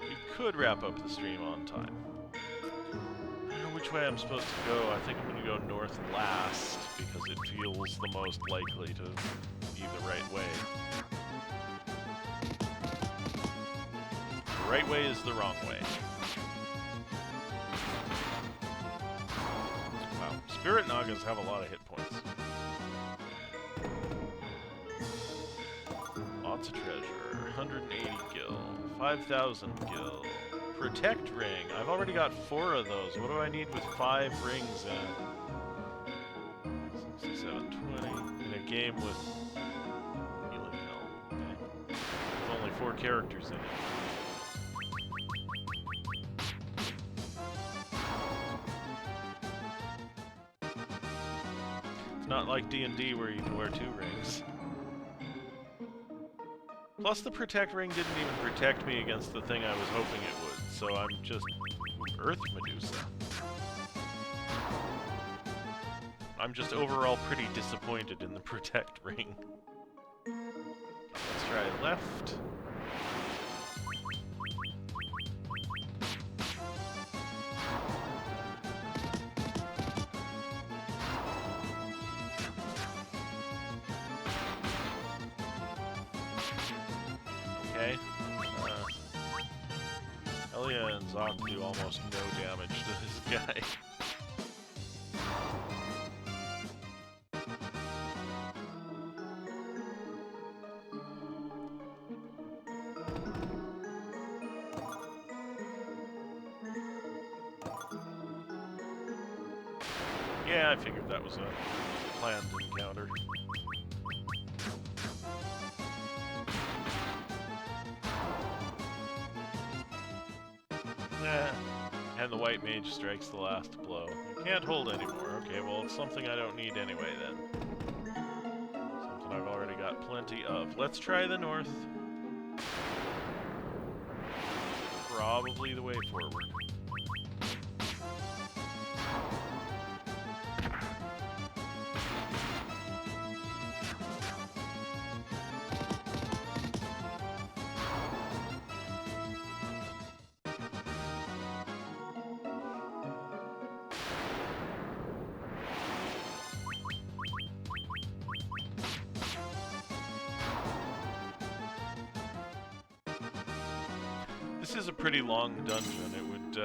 we could wrap up the stream on time. I don't know which way I'm supposed to go. I think I'm going to go north last because it feels the most likely to be the right way. The right way is the wrong way. Wow, Spirit Nagas have a lot of hit points. Lots of treasure, 180 gil, 5,000 gil. Protect ring, I've already got 4 of those. What do I need with 5 rings in? 720, in a game with healing hell. Okay. With only 4 characters in it. It's not like D&D where you can wear 2 rings. Plus, the Protect Ring didn't even protect me against the thing I was hoping it would, so I'm just... Earth Medusa. I'm just overall pretty disappointed in the Protect Ring. Let's try left. Okay. Elia and Zoc do almost no damage to this guy. Yeah, I figured that was a planned encounter. And the white mage strikes the last blow. You can't hold anymore. Okay, well, it's something I don't need anyway, then. Something I've already got plenty of. Let's try the north. Probably the way forward. This is a pretty long dungeon. It would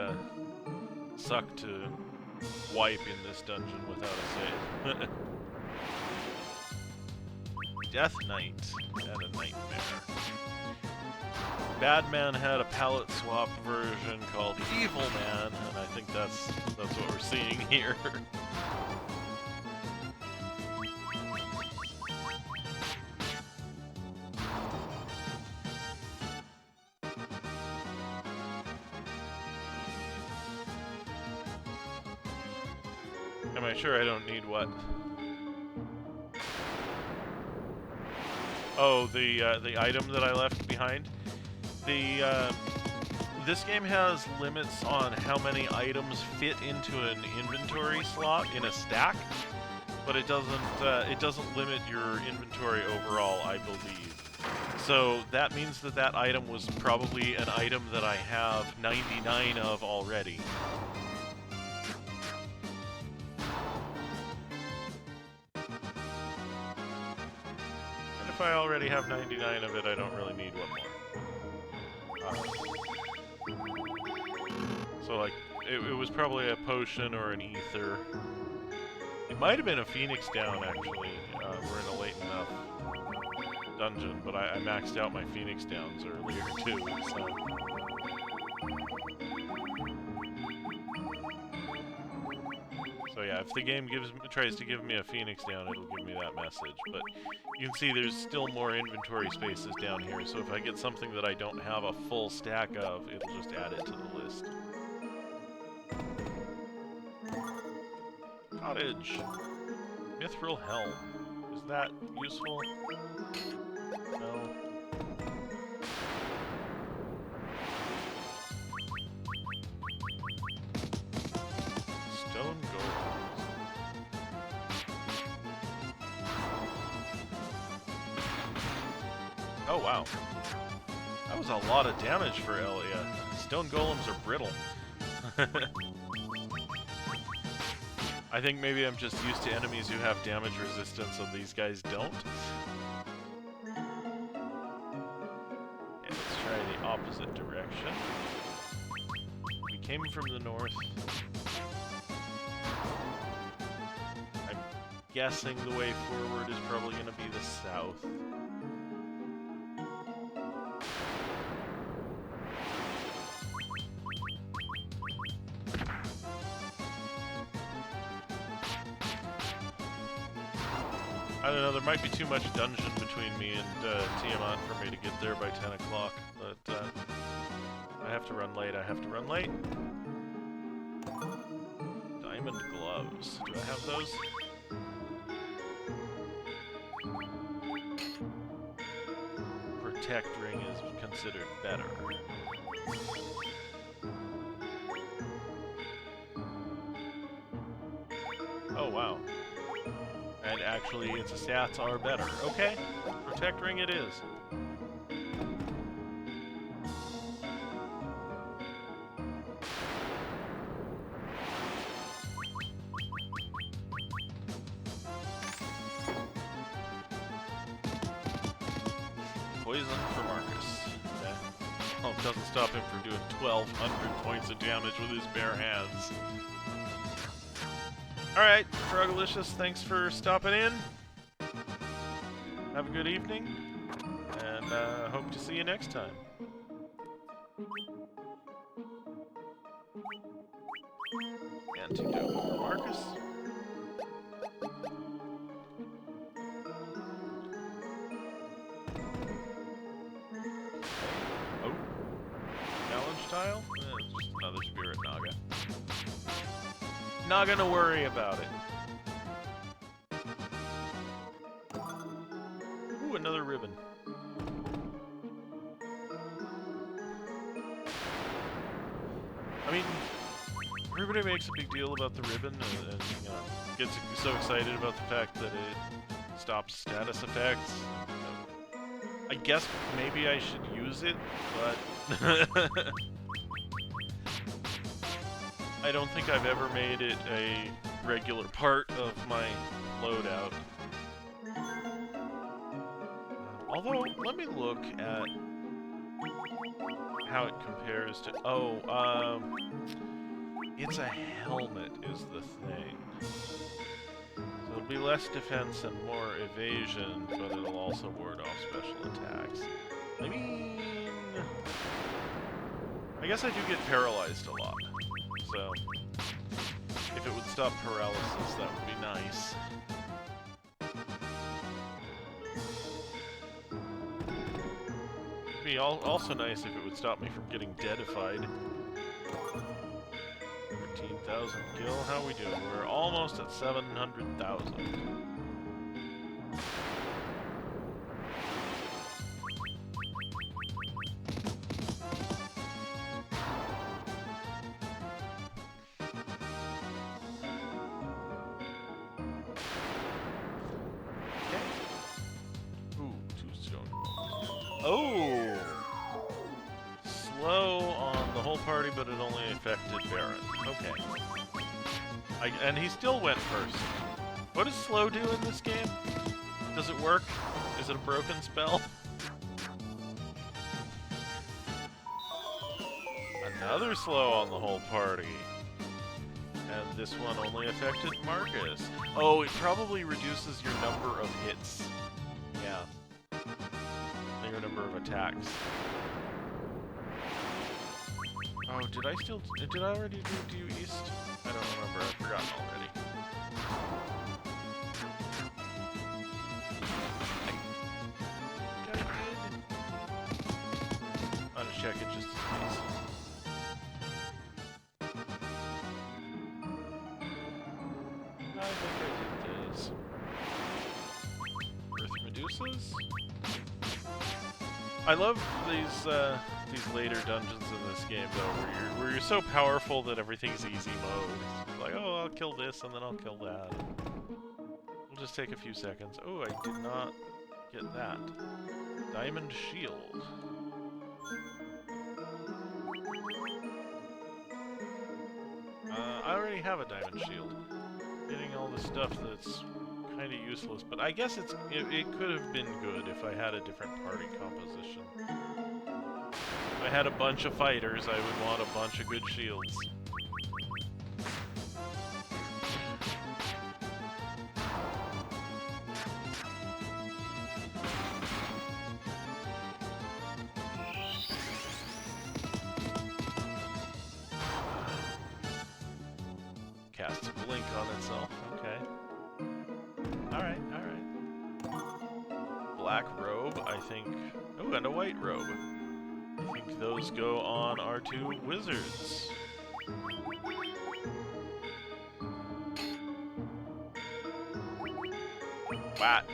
suck to wipe in this dungeon without a save. Death Knight and a nightmare. Badman had a palette swap version called Evil Man, and I think that's what we're seeing here. Am I sure I don't need what? Oh, the item that I left behind. This game has limits on how many items fit into an inventory slot in a stack, but it doesn't limit your inventory overall, I believe. So that means that item was probably an item that I have 99 of already. If I already have 99 of it, I don't really need one more. So, like, it was probably a potion or an ether. It might have been a Phoenix Down, actually. We're in a late enough dungeon, but I maxed out my Phoenix Downs earlier, too, so... So yeah, if the game tries to give me a Phoenix Down, it'll give me that message. But you can see there's still more inventory spaces down here, so if I get something that I don't have a full stack of, it'll just add it to the list. Cottage. Mithril Helm. Is that useful? No. Stone golems. Oh wow. That was a lot of damage for Elia. Stone golems are brittle. I think maybe I'm just used to enemies who have damage resistance and these guys don't. Okay, let's try the opposite direction. We came from the north. I'm guessing the way forward is probably going to be the south. I don't know, there might be too much dungeon between me and Tiamat for me to get there by 10 o'clock, but I have to run late, Diamond gloves. Do I have those? Protect ring is considered better. Oh, wow. And actually, its stats are better. Okay, Protect Ring it is. Poison for Marcus. Okay. Well, it doesn't stop him from doing 1,200 points of damage with his bare hands. Alright, Frogalicious, thanks for stopping in. Have a good evening, and hope to see you next time. Antidote for Marcus. Oh. Challenge tile? It's just another Spirit Naga. Not gonna worry about it. Ooh, a another ribbon. I mean, everybody makes a big deal about the ribbon and you know, gets so excited about the fact that it stops status effects. I guess maybe I should use it, but I don't think I've ever made it a regular part of my loadout. Although, let me look at how it compares to... Oh, it's a helmet is the thing. So it'll be less defense and more evasion, but it'll also ward off special attacks. I mean... I guess I do get paralyzed a lot, so... If it would stop paralysis, that would be nice. It'd be also nice if it would stop me from getting deadified. 13,000 gil, how are we doing? We're almost at 700,000. Oh! Slow on the whole party, but it only affected Baron. Okay. And he still went first. What does slow do in this game? Does it work? Is it a broken spell? Another slow on the whole party. And this one only affected Marcus. Oh, it probably reduces your number of hits. Yeah. Your number of attacks. Oh, did I already do due east? I don't remember, I've forgotten already. I did. I'm gonna check it just in case. I think I did this. Earth Medusas? I love these later dungeons in this game though, where you're so powerful that everything's easy mode. It's like, oh, I'll kill this and then I'll kill that. It'll just take a few seconds. Oh, I did not get that. Diamond shield. I already have a diamond shield. Getting all the stuff that's kind of useless, but I guess it could have been good if I had a different party composition. If I had a bunch of fighters, I would want a bunch of good shields. Casts a blink on itself, okay. Alright, alright. Black robe, I think... Oh, and a white robe. I think those go on our two wizards. What?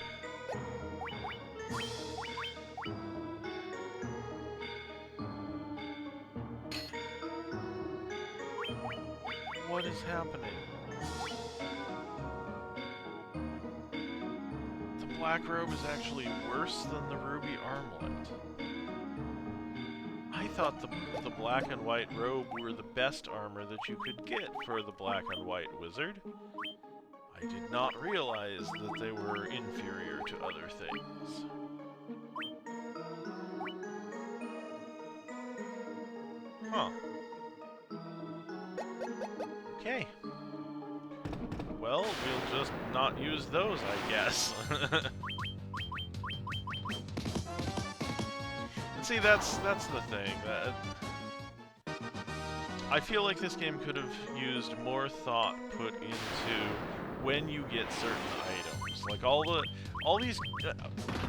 What is happening? The black robe is actually worse than the ruby armlet. I thought the black and white robe were the best armor that you could get for the black and white wizard. I did not realize that they were inferior to other things. Huh. Okay. Well, we'll just not use those, I guess. And see, that's the thing. I feel like this game could have used more thought put into when you get certain items. Like all these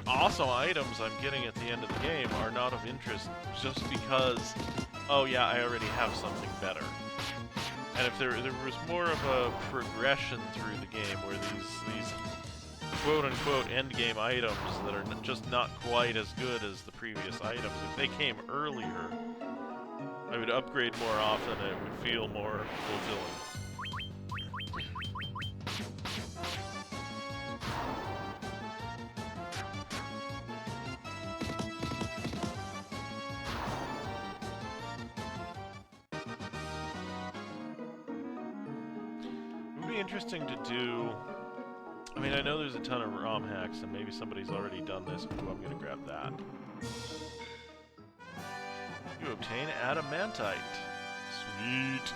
awesome items I'm getting at the end of the game are not of interest just because, oh yeah, I already have something better. And if there was more of a progression through the game where these quote-unquote endgame items that are just not quite as good as the previous items. If they came earlier, I would upgrade more often and it would feel more fulfilling. It would be interesting to do... I mean, I know there's a ton of ROM hacks, and maybe somebody's already done this. Ooh, I'm gonna grab that. You obtain adamantite. Sweet.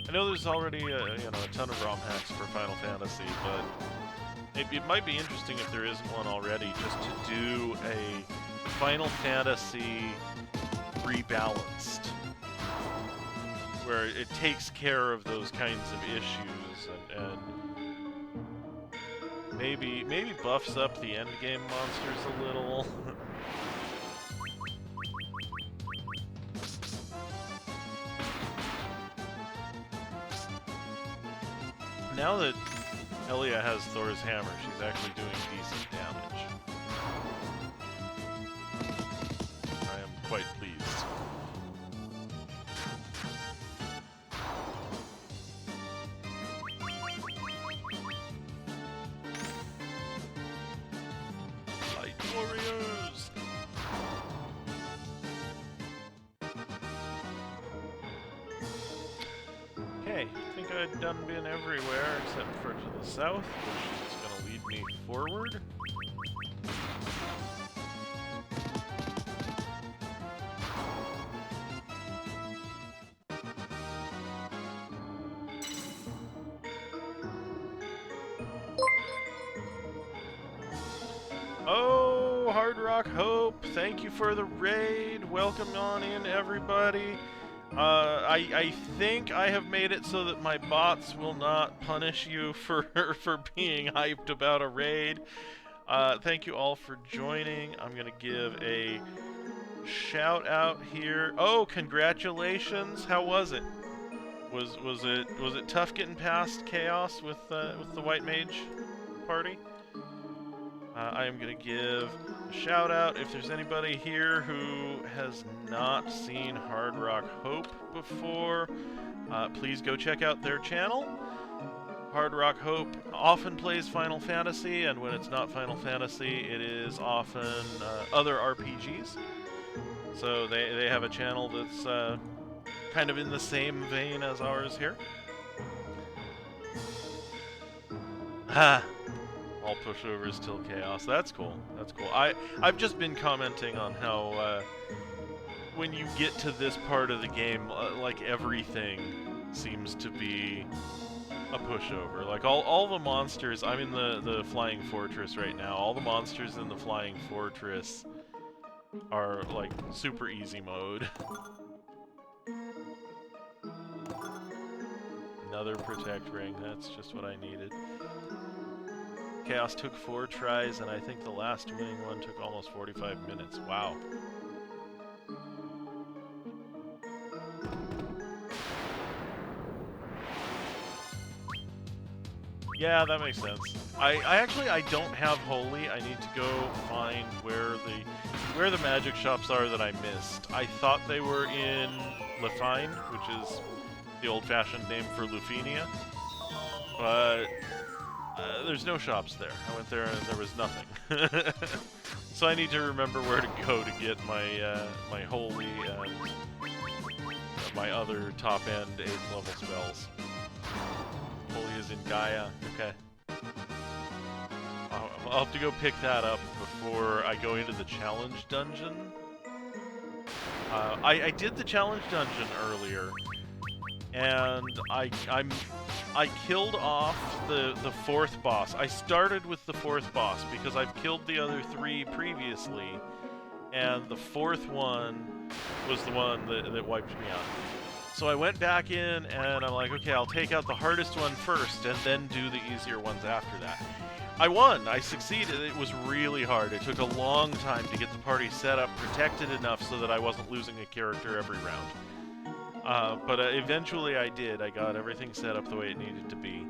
I know there's already a ton of ROM hacks for Final Fantasy, but it might be interesting if there isn't one already, just to do a Final Fantasy rebalanced, where it takes care of those kinds of issues and maybe buffs up the endgame monsters a little. Now that Elia has Thor's hammer, she's actually doing decent damage. I am quite pleased. Light warriors! Okay, I think I'd done been everywhere except for to the south, which is going to lead me forward. Oh, Hard Rock Hope, thank you for the raid. Welcome on in, everybody. I think I have made it so that my bots will not punish you for being hyped about a raid. Thank you all for joining. I'm gonna give a shout out here. Oh, congratulations! How was it? Was it tough getting past Chaos with the White Mage party? I am going to give a shout out if there's anybody here who has not seen Hard Rock Hope before. Please go check out their channel. Hard Rock Hope often plays Final Fantasy, and when it's not Final Fantasy, it is often other RPGs. So they have a channel that's kind of in the same vein as ours here. Ha! All pushovers till chaos. That's cool. That's cool. I've just been commenting on how when you get to this part of the game, like everything seems to be a pushover. Like all the monsters. I'm in the Flying Fortress right now. All the monsters in the Flying Fortress are like super easy mode. Another protect ring. That's just what I needed. Chaos took 4 tries, and I think the last winning one took almost 45 minutes. Wow. Yeah, that makes sense. I don't have Holy. I need to go find where the magic shops are that I missed. I thought they were in Lefine, which is the old-fashioned name for Lufenia, but there's no shops there. I went there and there was nothing. So I need to remember where to go to get my my Holy and my other top-end 8th level spells. Holy is in Gaia. Okay. I'll have to go pick that up before I go into the challenge dungeon. I did the challenge dungeon earlier, and I killed off the 4th boss. I started with the 4th boss because I've killed the other 3 previously, and the 4th one was the one that wiped me out. So I went back in, and I'm like, okay, I'll take out the hardest one first, and then do the easier ones after that. I won! I succeeded. It was really hard. It took a long time to get the party set up, protected enough so that I wasn't losing a character every round. But eventually I did. I got everything set up the way it needed to be,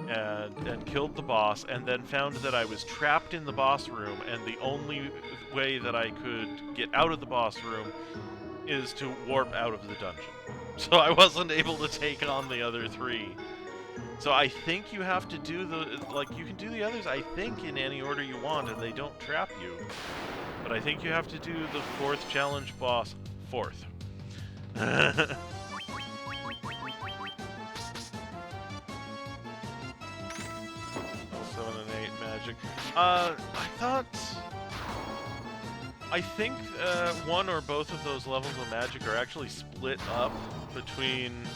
and killed the boss, and then found that I was trapped in the boss room, and the only way that I could get out of the boss room is to warp out of the dungeon. So I wasn't able to take on the other 3. So I think you have to do you can do the others, I think, in any order you want, and they don't trap you. But I think you have to do the 4th challenge boss 4th. 7 and 8 magic. I think 1 or both of those levels of magic are actually split up between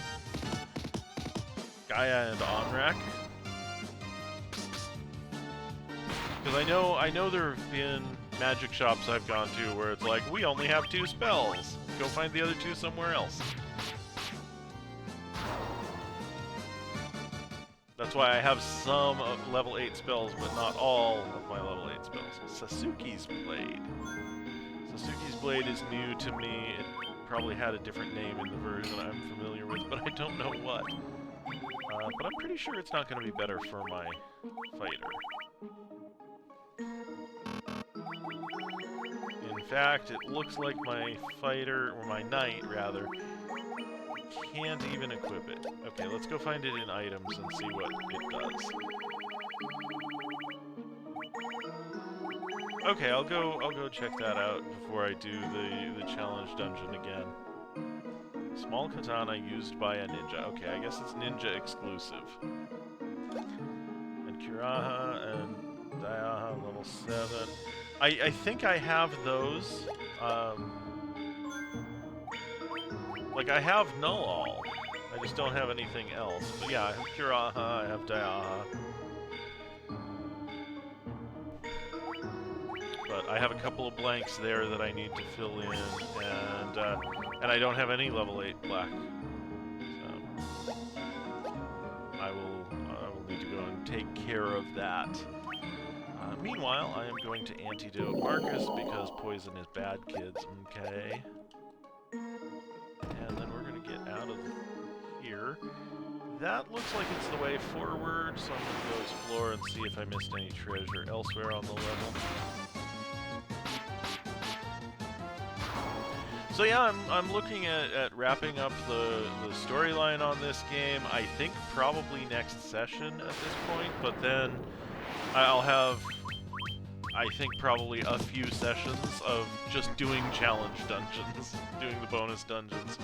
Gaia and Onrak. Because I know there have been magic shops I've gone to where it's like, we only have 2 spells. Go find the other 2 somewhere else. That's why I have some level 8 spells, but not all of my level 8 spells. Sasuke's Blade. Sasuke's Blade is new to me. It probably had a different name in the version I'm familiar with, but I don't know what. But I'm pretty sure it's not going to be better for my fighter. In fact, it looks like my fighter, or my knight, rather, can't even equip it. Okay, let's go find it in items and see what it does. Okay, I'll go check that out before I do the challenge dungeon again. Small katana used by a ninja. Okay, I guess it's ninja exclusive. And Kiraha and Dayaha level 7. I think I have those. Like, I have Null All. I just don't have anything else. But yeah, I have Kiraha, I have Dayaha. But I have a couple of blanks there that I need to fill in, and I don't have any level 8 black. So I will need to go and take care of that. Meanwhile, I am going to antidote Marcus because poison is bad, kids. Okay. And then we're going to get out of here. That looks like it's the way forward, so I'm going to go explore and see if I missed any treasure elsewhere on the level. So yeah, I'm looking at wrapping up the storyline on this game, I think probably next session at this point, but then I'll have, I think, probably a few sessions of just doing challenge dungeons, doing the bonus dungeons,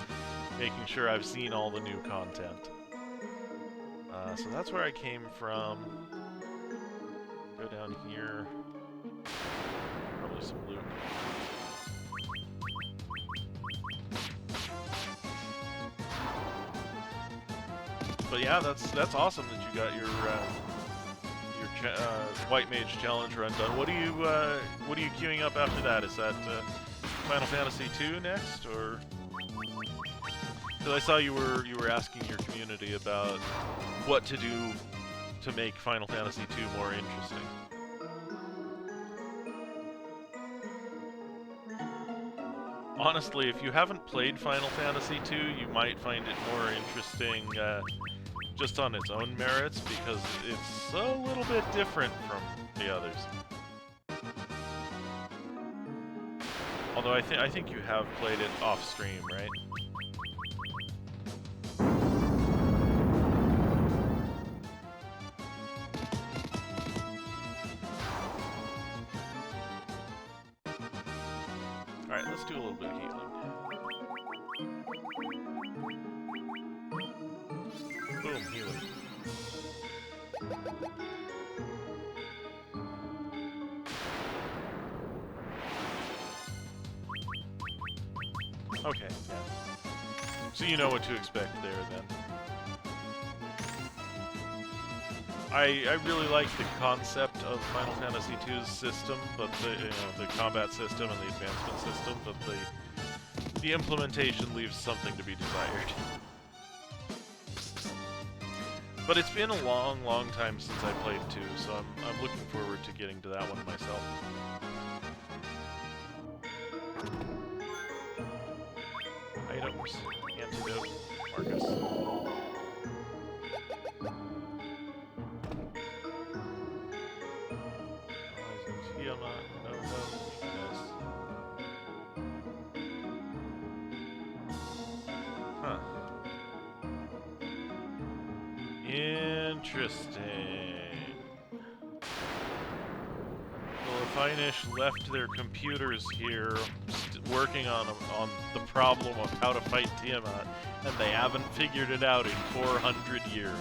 making sure I've seen all the new content. So that's where I came from. Go down here. Probably some loot. But yeah, that's awesome that you got your White Mage challenge run done. What are you queuing up after that? Is that Final Fantasy II next, or? Because I saw you were asking your community about what to do to make Final Fantasy II more interesting. Honestly, if you haven't played Final Fantasy II, you might find it more interesting just on its own merits, because it's a little bit different from the others. Although I think you have played it off stream, right? Alright, let's do a little bit of healing. Boom, healing. Okay, yeah. So you know what to expect there, then. I really like the concept of Final Fantasy II's system, but the combat system and the advancement system, but the implementation leaves something to be desired. But it's been a long, long time since I played 2, so I'm looking forward to getting to that one myself. Items, antidote, Marcus. Tiamat, no, weakness. Huh. Interesting. The Finish left their computers here working on the problem of how to fight Tiamat, and they haven't figured it out in 400 years.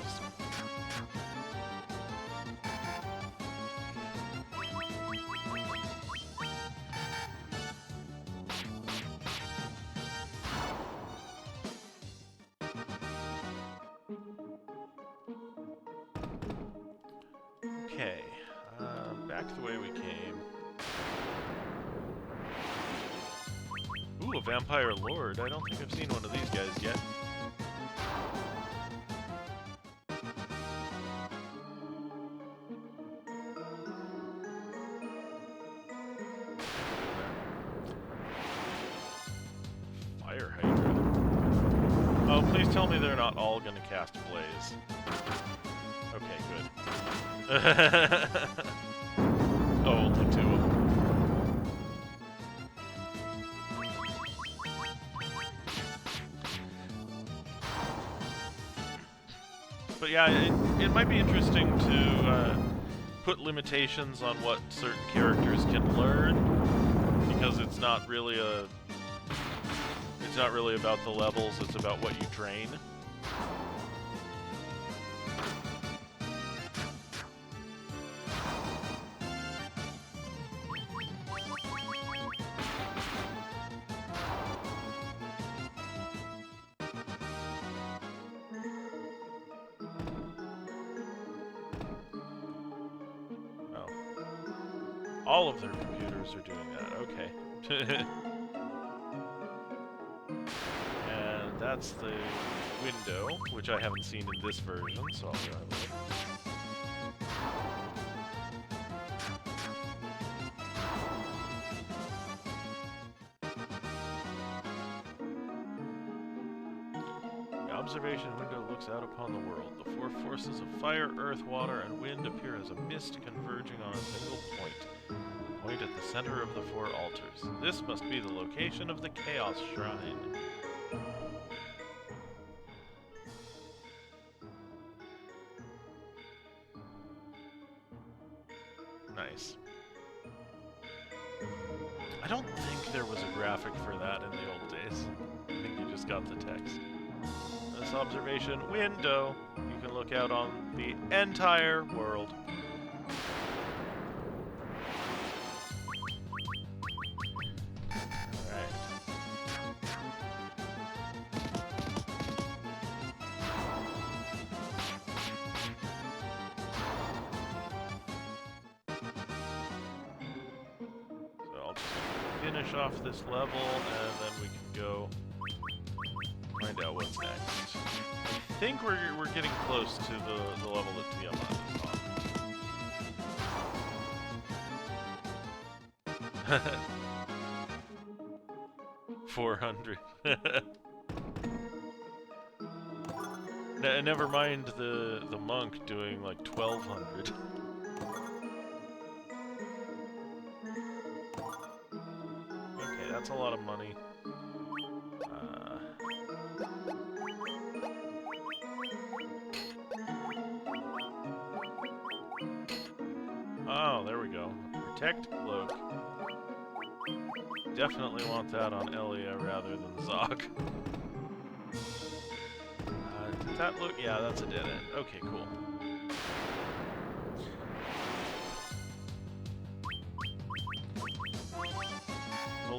Okay, back the way we came. Ooh, a Vampire Lord. I don't think I've seen one of these guys yet. Fire Hydra. Oh, please tell me they're not all gonna cast Blaze. Okay, good. Oh, only two of them. But yeah, it might be interesting to put limitations on what certain characters can learn, because it's not really about the levels, it's about what you train. All of their computers are doing that, okay. And that's the window, which I haven't seen in this version, so I'll drive away. 'The observation window looks out upon the world. The four forces of fire, earth, water, and wind appear as a mist converging on a single point. Point at the center of the four altars. This must be the location of the Chaos Shrine. Nice. I don't think there was a graphic for that in the old days. I think you just got the text. This observation window, you can look out on the entire world. Finish off this level, and then we can go find out what's next. I think we're getting close to the level that Tiamat is on. 400. Never mind the monk doing like 1200. That's a lot of money. Oh, there we go. Protect Cloak. Definitely want that on Elia rather than Zog. Did that look? Yeah, that's a dead end. Okay, cool.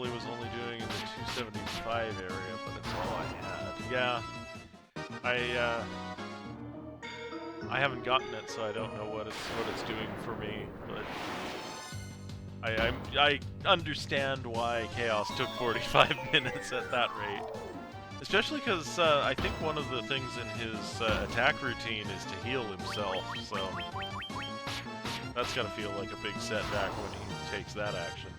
Was only doing in the 275 area, but it's all I had. Yeah, I haven't gotten it, so I don't know what it's doing for me. But I understand why Chaos took 45 minutes at that rate, especially because I think one of the things in his attack routine is to heal himself. So that's gotta feel like a big setback when he takes that action.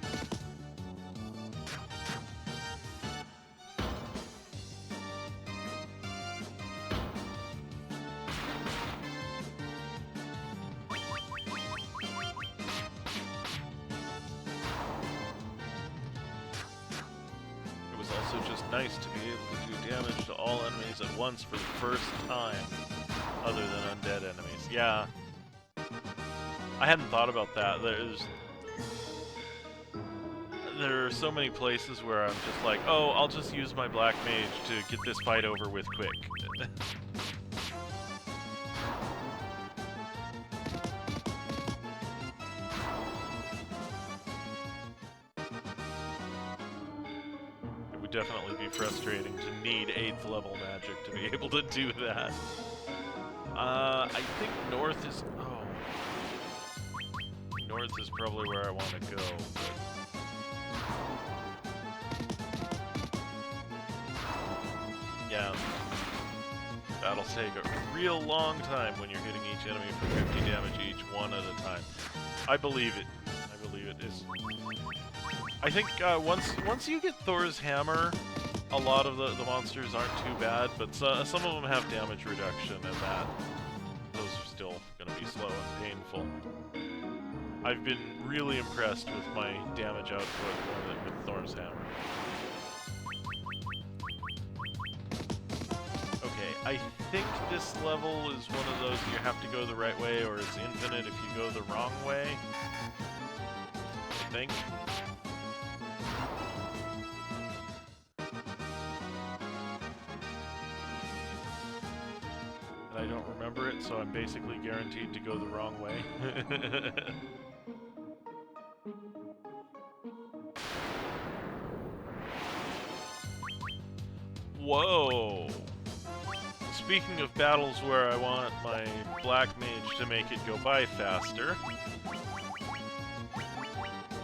also just nice to be able to do damage to all enemies at once for the first time, other than undead enemies. Yeah. I hadn't thought about that. There are so many places where I'm just like, oh, I'll just use my black mage to get this fight over with quick. It would definitely be frustrating to need 8th level magic to be able to do that. I think north is... oh. North is probably where I want to go, but... yeah. That'll take a real long time when you're hitting each enemy for 50 damage each, one at a time. I believe it. I believe it is. I think once you get Thor's hammer, a lot of the monsters aren't too bad, but some of them have damage reduction, and those are still going to be slow and painful. I've been really impressed with my damage output with Thor's hammer. Okay, I think this level is one of those you have to go the right way, or it's infinite if you go the wrong way. I think. And I don't remember it, so I'm basically guaranteed to go the wrong way. Whoa! Speaking of battles where I want my black mage to make it go by faster,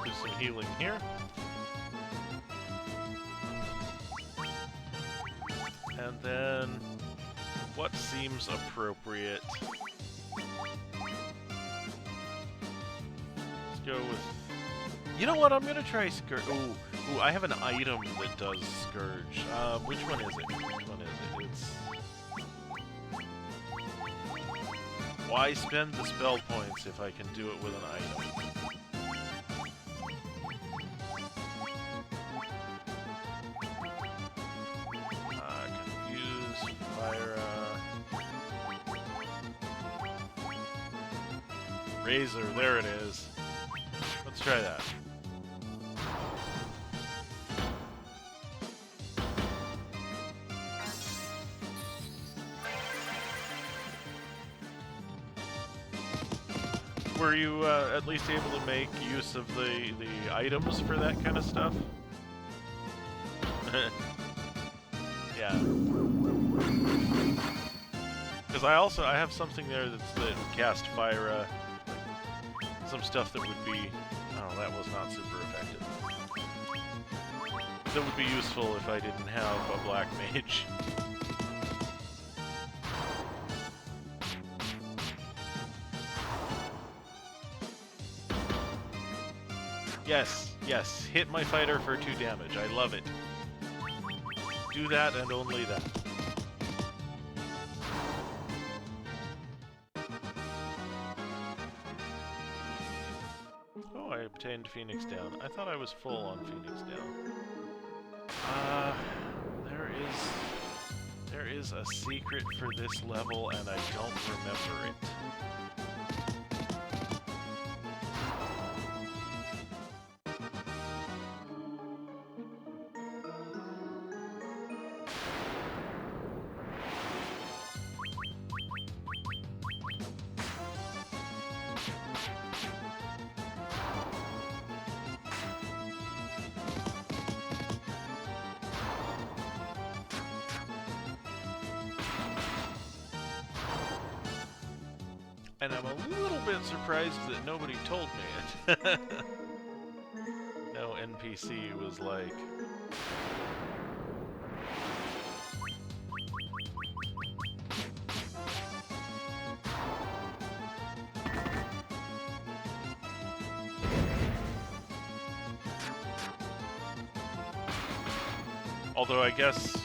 do some healing here. And then, what seems appropriate? Let's go with... you know what? I'm gonna try Scourge. Ooh, I have an item that does Scourge. Which one is it? Which one is it? It's... why spend the spell points if I can do it with an item? Confuse, Fire, Razor, there it is. Let's try that. Were you at least able to make use of the items for that kind of stuff? Yeah. Because I have something there that would cast fire, like some stuff that would be... oh, that was not super effective. That would be useful if I didn't have a black mage. Yes, yes, hit my fighter for 2 damage. I love it. Do that and only that. Oh, I obtained Phoenix Down. I thought I was full on Phoenix Down. There is a secret for this level, and I don't remember it. And I'm a little bit surprised that nobody told me it. No NPC was like... although I guess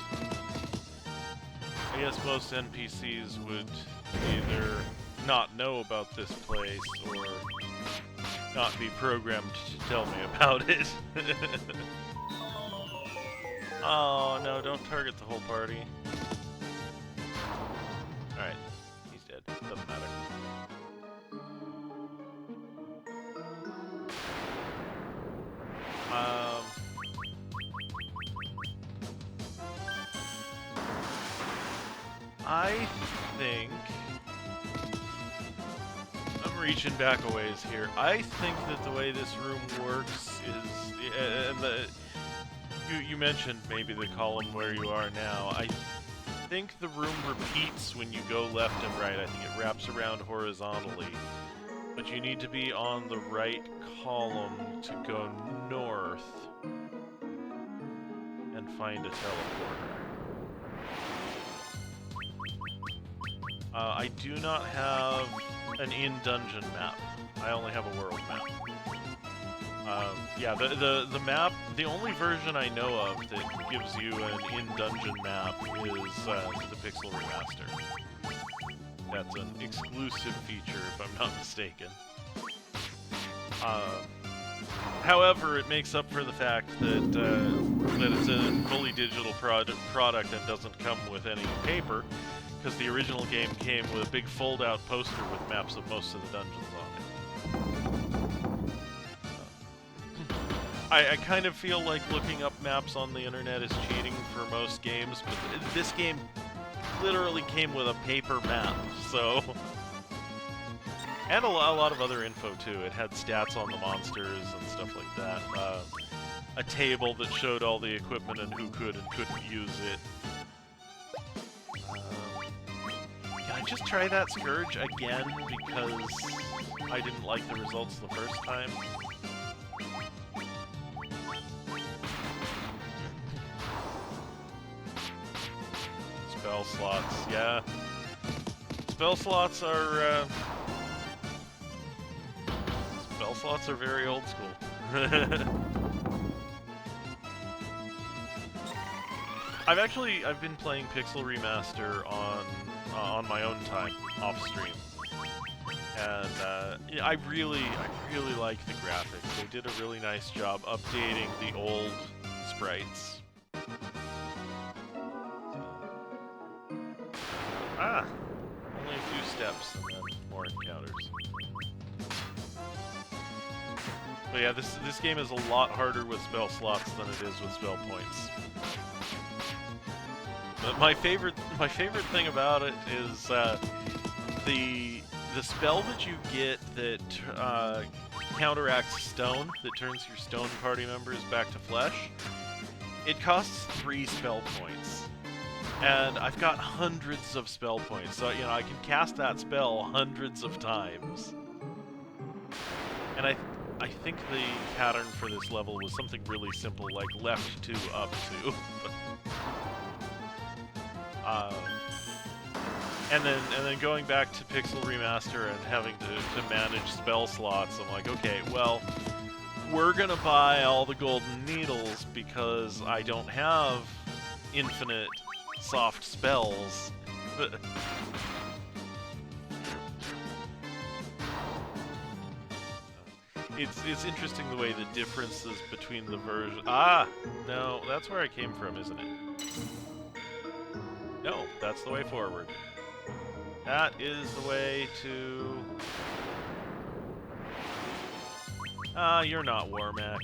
most NPCs would either not know about this place or not be programmed to tell me about it. Oh, no, don't target the whole party. Alright, he's dead. Doesn't matter. I think... I'm reaching back a ways here. I think that the way this room works is... you mentioned maybe the column where you are now. I think the room repeats when you go left and right. I think it wraps around horizontally. But you need to be on the right column to go north and find a teleporter. I do not have an in-dungeon map. I only have a world map. Yeah, the map, the only version I know of that gives you an in-dungeon map is the Pixel Remaster. That's an exclusive feature, if I'm not mistaken. However, it makes up for the fact that that it's a fully digital product and doesn't come with any paper, because the original game came with a big fold-out poster with maps of most of the dungeons on it. I kind of feel like looking up maps on the internet is cheating for most games, but this game literally came with a paper map, so... And a lot of other info, too. It had stats on the monsters and stuff like that. A table that showed all the equipment and who could and couldn't use it. Can I just try that Scourge again because I didn't like the results the first time? Spell slots, yeah. Spell slots are, spell slots are very old school. I've been playing Pixel Remaster on my own time, off stream. And, yeah, I really like the graphics. They did a really nice job updating the old sprites. Ah! Only a few steps and then more encounters. But yeah, this game is a lot harder with spell slots than it is with spell points. But my favorite thing about it is the spell that you get that counteracts stone, that turns your stone party members back to flesh. It costs 3 spell points. And I've got hundreds of spell points, so, you know, I can cast that spell hundreds of times. And I think the pattern for this level was something really simple, like left 2, up 2. And then going back to Pixel Remaster and having to manage spell slots, I'm like, okay, well, we're gonna buy all the golden needles because I don't have infinite soft spells. It's interesting the way the differences between the version... Ah! No, that's where I came from, isn't it? No, that's the way forward. That is the way to... Ah, you're not Warmac.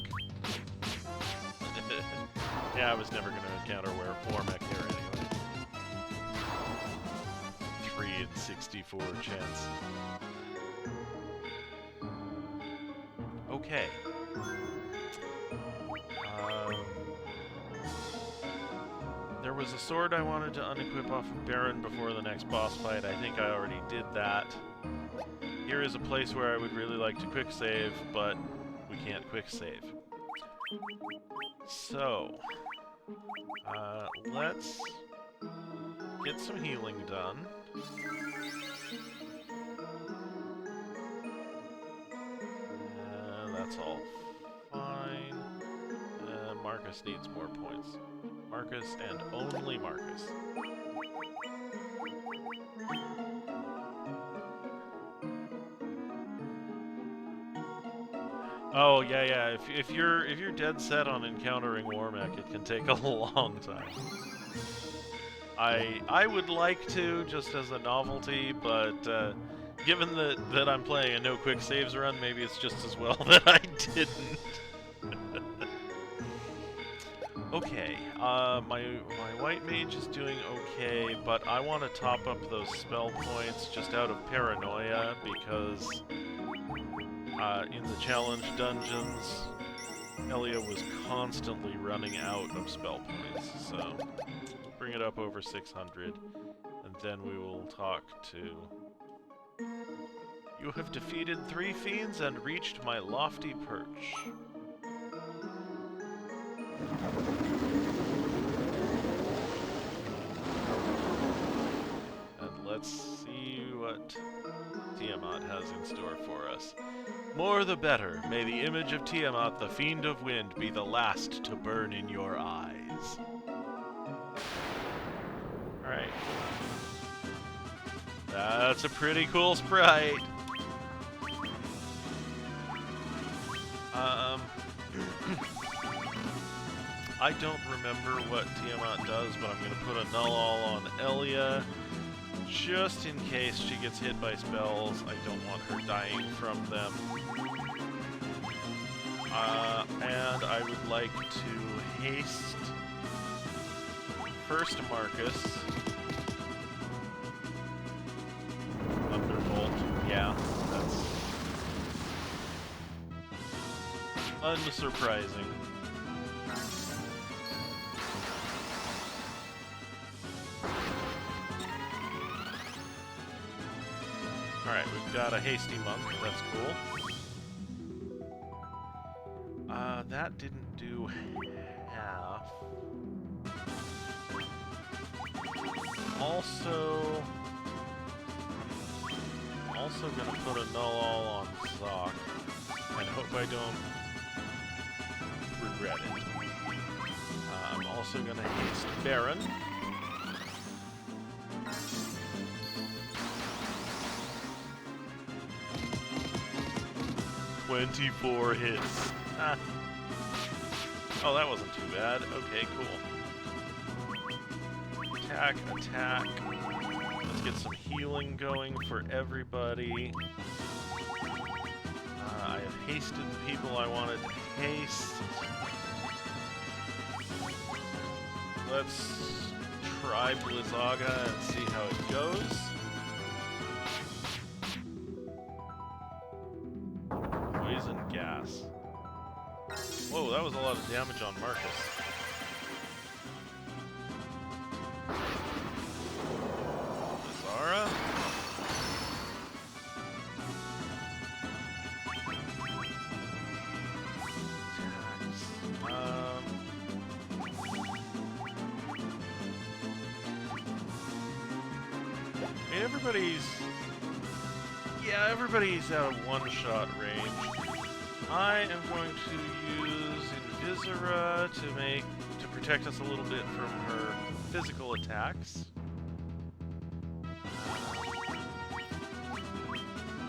Yeah, I was never going to encounter Warmac here anyway. 3 in 64 chance. Okay. There was a sword I wanted to unequip off of Baron before the next boss fight. I think I already did that. Here is a place where I would really like to quick save, but we can't quick save. So, let's get some healing done. That's all fine. Marcus needs more points. Marcus and only Marcus. Oh yeah, yeah. If you're dead set on encountering Warmech, it can take a long time. I would like to just as a novelty, but given that I'm playing a no quick saves run, maybe it's just as well that I didn't. Okay, my white mage is doing okay, but I want to top up those spell points just out of paranoia because in the challenge dungeons, Elia was constantly running out of spell points. So bring it up over 600, and then we will talk to. You have defeated 3 fiends and reached my lofty perch. And let's see what Tiamat has in store for us. More the better. May the image of Tiamat, the fiend of wind, be the last to burn in your eyes. Alright. That's a pretty cool sprite. I don't remember what Tiamat does, but I'm going to put a null all on Elia. Just in case she gets hit by spells, I don't want her dying from them. And I would like to haste first Marcus. Thunderbolt. Yeah, that's unsurprising. Alright, we've got a hasty monk, that's cool. That didn't do half. Also gonna put a null all on Zoc, and hope I don't regret it. I'm also gonna haste Baron. "24 hits. Ah. Oh, that wasn't too bad. Okay, cool. Attack, attack. Let's get some healing going for everybody. I have hasted the people I wanted to haste. Let's try Blizzaga and see how it goes. Poison gas. Whoa, that was a lot of damage on Marcus. Zara? I mean, everybody's out of one-shot range. I am going to use Invisera to protect us a little bit from her physical attacks.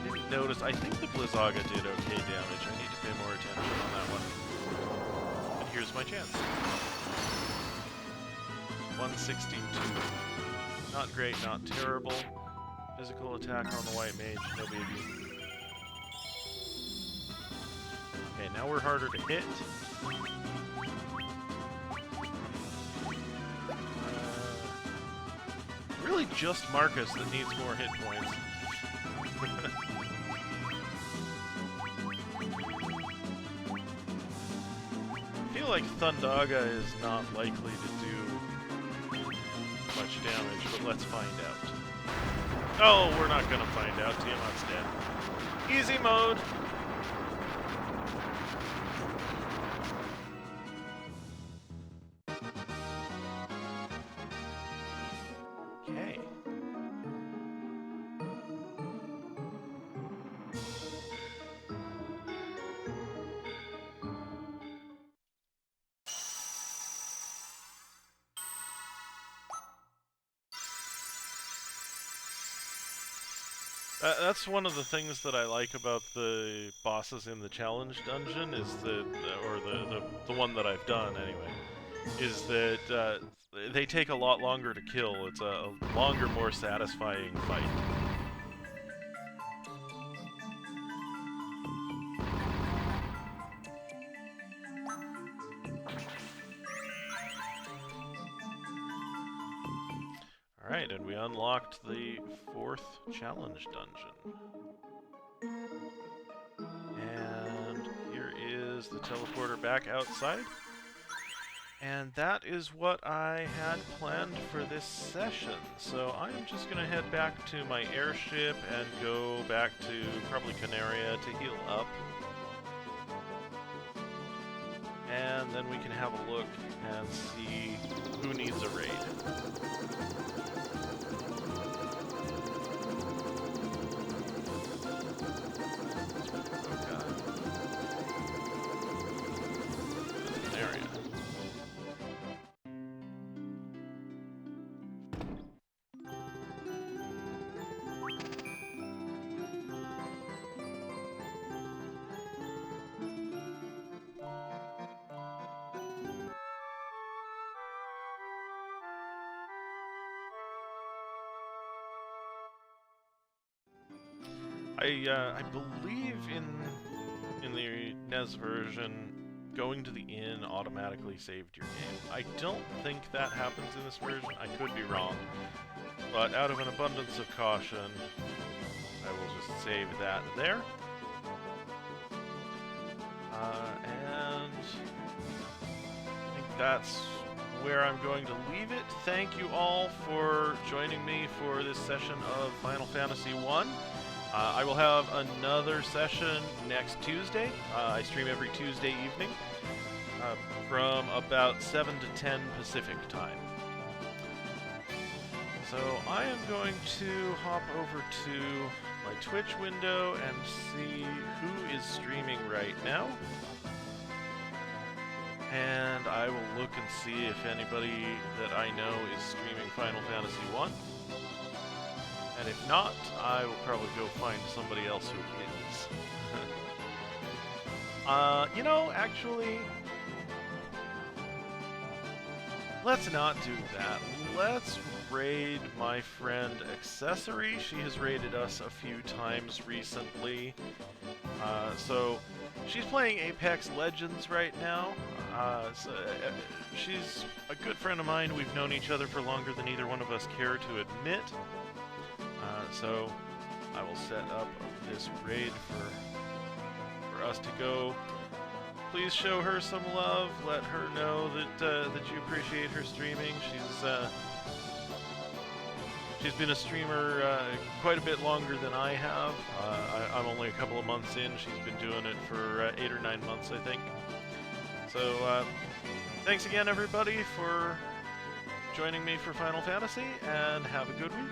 Didn't notice. I think the Blizzaga did okay damage. I need to pay more attention on that one. And here's my chance. 162. Not great, not terrible. Physical attack on the white mage, no biggie. Okay, now we're harder to hit. Really just Marcus that needs more hit points. I feel like Thundaga is not likely to do much damage, but let's find out. Oh, we're not gonna find out. Tiamat's dead. Easy mode! Okay. That's one of the things that I like about the bosses in the challenge dungeon is that, or the one that I've done anyway, is that they take a lot longer to kill. It's a longer, more satisfying fight. Alright, and we unlocked the 4th challenge dungeon. And here is the teleporter back outside. And that is what I had planned for this session. So I'm just going to head back to my airship and go back to probably Canaria to heal up. And then we can have a look and see who needs a raid. I believe in the NES version, going to the inn automatically saved your game. I don't think that happens in this version. I could be wrong, but out of an abundance of caution, I will just save that there. And I think that's where I'm going to leave it. Thank you all for joining me for this session of Final Fantasy I. I will have another session next Tuesday. I stream every Tuesday evening from about 7 to 10 Pacific time. So I am going to hop over to my Twitch window and see who is streaming right now. And I will look and see if anybody that I know is streaming Final Fantasy I. And if not, I will probably go find somebody else who is. You know, actually, let's not do that. Let's raid my friend Accessory. She has raided us a few times recently. So she's playing Apex Legends right now. She's a good friend of mine. We've known each other for longer than either one of us care to admit. So I will set up this raid for us to go. Please show her some love. Let her know that you appreciate her streaming. She's been a streamer quite a bit longer than I have. I'm only a couple of months in. She's been doing it for 8 or 9 months, I think. So thanks again, everybody, for joining me for Final Fantasy, and have a good week.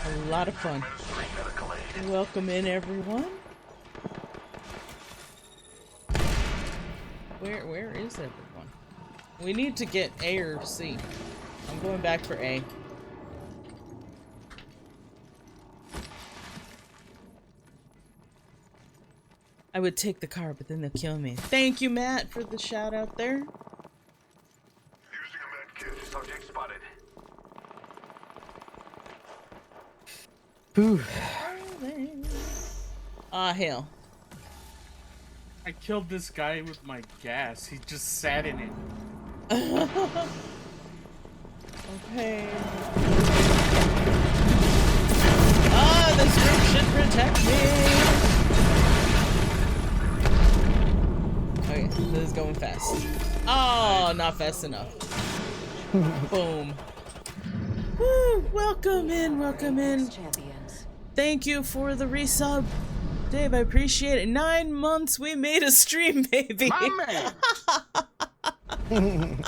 A lot of fun. Welcome in, everyone. Where is everyone? We need to get A or C. I'm going back for A. I would take the car, but then they'll kill me. Thank you, Matt, for the shout out there. Using a med kit. Subject spotted. Ooh. Ah, hell. I killed this guy with my gas. He just sat in it. Okay. Ah, this group should protect me. Okay, going fast. Oh, not fast enough. Boom. Woo, welcome in, welcome in. Thank you for the resub. Dave, I appreciate it. 9 months we made a stream, baby. My man.